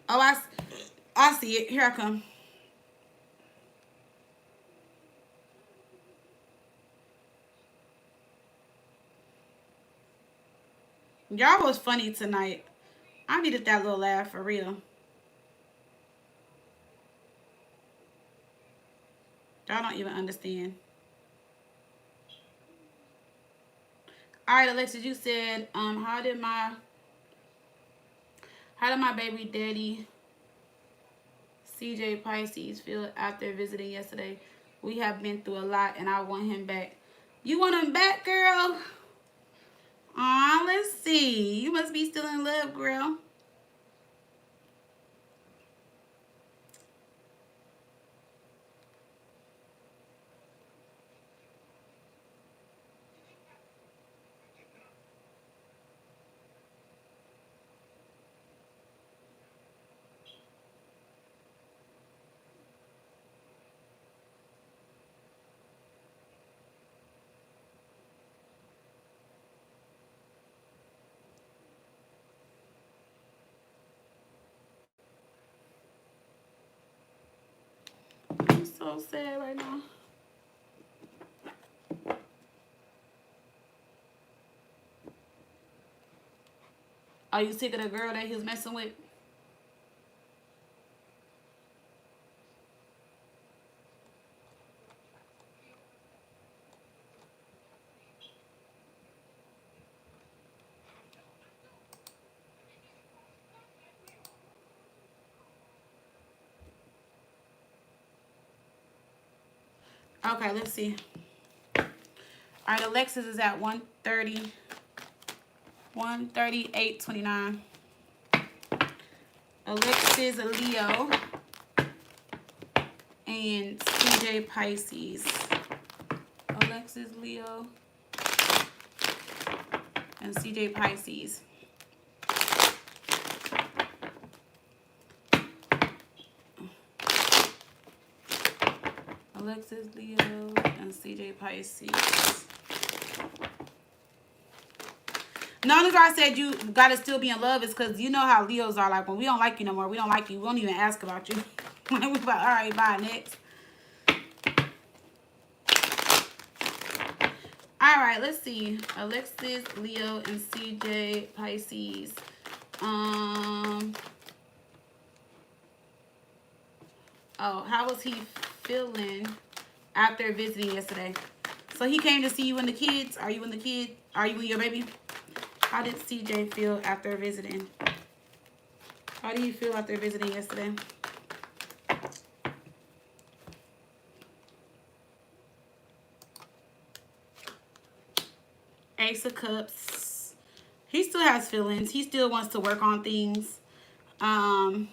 Oh, I see it. Here I come. Y'all was funny tonight. I needed that little laugh for real. Y'all don't even understand. All right, Alexis, you said, how did my baby daddy CJ Pisces feel after visiting yesterday? We have been through a lot, and I want him back. You want him back, girl? Aw, let's see. You must be still in love, girl. I'm so sad right now. Are you sick of the girl that he was messing with? Okay, let's see. All right, Alexis is at 130, 138.29. Alexis, Leo, and CJ Pisces. Alexis, Leo, and CJ Pisces. Alexis, Leo, and CJ Pisces. The only reason I said you gotta still be in love is because you know how Leos are. Like, when we don't like you no more, we don't like you. We don't even ask about you. We like, all right, bye, next. All right, let's see. Alexis, Leo, and CJ Pisces. Oh, how was he feeling after visiting yesterday? So he came to see you and the kids. Are you and the kid? Are you and your baby? How did CJ feel after visiting? How do you feel after visiting yesterday? Ace of Cups. He still has feelings. He still wants to work on things. I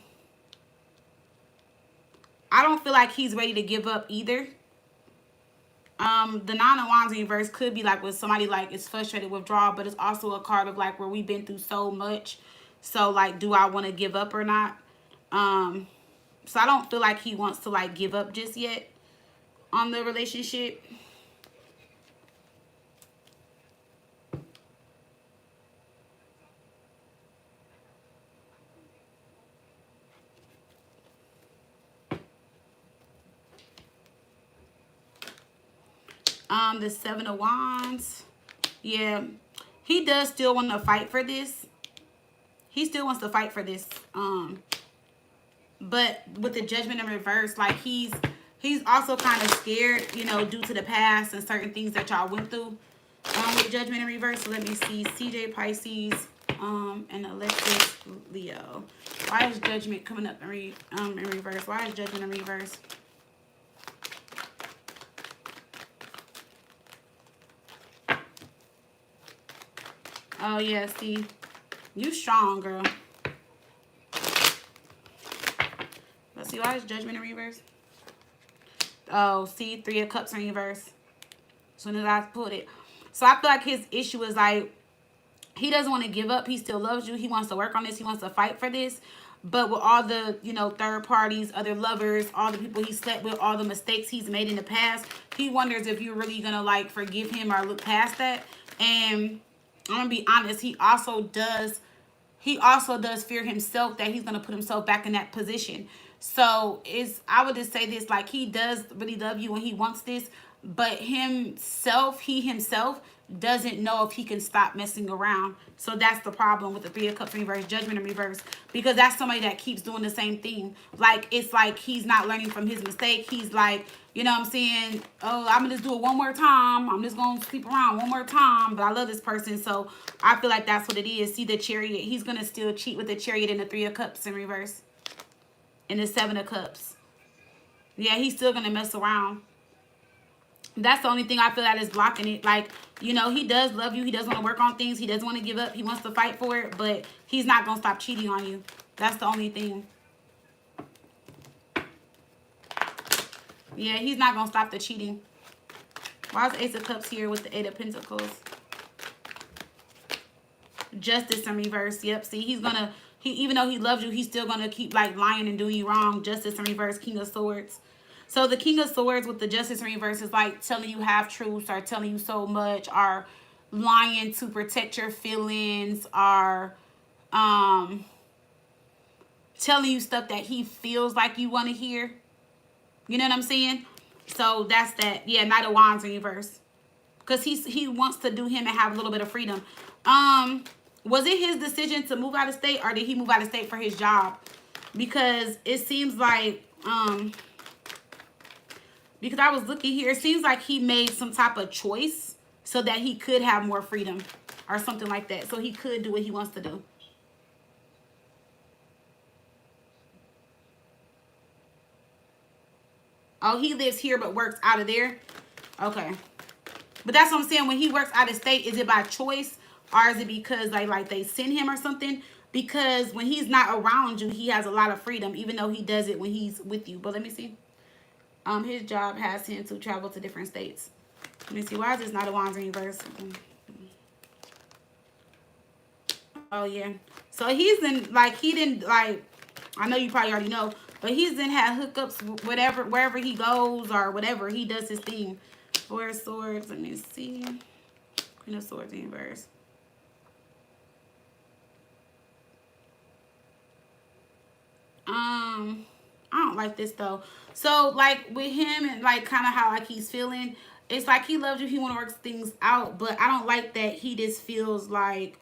don't feel like he's ready to give up either. The Nine of Wands in reverse could be like with somebody like is frustrated withdrawal, but it's also a card of like where we've been through so much. So like, do I want to give up or not? So I don't feel like he wants to like give up just yet on the relationship. The Seven of Wands. Yeah. He does still want to fight for this. He still wants to fight for this. But with the Judgment in reverse, like he's also kind of scared, you know, due to the past and certain things that y'all went through. With Judgment in reverse. So let me see. CJ Pisces, and Alexis Leo. Why is Judgment coming up in reverse? Why is Judgment in reverse? Oh yeah, see, you strong, girl. Let's see, why is Judgment in reverse? Oh, see, Three of Cups in reverse. As soon as I put it. So I feel like his issue is like, he doesn't want to give up. He still loves you. He wants to work on this. He wants to fight for this. But with all the, you know, third parties, other lovers, all the people he slept with, all the mistakes he's made in the past, he wonders if you're really going to, like, forgive him or look past that. And I'm going to be honest, he also does fear himself that he's going to put himself back in that position. So I would just say this, like, he does really love you and he wants this, but he himself doesn't know if he can stop messing around. So that's the problem with the Three of Cups in reverse, Judgment in reverse, because that's somebody that keeps doing the same thing. Like, it's like he's not learning from his mistake. He's like, you know what I'm saying? Oh, I'm going to just do it one more time. I'm just going to sleep around one more time. But I love this person. So I feel like that's what it is. See the Chariot. He's going to still cheat with the Chariot and the Three of Cups in reverse. And the Seven of Cups. Yeah, he's still going to mess around. That's the only thing I feel that is blocking it. Like, you know, he does love you. He does want to work on things. He doesn't want to give up. He wants to fight for it. But he's not going to stop cheating on you. That's the only thing. Yeah, he's not going to stop the cheating. Why is Ace of Cups here with the Eight of Pentacles? Justice in reverse. Yep, see, he's going to, even though he loves you, he's still going to keep, like, lying and doing you wrong. Justice in reverse, King of Swords. So the King of Swords with the Justice in reverse is like telling you half-truths or telling you so much, or lying to protect your feelings, or telling you stuff that he feels like you want to hear. You know what I'm saying? So that's that. Yeah, Knight of Wands in reverse. Because he wants to do him and have a little bit of freedom. Was it his decision to move out of state, or did he move out of state for his job? Because it seems like, because I was looking here, it seems like he made some type of choice so that he could have more freedom or something like that. So he could do what he wants to do. Oh, he lives here but works out of there? Okay. But that's what I'm saying. When he works out of state, is it by choice, or is it because like they send him or something? Because when he's not around you, he has a lot of freedom, even though he does it when he's with you. But let me see. His job has him to travel to different states. Let me see. Why is this Knight of Wands in reverse? Oh, yeah. So he's in, like, he didn't, like, I know you probably already know, but he's didn't have hookups, whatever, wherever he goes or whatever. He does his thing. Four of Swords. Let me see. Queen of Swords in reverse. I don't like this though. So like with him and like kind of how like he's feeling, it's like he loves you, he want to work things out, but I don't like that he just feels like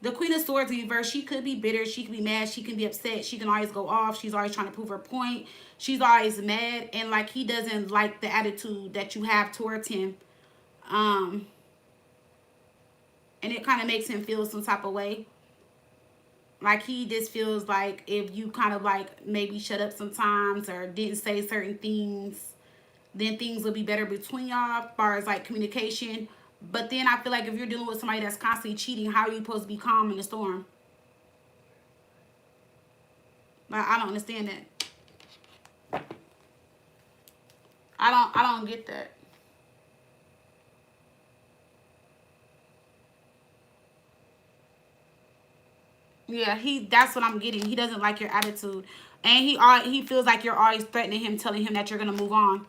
the Queen of Swords in reverse. She could be bitter, she could be mad, she can be upset, she can always go off, she's always trying to prove her point, she's always mad, and like he doesn't like the attitude that you have towards him, and it kind of makes him feel some type of way. Like he just feels like if you kind of like maybe shut up sometimes or didn't say certain things, then things will be better between y'all as far as like communication. But then I feel like if you're dealing with somebody that's constantly cheating, how are you supposed to be calm in the storm? Like, I don't understand that. I don't get that. Yeah, that's what I'm getting. He doesn't like your attitude. And he feels like you're always threatening him, telling him that you're going to move on.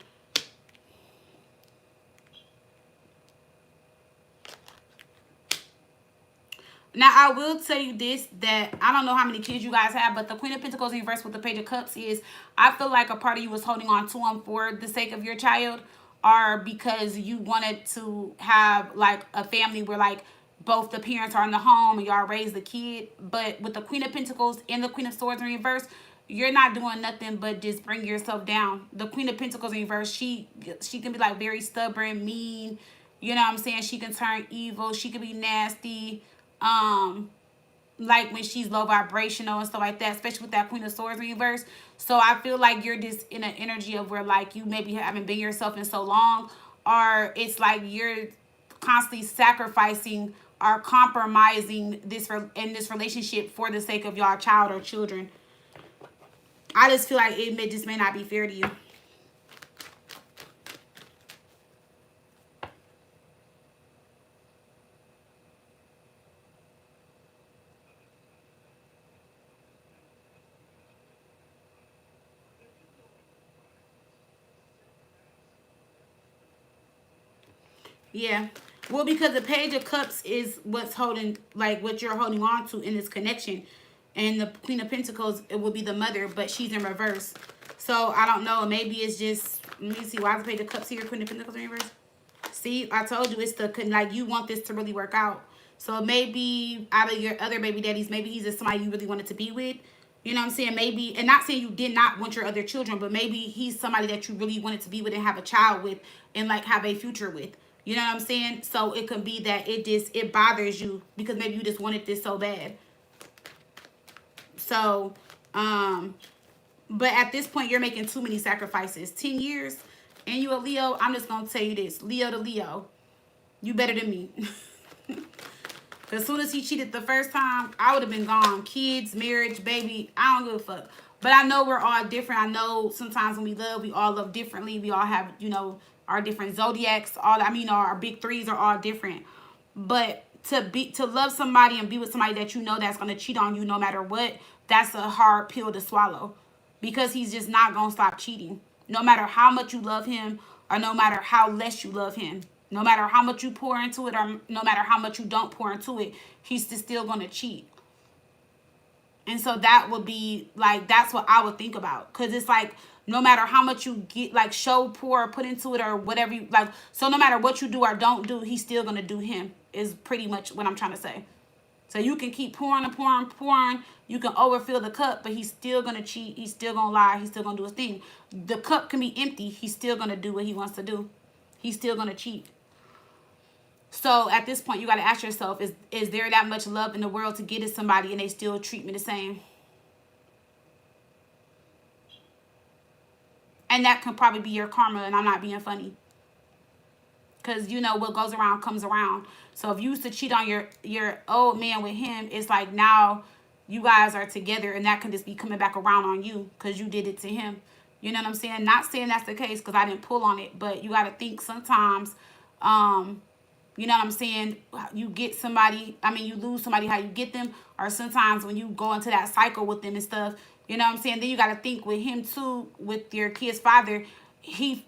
Now, I will tell you this, that I don't know how many kids you guys have, but the Queen of Pentacles in reverse with the Page of Cups is, I feel like a part of you was holding on to him for the sake of your child. or because you wanted to have like a family where like both the parents are in the home and y'all raise the kid. But with the Queen of Pentacles and the Queen of Swords in reverse, you're not doing nothing but just bring yourself down. The Queen of Pentacles in reverse, she can be like very stubborn, mean. You know what I'm saying? She can turn evil. She can be nasty. Like when she's low vibrational and stuff like that, especially with that Queen of Swords in reverse. So I feel like you're just in an energy of where like you maybe haven't been yourself in so long, or it's like you're constantly sacrificing or compromising in this relationship for the sake of y'all child or children. I just feel like just may not be fair to you. Yeah. Well, because the Page of Cups is what's holding, like what you're holding on to in this connection. And the Queen of Pentacles, it will be the mother, but she's in reverse. So, I don't know. Maybe it's just, let me see. Why is the Page of Cups here? Queen of Pentacles in reverse? See, I told you it's the, like, you want this to really work out. So, maybe out of your other baby daddies, maybe he's just somebody you really wanted to be with. You know what I'm saying? Maybe, and not saying you did not want your other children, but maybe he's somebody that you really wanted to be with and have a child with and, like, have a future with. You know what I'm saying? So, it could be that it bothers you because maybe you just wanted this so bad. So, but at this point, you're making too many sacrifices. 10 years, and you a Leo, I'm just going to tell you this. Leo to Leo, you better than me. Because as soon as he cheated the first time, I would have been gone. Kids, marriage, baby, I don't give a fuck. But I know we're all different. I know sometimes when we all love differently. We all have, you know, our different zodiacs. Our big threes are all different. But to love somebody and be with somebody that you know that's going to cheat on you no matter what, that's a hard pill to swallow. Because he's just not going to stop cheating. No matter how much you love him or no matter how less you love him. No matter how much you pour into it or no matter how much you don't pour into it, he's still going to cheat. And so that would be, like, that's what I would think about. Because it's like, no matter how much you get, like, show, pour, put into it or whatever you, like, so no matter what you do or don't do, he's still going to do him, is pretty much what I'm trying to say. So you can keep pouring and pouring and pouring. You can overfill the cup, but he's still going to cheat. He's still going to lie. He's still going to do his thing. The cup can be empty. He's still going to do what he wants to do. He's still going to cheat. So at this point, you got to ask yourself, is there that much love in the world to get at somebody and they still treat me the same? And that can probably be your karma, and I'm not being funny. Because, you know, what goes around comes around. So if you used to cheat on your old man with him, it's like now you guys are together, and that can just be coming back around on you because you did it to him. You know what I'm saying? Not saying that's the case because I didn't pull on it, but you got to think sometimes, you know what I'm saying? You get somebody, you lose somebody how you get them, or sometimes when you go into that cycle with them and stuff, you know what I'm saying? Then you got to think with him too, with your kid's father, he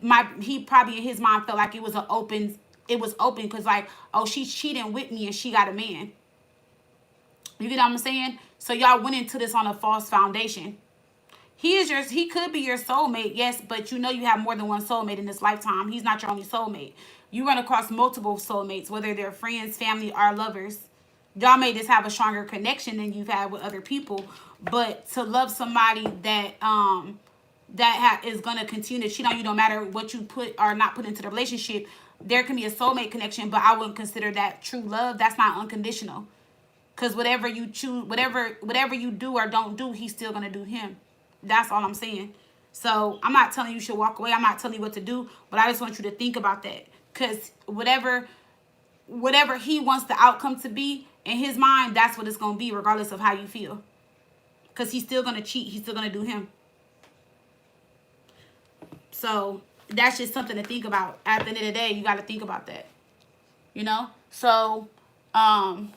probably in his mind felt like it was open because like, oh, she's cheating with me and she got a man. You get what I'm saying? So y'all went into this on a false foundation. He could be your soulmate, yes, but you know you have more than one soulmate in this lifetime. He's not your only soulmate. You run across multiple soulmates, whether they're friends, family, or lovers. Y'all may just have a stronger connection than you've had with other people. But to love somebody that is going to continue to cheat on you no matter what you put or not put into the relationship, there can be a soulmate connection, but I wouldn't consider that true love. That's not unconditional. Because whatever you choose, whatever you do or don't do, he's still going to do him. That's all I'm saying. So I'm not telling you should walk away. I'm not telling you what to do, but I just want you to think about that. Because whatever he wants the outcome to be, in his mind, that's what it's going to be, regardless of how you feel. Because he's still going to cheat. He's still going to do him. So that's just something to think about. At the end of the day, you got to think about that. You know? So, that's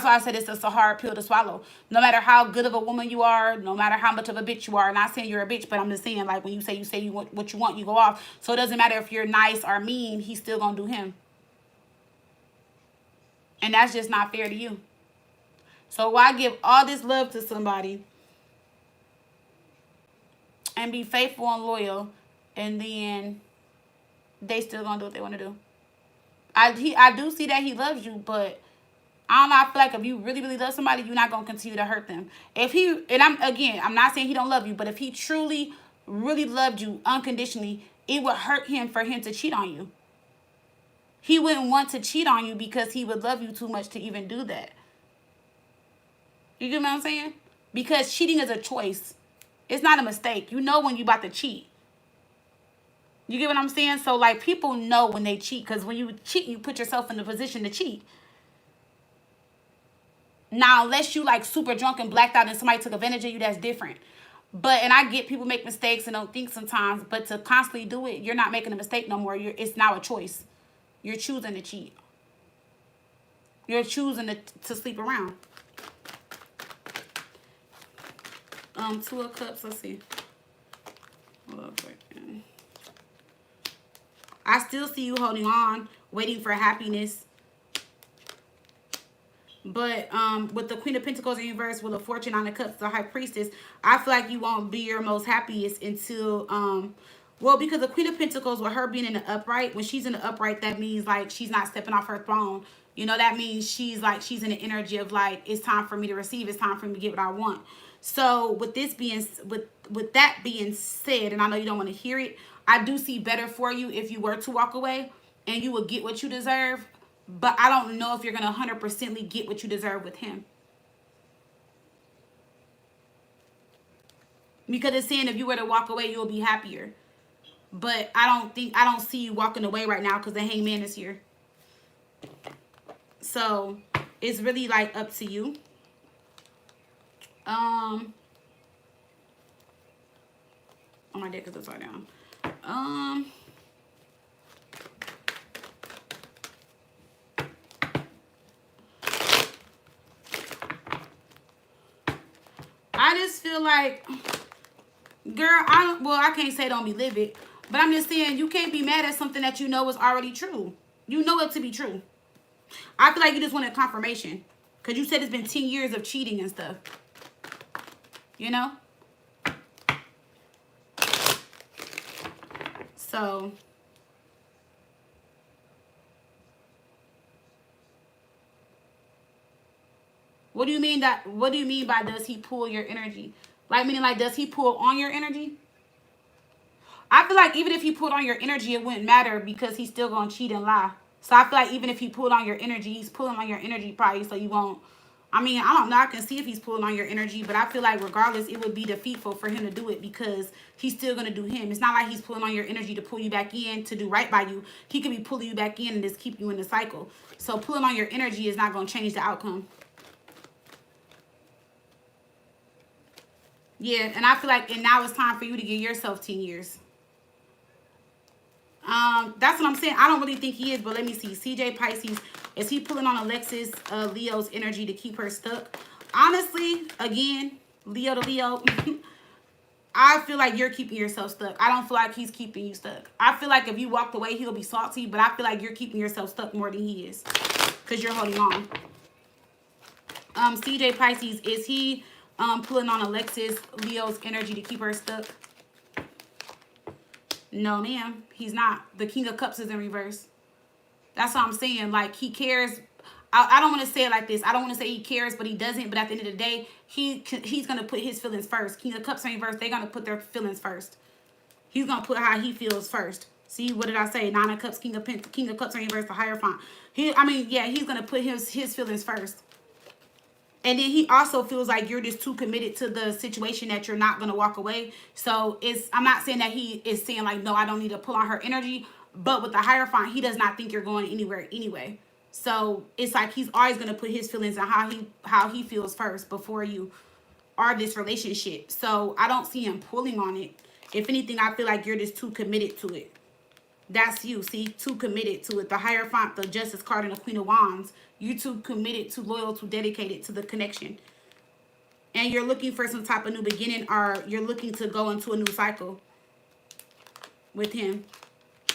why I said it's just a hard pill to swallow. No matter how good of a woman you are, no matter how much of a bitch you are. Not saying you're a bitch, but I'm just saying, like, when you say you want what you want, you go off. So it doesn't matter if you're nice or mean, he's still going to do him. And that's just not fair to you. So why give all this love to somebody and be faithful and loyal, and then they still gonna do what they want to do. I do see that he loves you, but I don't know. I feel like if you really, really love somebody, you're not gonna continue to hurt them. If he, and I'm not saying he don't love you, but if he truly, really loved you unconditionally, it would hurt him for him to cheat on you. He wouldn't want to cheat on you because he would love you too much to even do that. You get what I'm saying? Because cheating is a choice. It's not a mistake. You know when you about to cheat. You get what I'm saying? So, like, people know when they cheat, because when you cheat, you put yourself in the position to cheat. Now, unless you, like, super drunk and blacked out and somebody took advantage of you, that's different. But, and I get people make mistakes and don't think sometimes, but to constantly do it, you're not making a mistake no more. It's now a choice. You're choosing to cheat. You're choosing to sleep around. Two of Cups, let's see. Hold up a second. I still see you holding on, waiting for happiness. But with the Queen of Pentacles in reverse, with the Fortune on the Cups, the High Priestess, I feel like you won't be your most happiest until, well, because the Queen of Pentacles, with her being in the upright, when she's in the upright, that means, like, she's not stepping off her throne. You know, that means she's in the energy of, like, it's time for me to receive. It's time for me to get what I want. So with this being, with that being said, and I know you don't want to hear it, I do see better for you if you were to walk away and you will get what you deserve. But I don't know if you're going to 100% get what you deserve with him. Because it's saying if you were to walk away, you'll be happier. But I don't see you walking away right now because the Hangman is here. So it's really, like, up to you. Oh, my deck is upside down. I just feel like, girl, I can't say don't be livid, but I'm just saying you can't be mad at something that you know is already true. You know it to be true. I feel like you just wanted confirmation because you said it's been 10 years of cheating and stuff. You know? So, what do you mean by does he pull your energy? Like, meaning, like, does he pull on your energy? I feel like even if he pulled on your energy, it wouldn't matter because he's still going to cheat and lie. So I feel like even if he pulled on your energy, he's pulling on your energy probably so you won't. I mean, I don't know. I can see if he's pulling on your energy, but I feel like regardless, it would be defeatful for him to do it because he's still going to do him. It's not like he's pulling on your energy to pull you back in to do right by you. He could be pulling you back in and just keep you in the cycle. So pulling on your energy is not going to change the outcome. Yeah, and I feel like, and now it's time for you to give yourself 10 years. That's what I'm saying. I don't really think he is, but let me see. CJ Pisces, is he pulling on Alexis Leo's energy to keep her stuck? Honestly, again, Leo to Leo, I feel like you're keeping yourself stuck. I don't feel like he's keeping you stuck. I feel like if you walked away, he'll be salty, but I feel like you're keeping yourself stuck more than he is because you're holding on. CJ Pisces, is he pulling on Alexis Leo's energy to keep her stuck? No, ma'am. He's not. The King of Cups is in reverse. That's what I'm saying. Like, he cares. I don't want to say it like this. I don't want to say he cares, but he doesn't. But at the end of the day, he's going to put his feelings first. King of Cups in reverse, they're going to put their feelings first. He's going to put how he feels first. See, what did I say? Nine of Cups, King of Cups in reverse, the Hierophant. He's going to put his feelings first. And then he also feels like you're just too committed to the situation that you're not going to walk away. So I'm not saying that he is saying like, no, I don't need to pull on her energy. But with the Hierophant, he does not think you're going anywhere anyway. So it's like he's always going to put his feelings on how he feels first before you are this relationship. So I don't see him pulling on it. If anything, I feel like you're just too committed to it. That's you, see, too committed to it. The Hierophant, the Justice card, and the Queen of Wands. You too committed, too loyal, too dedicated to the connection. And you're looking for some type of new beginning, or you're looking to go into a new cycle with him.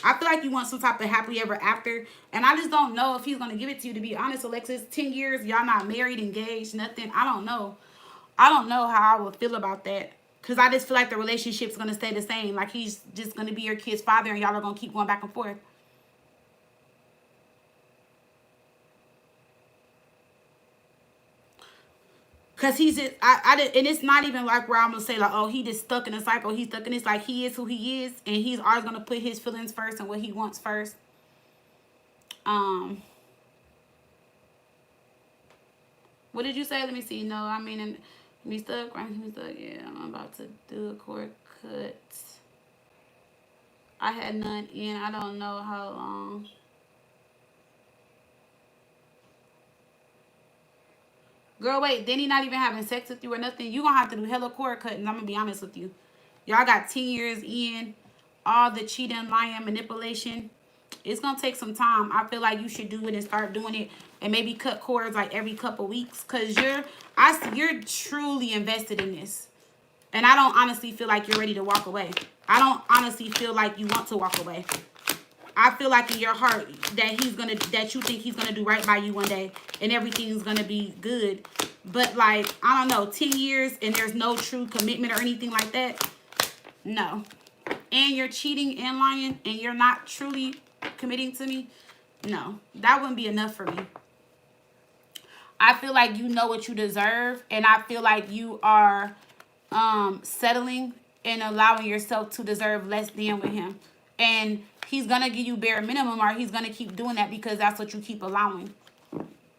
I feel like you want some type of happily ever after. And I just don't know if he's going to give it to you, to be honest, Alexis. 10 years, y'all not married, engaged, nothing. I don't know. I don't know how I would feel about that. Because I just feel like the relationship's going to stay the same. Like, he's just going to be your kid's father and y'all are going to keep going back and forth. Because he's just, and it's not even like where I'm going to say, like, oh, he just stuck in a cycle. He's stuck in this. Like, he is who he is. And he's always going to put his feelings first and what he wants first. What did you say? Let me see. No, I mean, and me stuck, right? Me stuck. Yeah, I'm about to do a cord cut. I had none in. I don't know how long. Girl, wait. Then he not even having sex with you or nothing. You gonna have to do hella cord cutting. I'm gonna be honest with you. Y'all got 10 years in. All the cheating, lying, manipulation. It's gonna take some time. I feel like you should do it and start doing it, and maybe cut cords like every couple weeks, cause you're truly invested in this, and I don't honestly feel like you're ready to walk away. I don't honestly feel like you want to walk away. I feel like in your heart that you think he's gonna do right by you one day, and everything's gonna be good. But like, I don't know, 10 years and there's no true commitment or anything like that. No. And you're cheating and lying and you're not truly committing to me. No, that wouldn't be enough for me. I feel like you know what you deserve, and I feel like you are settling and allowing yourself to deserve less than with him. And he's going to give you bare minimum, or he's going to keep doing that because that's what you keep allowing.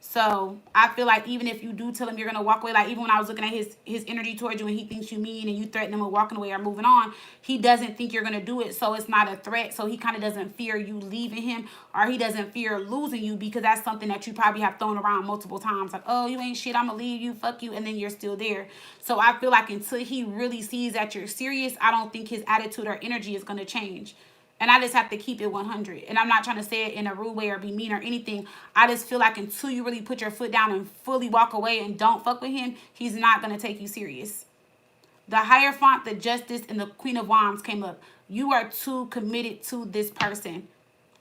So I feel like even if you do tell him you're going to walk away, like even when I was looking at his energy towards you and he thinks you mean and you threaten him with walking away or moving on, he doesn't think you're going to do it. So it's not a threat. So he kind of doesn't fear you leaving him, or he doesn't fear losing you, because that's something that you probably have thrown around multiple times. Like, oh, you ain't shit, I'm going to leave you, fuck you. And then you're still there. So I feel like until he really sees that you're serious, I don't think his attitude or energy is going to change. And I just have to keep it 100. And I'm not trying to say it in a rude way or be mean or anything. I just feel like until you really put your foot down and fully walk away and don't fuck with him, he's not going to take you serious. The Hierophant, the Justice, and the Queen of Wands came up. You are too committed to this person.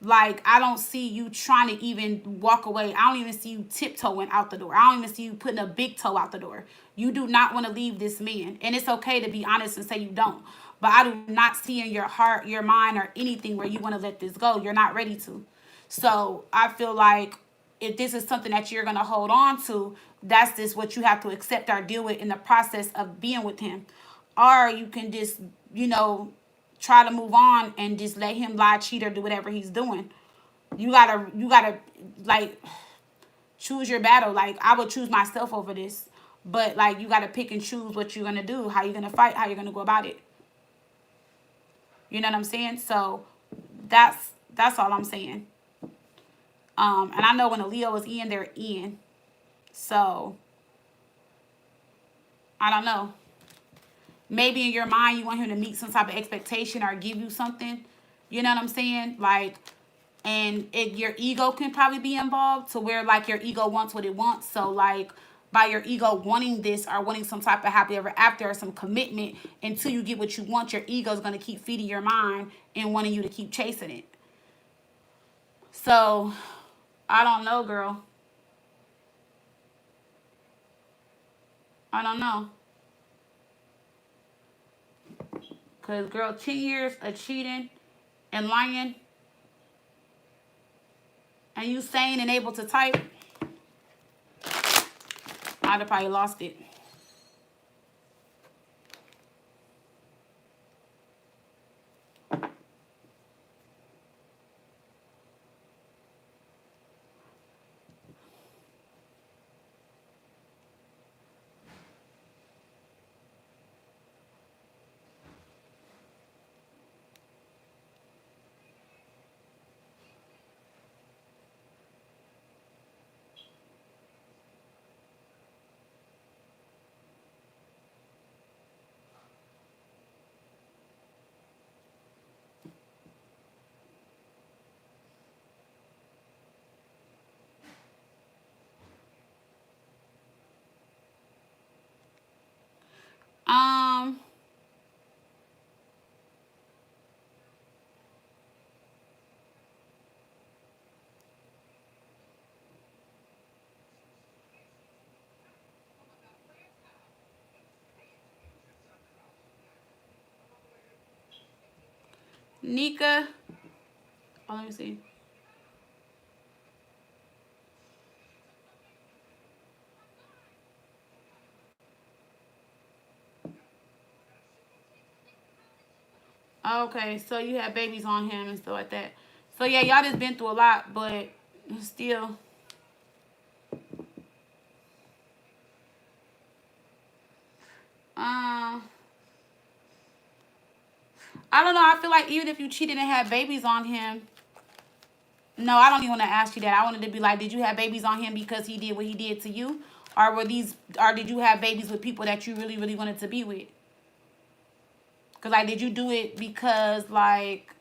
Like, I don't see you trying to even walk away. I don't even see you tiptoeing out the door. I don't even see you putting a big toe out the door. You do not want to leave this man. And it's okay to be honest and say you don't. But I do not see in your heart, your mind, or anything where you want to let this go. You're not ready to. So I feel like if this is something that you're going to hold on to, that's just what you have to accept or deal with in the process of being with him. Or you can just, try to move on and just let him lie, cheat, or do whatever he's doing. You gotta like choose your battle. Like, I would choose myself over this. But like, you gotta pick and choose what you're gonna do, how you're gonna fight, how you're gonna go about it. You know what I'm saying? So that's all I'm saying. And I know when a Leo is in, they're in. So I don't know. Maybe in your mind you want him to meet some type of expectation or give you something. You know what I'm saying? Like, and your ego can probably be involved to where like your ego wants what it wants. So like, by your ego wanting this or wanting some type of happy ever after or some commitment, until you get what you want, your ego is going to keep feeding your mind and wanting you to keep chasing it. So I don't know, girl. I don't know. Because, girl, 10 years of cheating and lying, and you sane and able to type, I'd have probably lost it. Nika. Oh, let me see. Okay, so you had babies on him and stuff like that. So yeah, y'all just been through a lot, but still. Um, I don't know. I feel like even if you cheated and had babies on him, no, I don't even want to ask you that. I wanted to be like, did you have babies on him because he did what he did to you, or did you have babies with people that you really, really wanted to be with? Cause like, did you do it because like,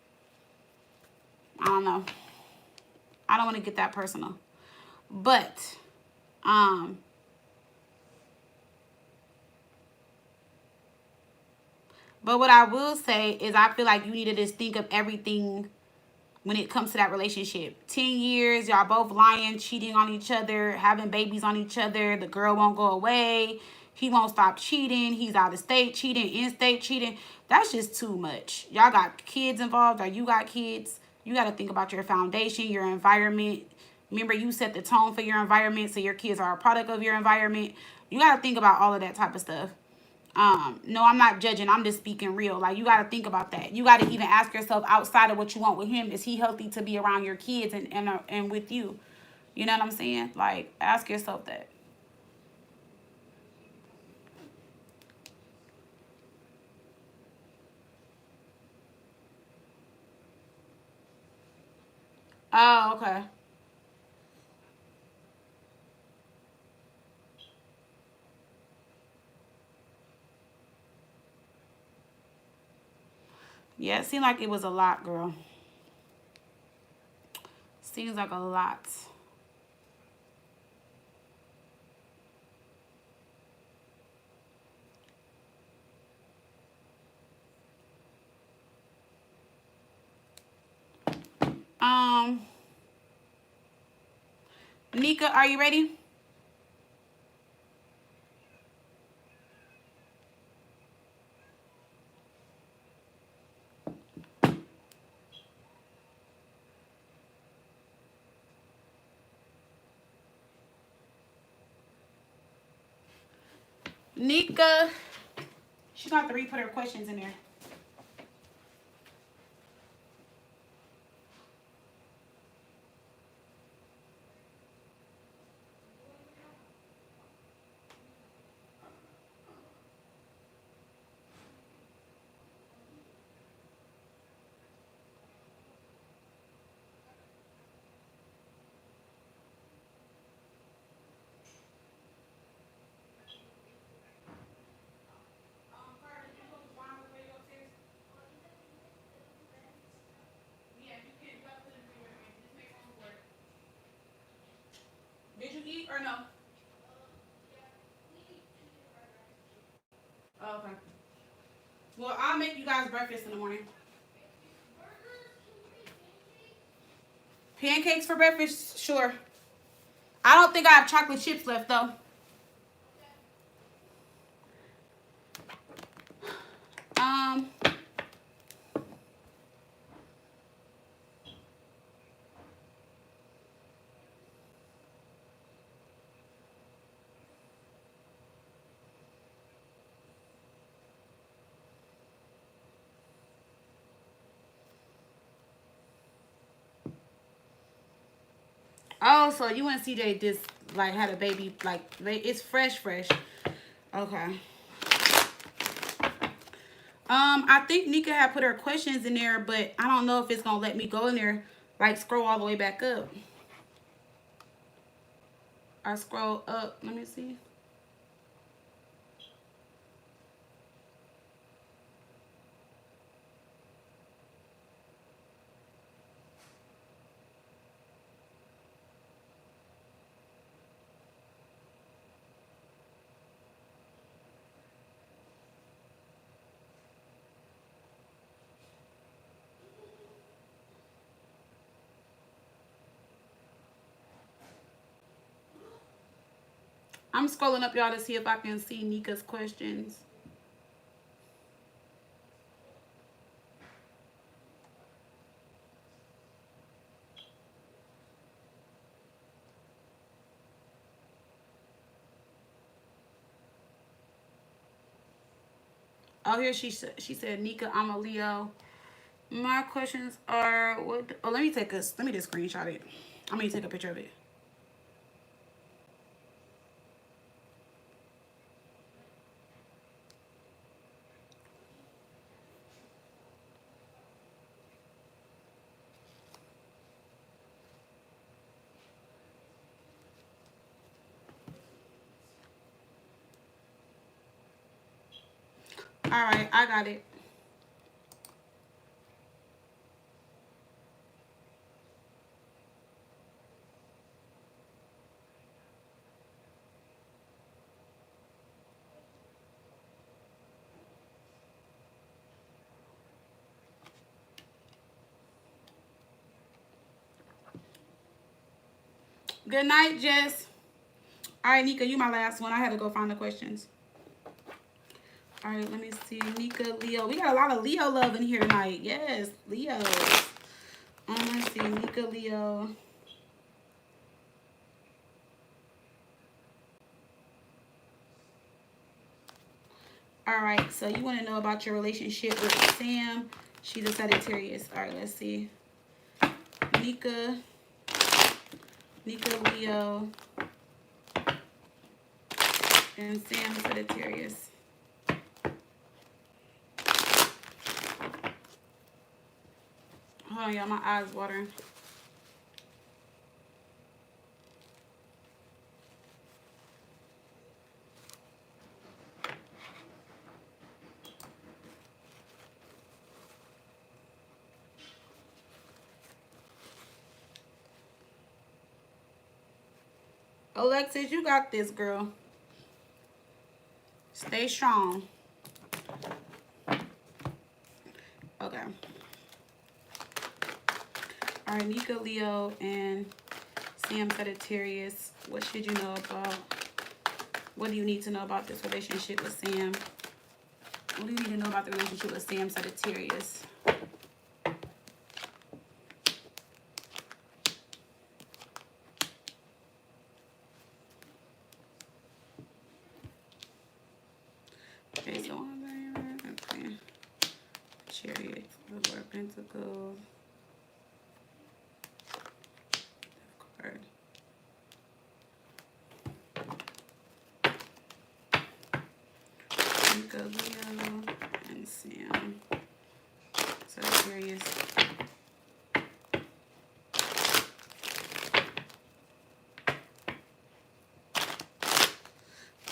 I don't know. I don't want to get that personal, but um, but what I will say is I feel like you need to just think of everything when it comes to that relationship. 10 years, y'all both lying, cheating on each other, having babies on each other. The girl won't go away. He won't stop cheating. He's out of state cheating, in-state cheating. That's just too much. Y'all got kids involved, or you got kids. You got to think about your foundation, your environment. Remember, you set the tone for your environment, so your kids are a product of your environment. You got to think about all of that type of stuff. No, I'm not judging. I'm just speaking real. Like, you got to think about that. You got to even ask yourself, outside of what you want with him, is he healthy to be around your kids and with you? You know what I'm saying? Like, ask yourself that. Oh, okay. Yeah, it seemed like it was a lot, girl. Seems like a lot. Um, Nika, are you ready? Nika, she's going to have to re-put her questions in there. Did you eat or no? Oh, okay. Well, I'll make you guys breakfast in the morning. Pancakes for breakfast? Sure. I don't think I have chocolate chips left, though. Um, oh, so you and CJ just, like, had a baby, like, it's fresh, fresh. Okay. I think Nika had put her questions in there, but I don't know if it's gonna let me go in there, like, scroll all the way back up. I scroll up. Let me see. I'm scrolling up, y'all, to see if I can see Nika's questions. Oh, here she said, Nika, I'm a Leo. My questions are what? Oh, let me just screenshot it. I'm gonna take a picture of it. All right, I got it. Good night, Jess. All right, Nika, you my last one. I had to go find the questions. All right, let me see. Nika, Leo. We got a lot of Leo love in here tonight. Yes, Leo. Let's see. Nika, Leo. All right, so you want to know about your relationship with Sam. She's a Sagittarius. All right, let's see. Nika, Leo, and Sam Sagittarius. Hold on, y'all. My eyes watering. Alexis, you got this, girl. Stay strong. Okay. All right, Nika, Leo, and Sam Sagittarius. What should you know about? What do you need to know about this relationship with Sam? What do you need to know about the relationship with Sam Sagittarius? Okay, so okay. Chariot, the Lord of Pentacles. Card. Nika, Leo, and Sam Sagittarius.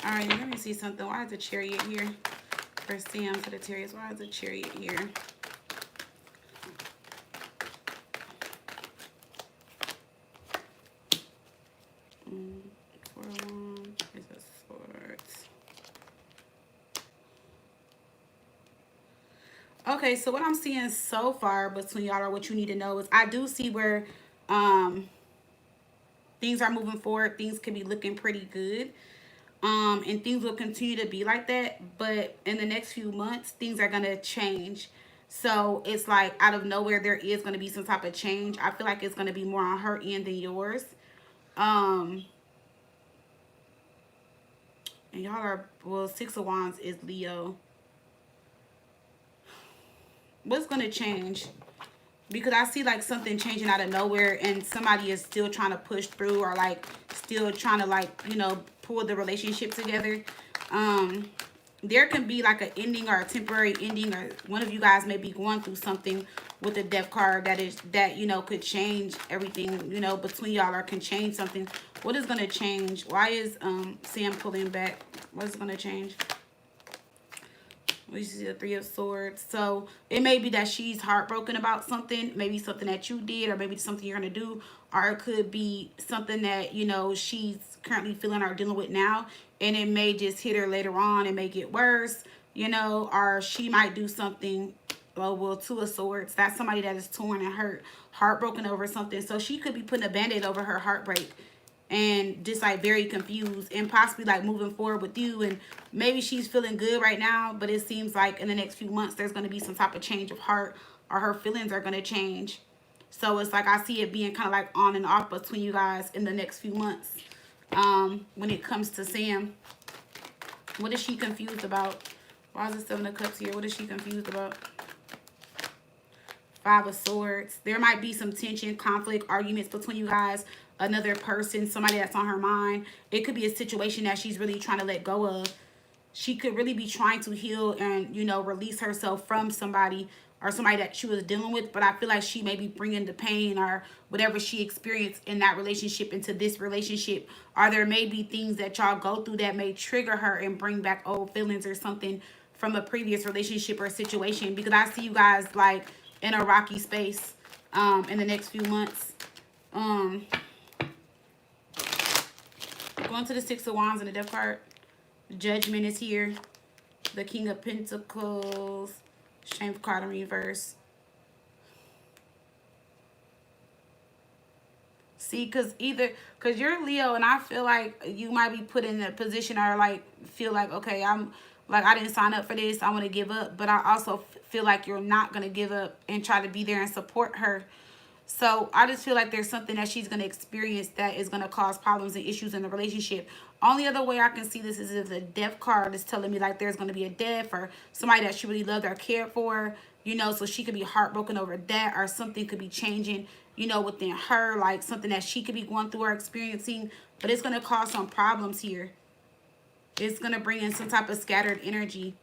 All right, let me see something. Why is the Chariot here? For Sam Sagittarius, why is the Chariot here? Four of Wands is a Swords. Okay, so what I'm seeing so far between y'all, or what you need to know, is I do see where things are moving forward. Things could be looking pretty good. And things will continue to be like that. But in the next few months, things are going to change. So it's like out of nowhere, there is going to be some type of change. I feel like it's going to be more on her end than yours. And y'all are, well, Six of Wands is Leo. What's going to change? Because I see like something changing out of nowhere, and somebody is still trying to push through, or like still trying to, like, you know, pull the relationship together. There can be like an ending or a temporary ending, or one of you guys may be going through something with the Death card that you know could change everything, you know, between y'all, or can change something. What is going to change? Why is Sam pulling back? What is going to change? We see the Three of Swords. So it may be that she's heartbroken about something, maybe something that you did, or maybe something you're going to do, or it could be something that, you know, she's currently feeling or dealing with now, and it may just hit her later on. It may get worse, you know, or she might do something. Well, Two of Swords, that's somebody that is torn and hurt, heartbroken over something. So she could be putting a band-aid over her heartbreak, and just like very confused, and possibly like moving forward with you, and maybe she's feeling good right now, but it seems like in the next few months there's going to be some type of change of heart, or her feelings are going to change. So it's like I see it being kind of like on and off between you guys in the next few months. When it comes to Sam, what is she confused about? Why is the Seven of Cups here? What is she confused about? Five of Swords. There might be some tension, conflict, arguments between you guys. Another person, somebody that's on her mind. It could be a situation that she's really trying to let go of. She could really be trying to heal and, you know, release herself from somebody or somebody that she was dealing with. But I feel like she may be bringing the pain or whatever she experienced in that relationship into this relationship. Or there may be things that y'all go through that may trigger her and bring back old feelings or something from a previous relationship or situation. Because I see you guys like in a rocky space in the next few months. Going to the Six of Wands and the Death card. Judgment is here. The King of Pentacles. Shameful card in reverse. See, because you're Leo, and I feel like you might be put in a position or like feel like, okay, I didn't sign up for this. I want to give up. But I also feel like you're not going to give up and try to be there and support her. So I just feel like there's something that she's going to experience that is going to cause problems and issues in the relationship. Only other way I can see this is if the death card is telling me like there's going to be a death or somebody that she really loved or cared for, you know, so she could be heartbroken over that, or something could be changing, you know, within her, like something that she could be going through or experiencing. But it's going to cause some problems here. It's going to bring in some type of scattered energy.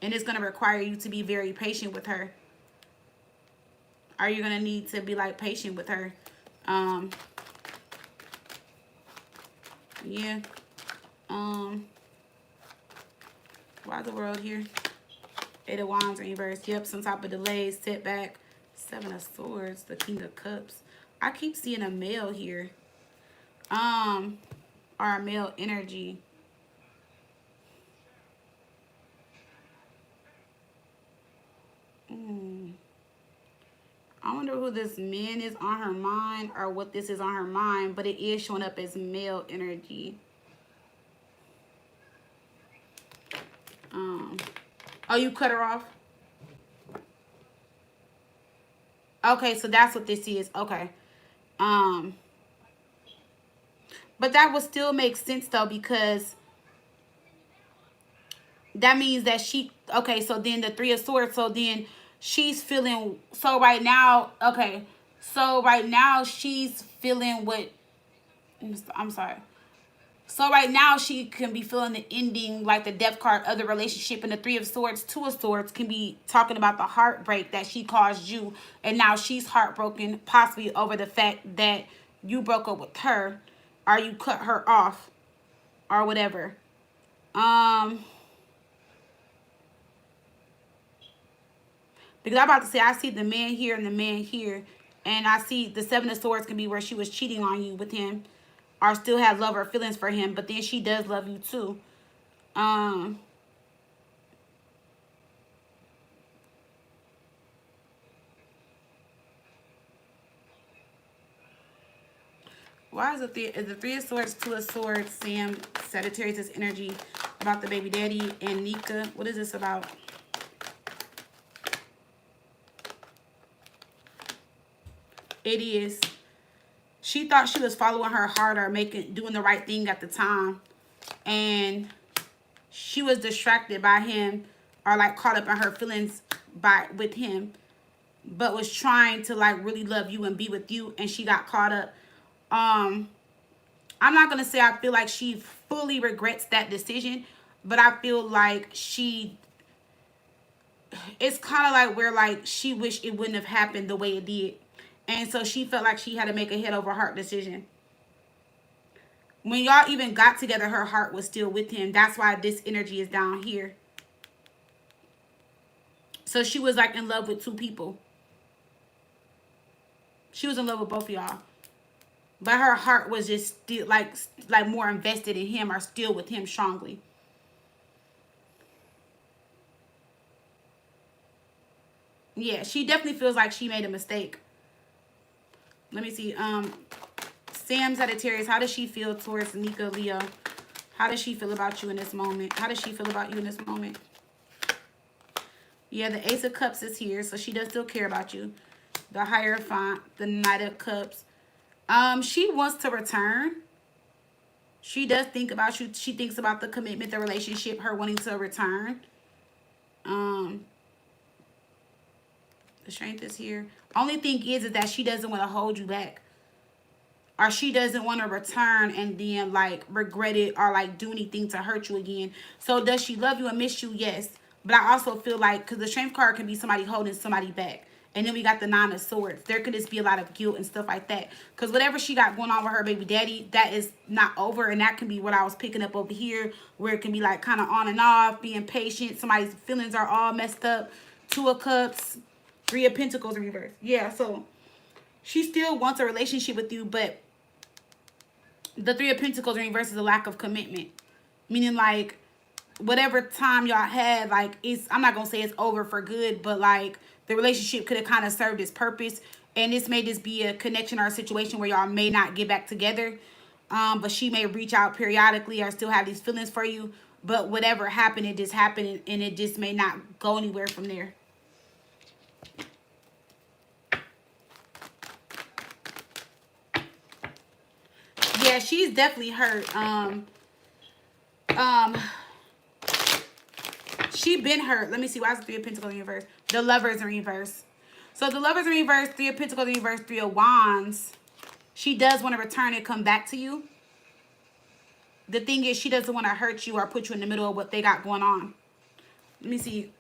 And it's going to require you to be very patient with her. Are you going to need to be like patient with her? Yeah. Why the world here? Eight of Wands in reverse. Yep, some type of delays, setback. Seven of Swords, the King of Cups. I keep seeing a male here. Or a male energy. I wonder who this man is on her mind or what this is on her mind, but it is showing up as male energy. Oh, you cut her off? Okay, so that's what this is. Okay. But that would still make sense though, because that means that she, okay, so then the Three of Swords, so then she's feeling, so right now, okay, so right now she's feeling what, I'm sorry. So right now she can be feeling the ending, like the death card of the relationship, and the Three of Swords, Two of Swords can be talking about the heartbreak that she caused you, and now she's heartbroken, possibly over the fact that you broke up with her, or you cut her off, or whatever. Because I'm about to say, I see the man here and the man here. And I see the Seven of Swords can be where she was cheating on you with him. Or still have love or feelings for him. But then she does love you too. Why is the Three of Swords, Two of Swords, Sam, Sagittarius' energy about the baby daddy and Nika? What is this about? It is. She thought she was following her heart or doing the right thing at the time. And she was distracted by him, or like caught up in her feelings with him, but was trying to like really love you and be with you, and she got caught up. I'm not going to say I feel like she fully regrets that decision, but I feel like it's kind of like where like she wished it wouldn't have happened the way it did. And so she felt like she had to make a head over heart decision. When y'all even got together, her heart was still with him. That's why this energy is down here. So she was like in love with two people. She was in love with both of y'all. But her heart was just still like more invested in him, or still with him strongly. Yeah, she definitely feels like she made a mistake. Let me see. Sam Sagittarius, how does she feel towards Nika Leo? How does she feel about you in this moment? How does she feel about you in this moment? Yeah, the Ace of Cups is here, so she does still care about you. The Hierophant, the Knight of Cups. She wants to return. She does think about you. She thinks about the commitment, the relationship, her wanting to return. Um, the strength is here. Only thing is that she doesn't want to hold you back. Or she doesn't want to return and then like regret it or like do anything to hurt you again. So does she love you and miss you? Yes. But I also feel like, because the strength card can be somebody holding somebody back. And then we got the 9 of swords. There could just be a lot of guilt and stuff like that. Because whatever she got going on with her baby daddy, that is not over. And that can be what I was picking up over here, where it can be like kind of on and off, being patient. Somebody's feelings are all messed up. 2 of cups, 3 of pentacles in reverse. Yeah, so she still wants a relationship with you, but the 3 of pentacles in reverse is a lack of commitment. Meaning like, whatever time y'all had, like, it's, I'm not gonna say it's over for good, but like the relationship could have kind of served its purpose, and this may just be a connection or a situation where y'all may not get back together, but she may reach out periodically or still have these feelings for you, but whatever happened, it just happened, and it just may not go anywhere from there. Yeah, she's definitely hurt. She been hurt. Let me see. Why is the 3 of Pentacles in reverse? The Lovers in reverse. So the Lovers in reverse, 3 of Pentacles in reverse, 3 of Wands. She does want to return and come back to you. The thing is, she doesn't want to hurt you or put you in the middle of what they got going on. Let me see.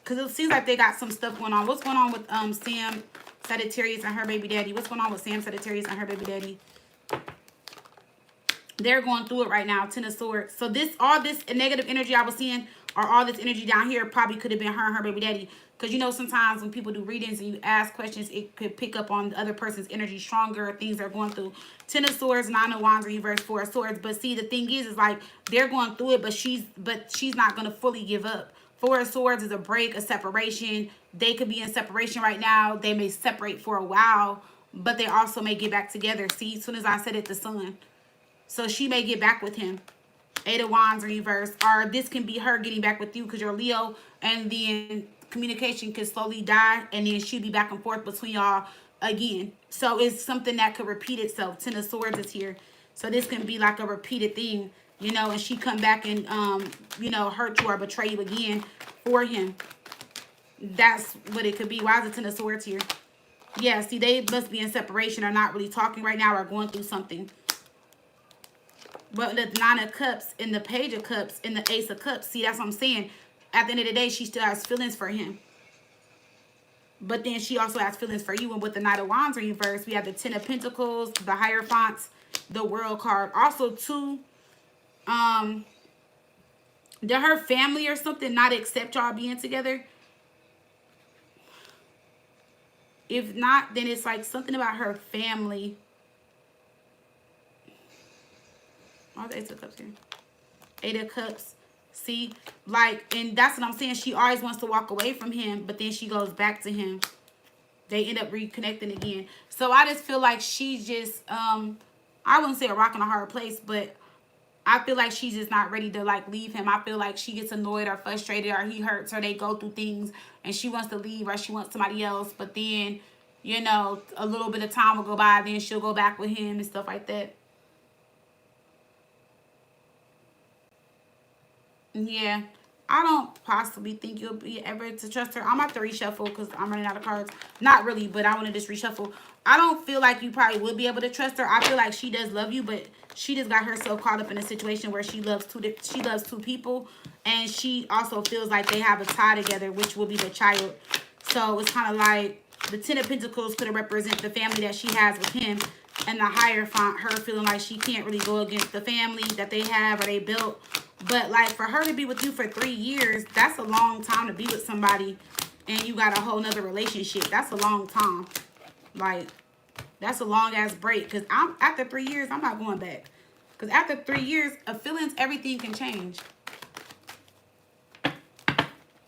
Because it seems like they got some stuff going on. What's going on with Sam Sagittarius and her baby daddy? What's going on with Sam Sagittarius and her baby daddy? They're going through it right now. 10 of Swords. So this, all this negative energy I was seeing, or all this energy down here, probably could have been her and her baby daddy. Because you know, sometimes when people do readings and you ask questions, it could pick up on the other person's energy stronger, things they're going through. 10 of Swords, 9 of Wands, reverse, 4 of Swords. But see, the thing is like, they're going through it, but she's not going to fully give up. 4 of Swords is a break, a separation. They could be in separation right now. They may separate for a while, but they also may get back together. See, as soon as I said it, the Sun. So she may get back with him. 8 of Wands reverse. Or this can be her getting back with you because you're Leo. And then communication can slowly die. And then she'll be back and forth between y'all again. So it's something that could repeat itself. 10 of Swords is here. So this can be like a repeated thing. You know, and she come back and, you know, hurt you or betray you again for him. That's what it could be. Why is it 10 of Swords here? Yeah, see, they must be in separation or not really talking right now or going through something. But the 9 of Cups and the Page of Cups and the Ace of Cups, see, that's what I'm saying. At the end of the day, she still has feelings for him. But then she also has feelings for you. And with the Knight of Wands in reverse, we have the 10 of Pentacles, the Hierophants, the World card. Also, too, did her family or something not accept y'all being together? If not, then it's like something about her family. All the 8 of Cups here. 8 of Cups. See? Like, and that's what I'm saying. She always wants to walk away from him, but then she goes back to him. They end up reconnecting again. So I just feel like she's just, I wouldn't say a rock and a hard place, but I feel like she's just not ready to, like, leave him. I feel like she gets annoyed or frustrated or he hurts her. They go through things and she wants to leave or she wants somebody else. But then, you know, a little bit of time will go by. Then she'll go back with him and stuff like that. Yeah, I don't possibly think you'll be ever to trust her. I'm about to reshuffle because I'm running out of cards. Not really, but I want to just reshuffle. I don't feel like you probably would be able to trust her. I feel like she does love you, but she just got herself caught up in a situation where she loves two people, and she also feels like they have a tie together, which will be the child. So it's kind of like the 10 of Pentacles could represent the family that she has with him, and the Hierophant, her feeling like she can't really go against the family that they have or they built. But, like, for her to be with you for 3 years, that's a long time to be with somebody. And you got a whole nother relationship. That's a long time. Like, that's a long-ass break. Because after 3 years, I'm not going back. Because after 3 years of feelings, everything can change.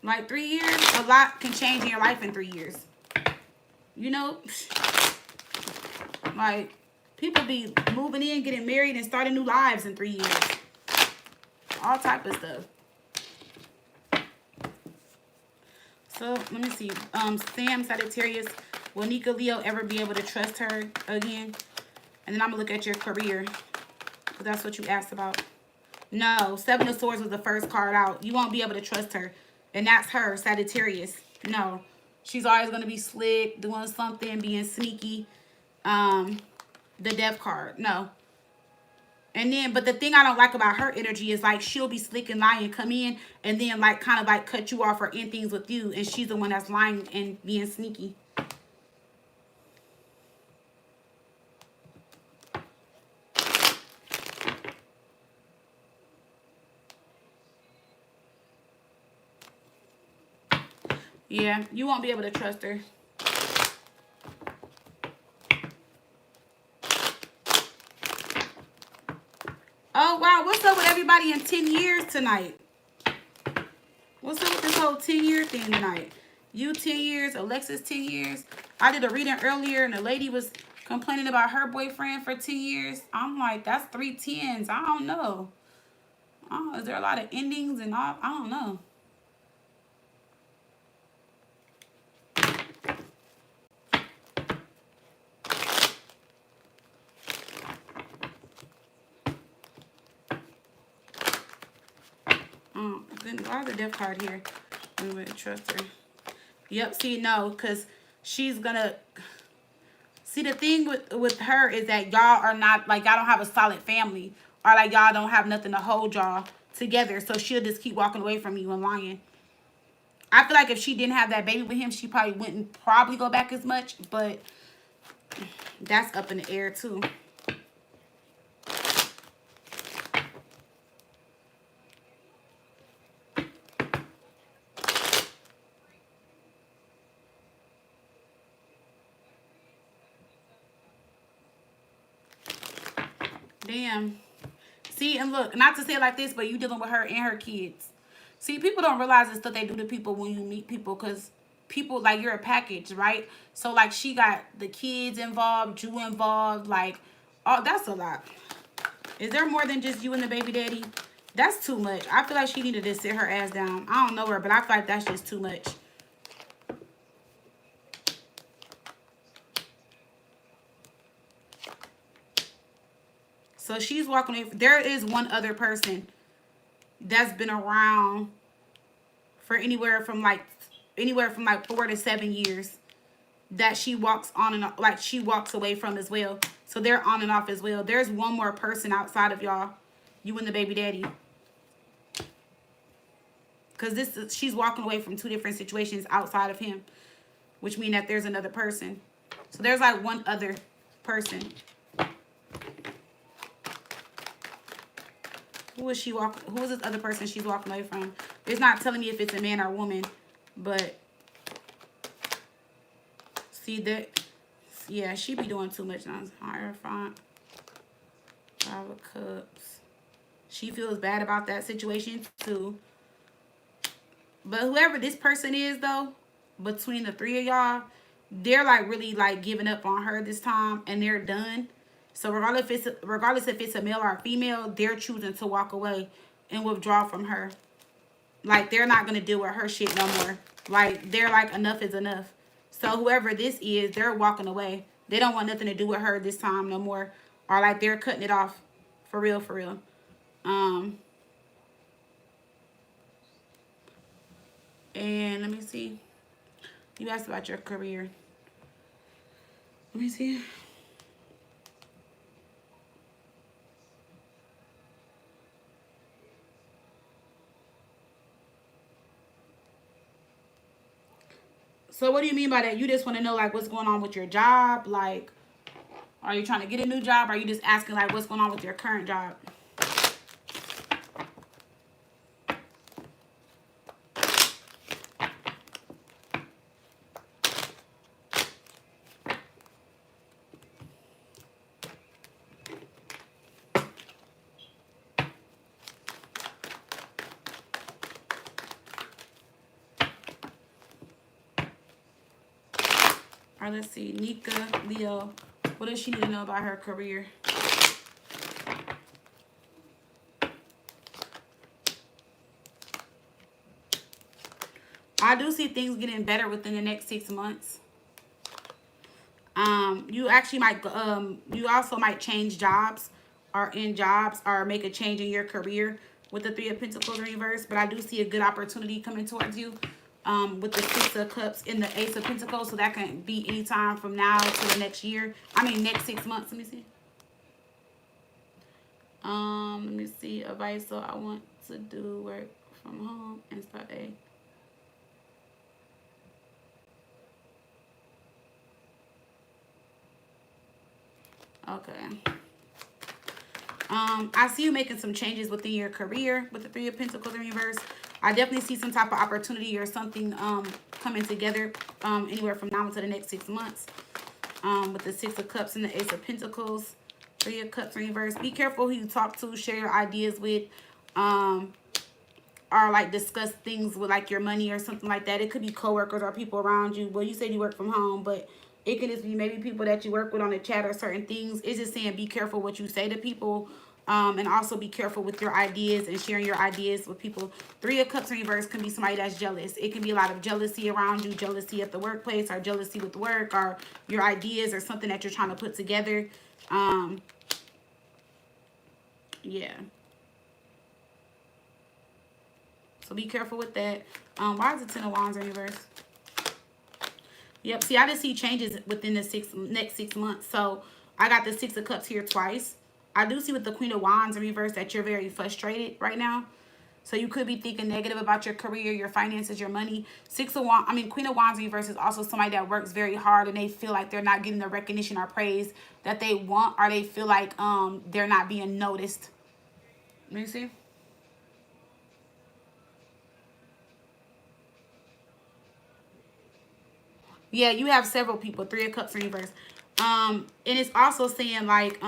Like, 3 years, a lot can change in your life in 3 years. You know? Like, people be moving in, getting married, and starting new lives in 3 years. All type of stuff. So, let me see. Sam Sagittarius. Will Nika Leo ever be able to trust her again? And then I'm going to look at your career. Because that's what you asked about. No, Seven of Swords was the first card out. You won't be able to trust her. And that's her, Sagittarius. No. She's always going to be slick, doing something, being sneaky. The Death card. No. And then, but the thing I don't like about her energy is like she'll be slick and lying, come in, and then like kind of like cut you off or end things with you. And she's the one that's lying and being sneaky. Yeah, you won't be able to trust her. Oh, wow. What's up with everybody in 10 years tonight? What's up with this whole 10-year thing tonight? You 10 years, Alexis 10 years. I did a reading earlier and the lady was complaining about her boyfriend for 10 years. I'm like, that's 3 10s. I don't know. Is there a lot of endings and all? I don't know. Why is the Death card here? I'm going to trust her. Yep, see, no, because she's going to... See, the thing with her is that y'all are not, like, y'all don't have a solid family. Or, like, y'all don't have nothing to hold y'all together. So she'll just keep walking away from you and lying. I feel like if she didn't have that baby with him, she probably wouldn't go back as much. But that's up in the air, too. Damn. See, and look, not to say it like this, but you dealing with her and her kids. See, people don't realize the stuff they do to people when you meet people, because people, like, you're a package, right? So, like, she got the kids involved, you involved, like, oh, that's a lot. Is there more than just you and the baby daddy? That's too much. I feel like she needed to sit her ass down. I don't know her, but I feel like that's just too much. So she's walking away. There is one other person that's been around for anywhere from like 4 to 7 years that she walks on and off, like she walks away from as well. So they're on and off as well. There's one more person outside of y'all, you and the baby daddy. Because she's walking away from 2 different situations outside of him, which means that there's another person. So there's like one other person. Who is this other person she's walking away from? It's not telling me if it's a man or a woman, but see that? Yeah, she be doing too much now. Hierophant, 5 of Cups. She feels bad about that situation too. But whoever this person is, though, between the 3 of y'all, they're like really like giving up on her this time, and they're done. So regardless if it's a male or a female, they're choosing to walk away and withdraw from her. Like, they're not going to deal with her shit no more. Like, they're like, enough is enough. So whoever this is, they're walking away. They don't want nothing to do with her this time no more. Or like, they're cutting it off. For real, for real. And let me see. You asked about your career. Let me see. So what do you mean by that? You just want to know, like, what's going on with your job? Like, are you trying to get a new job? Or are you just asking, like, what's going on with your current job? All right, let's see. Nika, Leo. What does she need to know about her career? I do see things getting better within the next 6 months. You actually might, you also might change jobs, are in jobs or make a change in your career with the Three of Pentacles in reverse. But I do see a good opportunity coming towards you with the Six of Cups and the Ace of Pentacles. So that can be any time from now to the next year. I mean, next 6 months. Let me see. Let me see. Advice. So I want to do work from home and start a... Okay. I see you making some changes within your career with the Three of Pentacles in reverse. I definitely see some type of opportunity or something coming together anywhere from now to the next 6 months. With the Six of Cups and the Ace of Pentacles, Three of Cups in reverse. Be careful who you talk to, share your ideas with, or like discuss things with like your money or something like that. It could be coworkers or people around you. Well, you said you work from home, but it can just be maybe people that you work with on the chat or certain things. It's just saying be careful what you say to people. And also be careful with your ideas and sharing your ideas with people. Three of Cups in reverse can be somebody that's jealous. It can be a lot of jealousy around you, jealousy at the workplace, or jealousy with work, or your ideas or something that you're trying to put together. Yeah. So be careful with that. Why is the Ten of Wands in reverse? Yep. See, I just see changes within the next 6 months. So I got the Six of Cups here twice. I do see with the Queen of Wands in reverse that you're very frustrated right now. So you could be thinking negative about your career, your finances, your money. Queen of Wands in reverse is also somebody that works very hard and they feel like they're not getting the recognition or praise that they want, or they feel like they're not being noticed. Let me see. Yeah, you have several people. Three of Cups in reverse. And it's also saying like,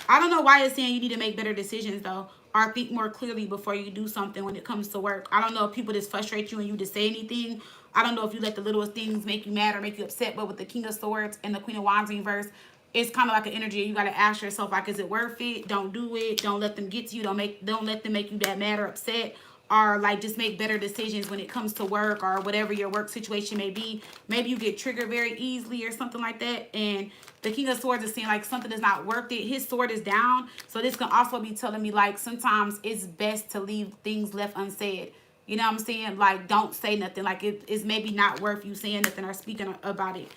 I don't know why it's saying you need to make better decisions though, or think more clearly before you do something when it comes to work. I don't know if people just frustrate you and you just say anything. I don't know if you let the littlest things make you mad or make you upset. But with the King of Swords and the Queen of Wands in reverse, it's kind of like an energy. You got to ask yourself, like, is it worth it? Don't do it. Don't let them get to you. Don't let them make you that mad or upset. Or like just make better decisions when it comes to work or whatever your work situation may be. Maybe you get triggered very easily or something like that. And the King of Swords is saying like something is not worth it. His sword is down. So this can also be telling me like sometimes it's best to leave things left unsaid. You know what I'm saying? Like don't say nothing. Like it's maybe not worth you saying nothing or speaking about it.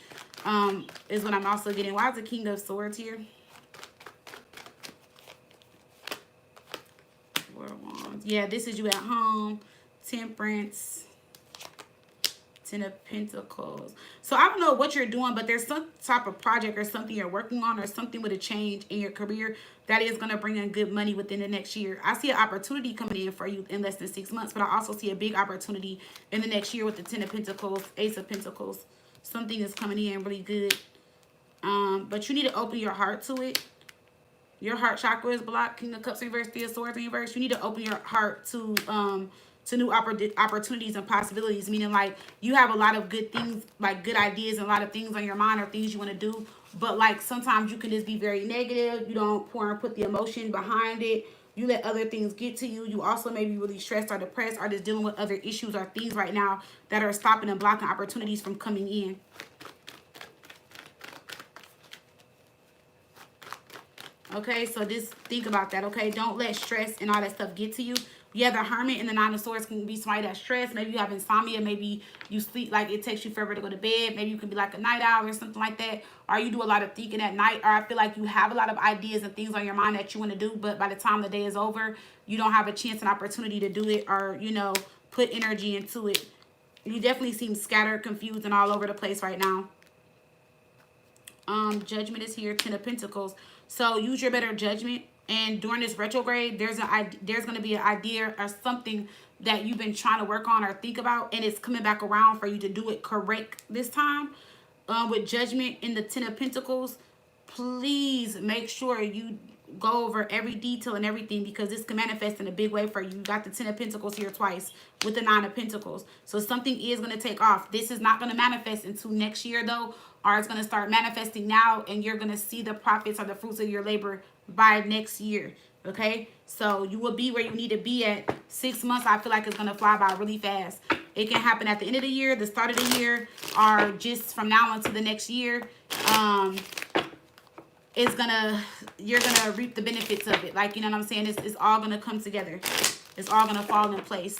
Is what I'm also getting. Why is the King of Swords here? Yeah, this is you at home. Temperance. Ten of Pentacles. So I don't know what you're doing, but there's some type of project or something you're working on or something with a change in your career that is going to bring in good money within the next year. I see an opportunity coming in for you in less than 6 months, but I also see a big opportunity in the next year with the Ten of Pentacles, Ace of Pentacles. Something is coming in really good. But you need to open your heart to it. Your heart chakra is blocked. King of Cups in reverse, Three of Swords in reverse. You need to open your heart to new opportunities and possibilities. Meaning like you have a lot of good things, like good ideas and a lot of things on your mind or things you want to do. But like sometimes you can just be very negative. You don't pour and put the emotion behind it. You let other things get to you. You also may be really stressed or depressed or just dealing with other issues or things right now that are stopping and blocking opportunities from coming in. Okay, so just think about that, okay? Don't let stress and all that stuff get to you. Yeah, the Hermit and the Nine of Swords can be somebody that's stressed. Maybe you have insomnia. Maybe you sleep like it takes you forever to go to bed. Maybe you can be like a night owl or something like that. Or you do a lot of thinking at night. Or I feel like you have a lot of ideas and things on your mind that you want to do. But by the time the day is over, you don't have a chance and opportunity to do it or, you know, put energy into it. You definitely seem scattered, confused, and all over the place right now. Judgment is here. Ten of Pentacles. So use your better judgment. And during this retrograde, there's going to be an idea or something that you've been trying to work on or think about, and it's coming back around for you to do it correct this time. With Judgment in the Ten of Pentacles, please make sure you go over every detail and everything, because this can manifest in a big way for you. You got the Ten of Pentacles here twice with the Nine of Pentacles. So something is going to take off. This is not going to manifest until next year though, or it's going to start manifesting now, and you're going to see the profits or the fruits of your labor by next year. Okay, so you will be where you need to be at 6 months. I feel like it's going to fly by really fast. It can happen at the end of the year, the start of the year, or just from now until the next year. It's gonna you're gonna reap the benefits of it. Like, you know what I'm saying? It's all gonna come together. It's all gonna fall in place.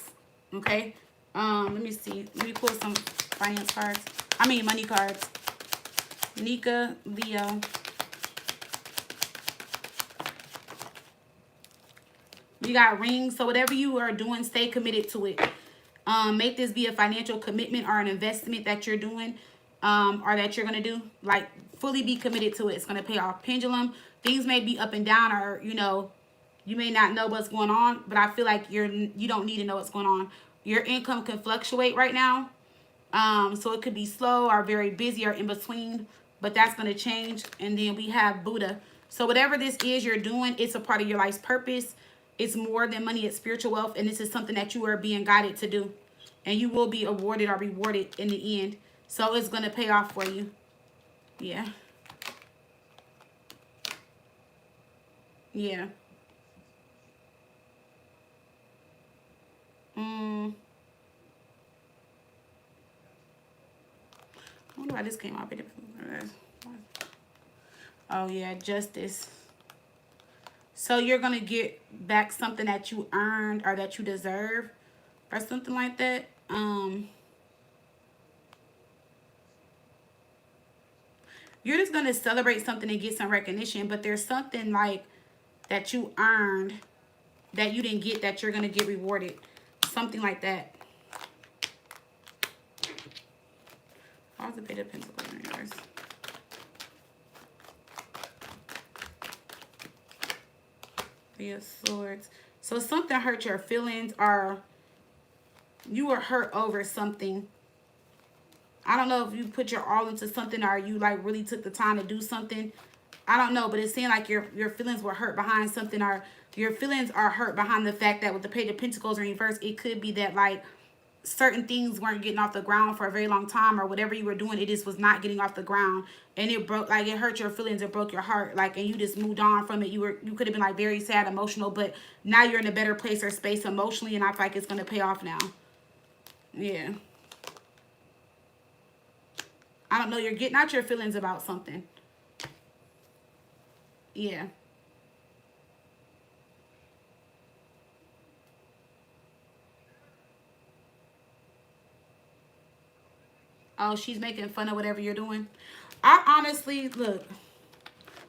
Okay. Let me see. Let me pull some finance cards. I mean money cards. Nika, Leo. You got rings. So whatever you are doing, stay committed to it. Make this be a financial commitment or an investment that you're doing, or that you're going to do. Like, fully be committed to it. It's going to pay off. Pendulum. Things may be up and down, or, you know, you may not know what's going on, but I feel like you don't need to know what's going on. Your income can fluctuate right now. So it could be slow or very busy or in between, but that's going to change. And then we have Buddha. So whatever this is you're doing, it's a part of your life's purpose. It's more than money, it's spiritual wealth, and this is something that you are being guided to do. And you will be awarded or rewarded in the end. So it's going to pay off for you. Yeah. Yeah. I wonder why this came out. Oh, yeah, justice. So you're going to get back something that you earned or that you deserve or something like that. You're just going to celebrate something and get some recognition, but there's something like that you earned that you didn't get that you're going to get rewarded. Something like that. How's the Page of Pentacles in yours? Three of Swords. So something hurt your feelings, or you were hurt over something. I don't know if you put your all into something, or you like really took the time to do something. I don't know, but it's saying like your feelings were hurt behind something, or your feelings are hurt behind the fact that with the Page of Pentacles in reverse, it could be that like certain things weren't getting off the ground for a very long time, or whatever you were doing, it just was not getting off the ground, and it broke, like, it hurt your feelings, it broke your heart, like, and you just moved on from it. You could have been like very sad, emotional, but now you're in a better place or space emotionally, and I feel like it's going to pay off now. Yeah. I don't know, you're getting out your feelings about something. Yeah. Oh, she's making fun of whatever you're doing. I honestly, look,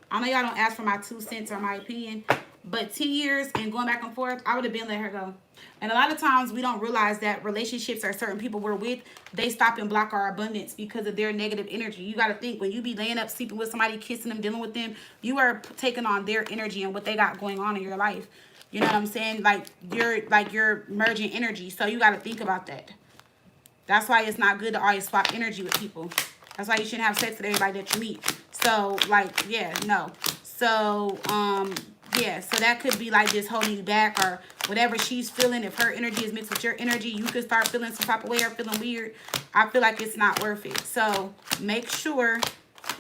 I know y'all don't ask for my 2 cents or my opinion, but 10 years and going back and forth, I would have been let her go. And a lot of times we don't realize that relationships or certain people we're with, they stop and block our abundance because of their negative energy. You got to think, when you be laying up, sleeping with somebody, kissing them, dealing with them, you are taking on their energy and what they got going on in your life. You know what I'm saying? Like you're merging energy. So you got to think about that. That's why it's not good to always swap energy with people. That's why you shouldn't have sex with everybody that you meet. So, like, yeah, no. So, yeah, so that could be like just holding you back, or whatever she's feeling. If her energy is mixed with your energy, you could start feeling some type of way or feeling weird. I feel like it's not worth it. So make sure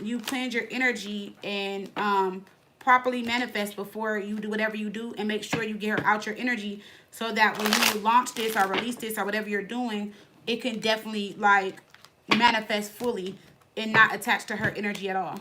you cleanse your energy and properly manifest before you do whatever you do, and make sure you get her out your energy so that when you launch this or release this or whatever you're doing, it can definitely like manifest fully and not attach to her energy at all.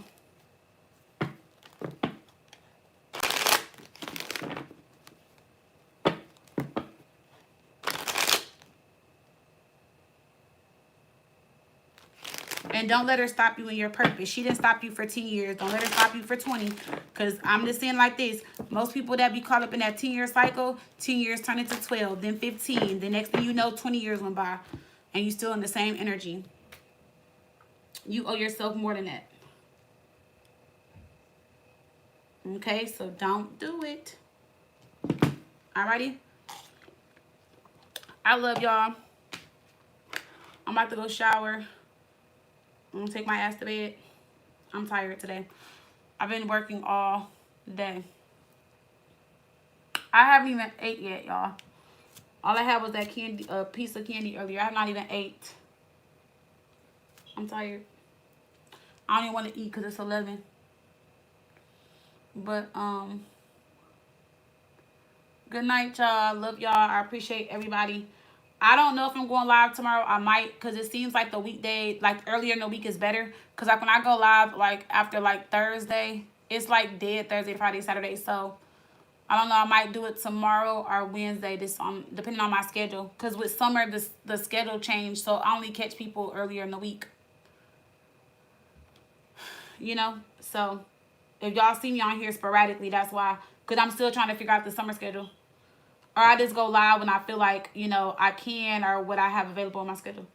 And don't let her stop you in your purpose. She didn't stop you for 10 years. Don't let her stop you for 20. Because I'm just saying like this. Most people that be caught up in that 10-year cycle, 10 years turn into 12, then 15. The next thing you know, 20 years went by. And you still in the same energy. You owe yourself more than that. Okay, so don't do it. Alrighty? I love y'all. I'm about to go shower. I'm gonna take my ass to bed. I'm tired today. I've been working all day. I haven't even ate yet, y'all. All I had was that candy, piece of candy earlier. I have not even ate. I'm tired. I don't even want to eat because it's 11. But, good night, y'all. Love y'all. I appreciate everybody. I don't know if I'm going live tomorrow. I might, because it seems like the weekday, like earlier in the week is better. Because like when I go live, like after like Thursday, it's like dead Thursday, Friday, Saturday. So I don't know. I might do it tomorrow or Wednesday. This depending on my schedule. Cause with summer, the schedule changed, so I only catch people earlier in the week. You know. So if y'all see me on here sporadically, that's why. Cause I'm still trying to figure out the summer schedule. Or I just go live when I feel like I can or what I have available on my schedule.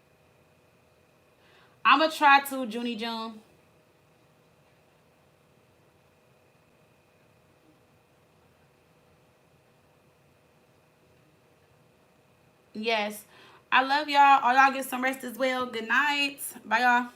I'm gonna try to Junie June. Yes. I love y'all. All y'all get some rest as well. Good night. Bye, y'all.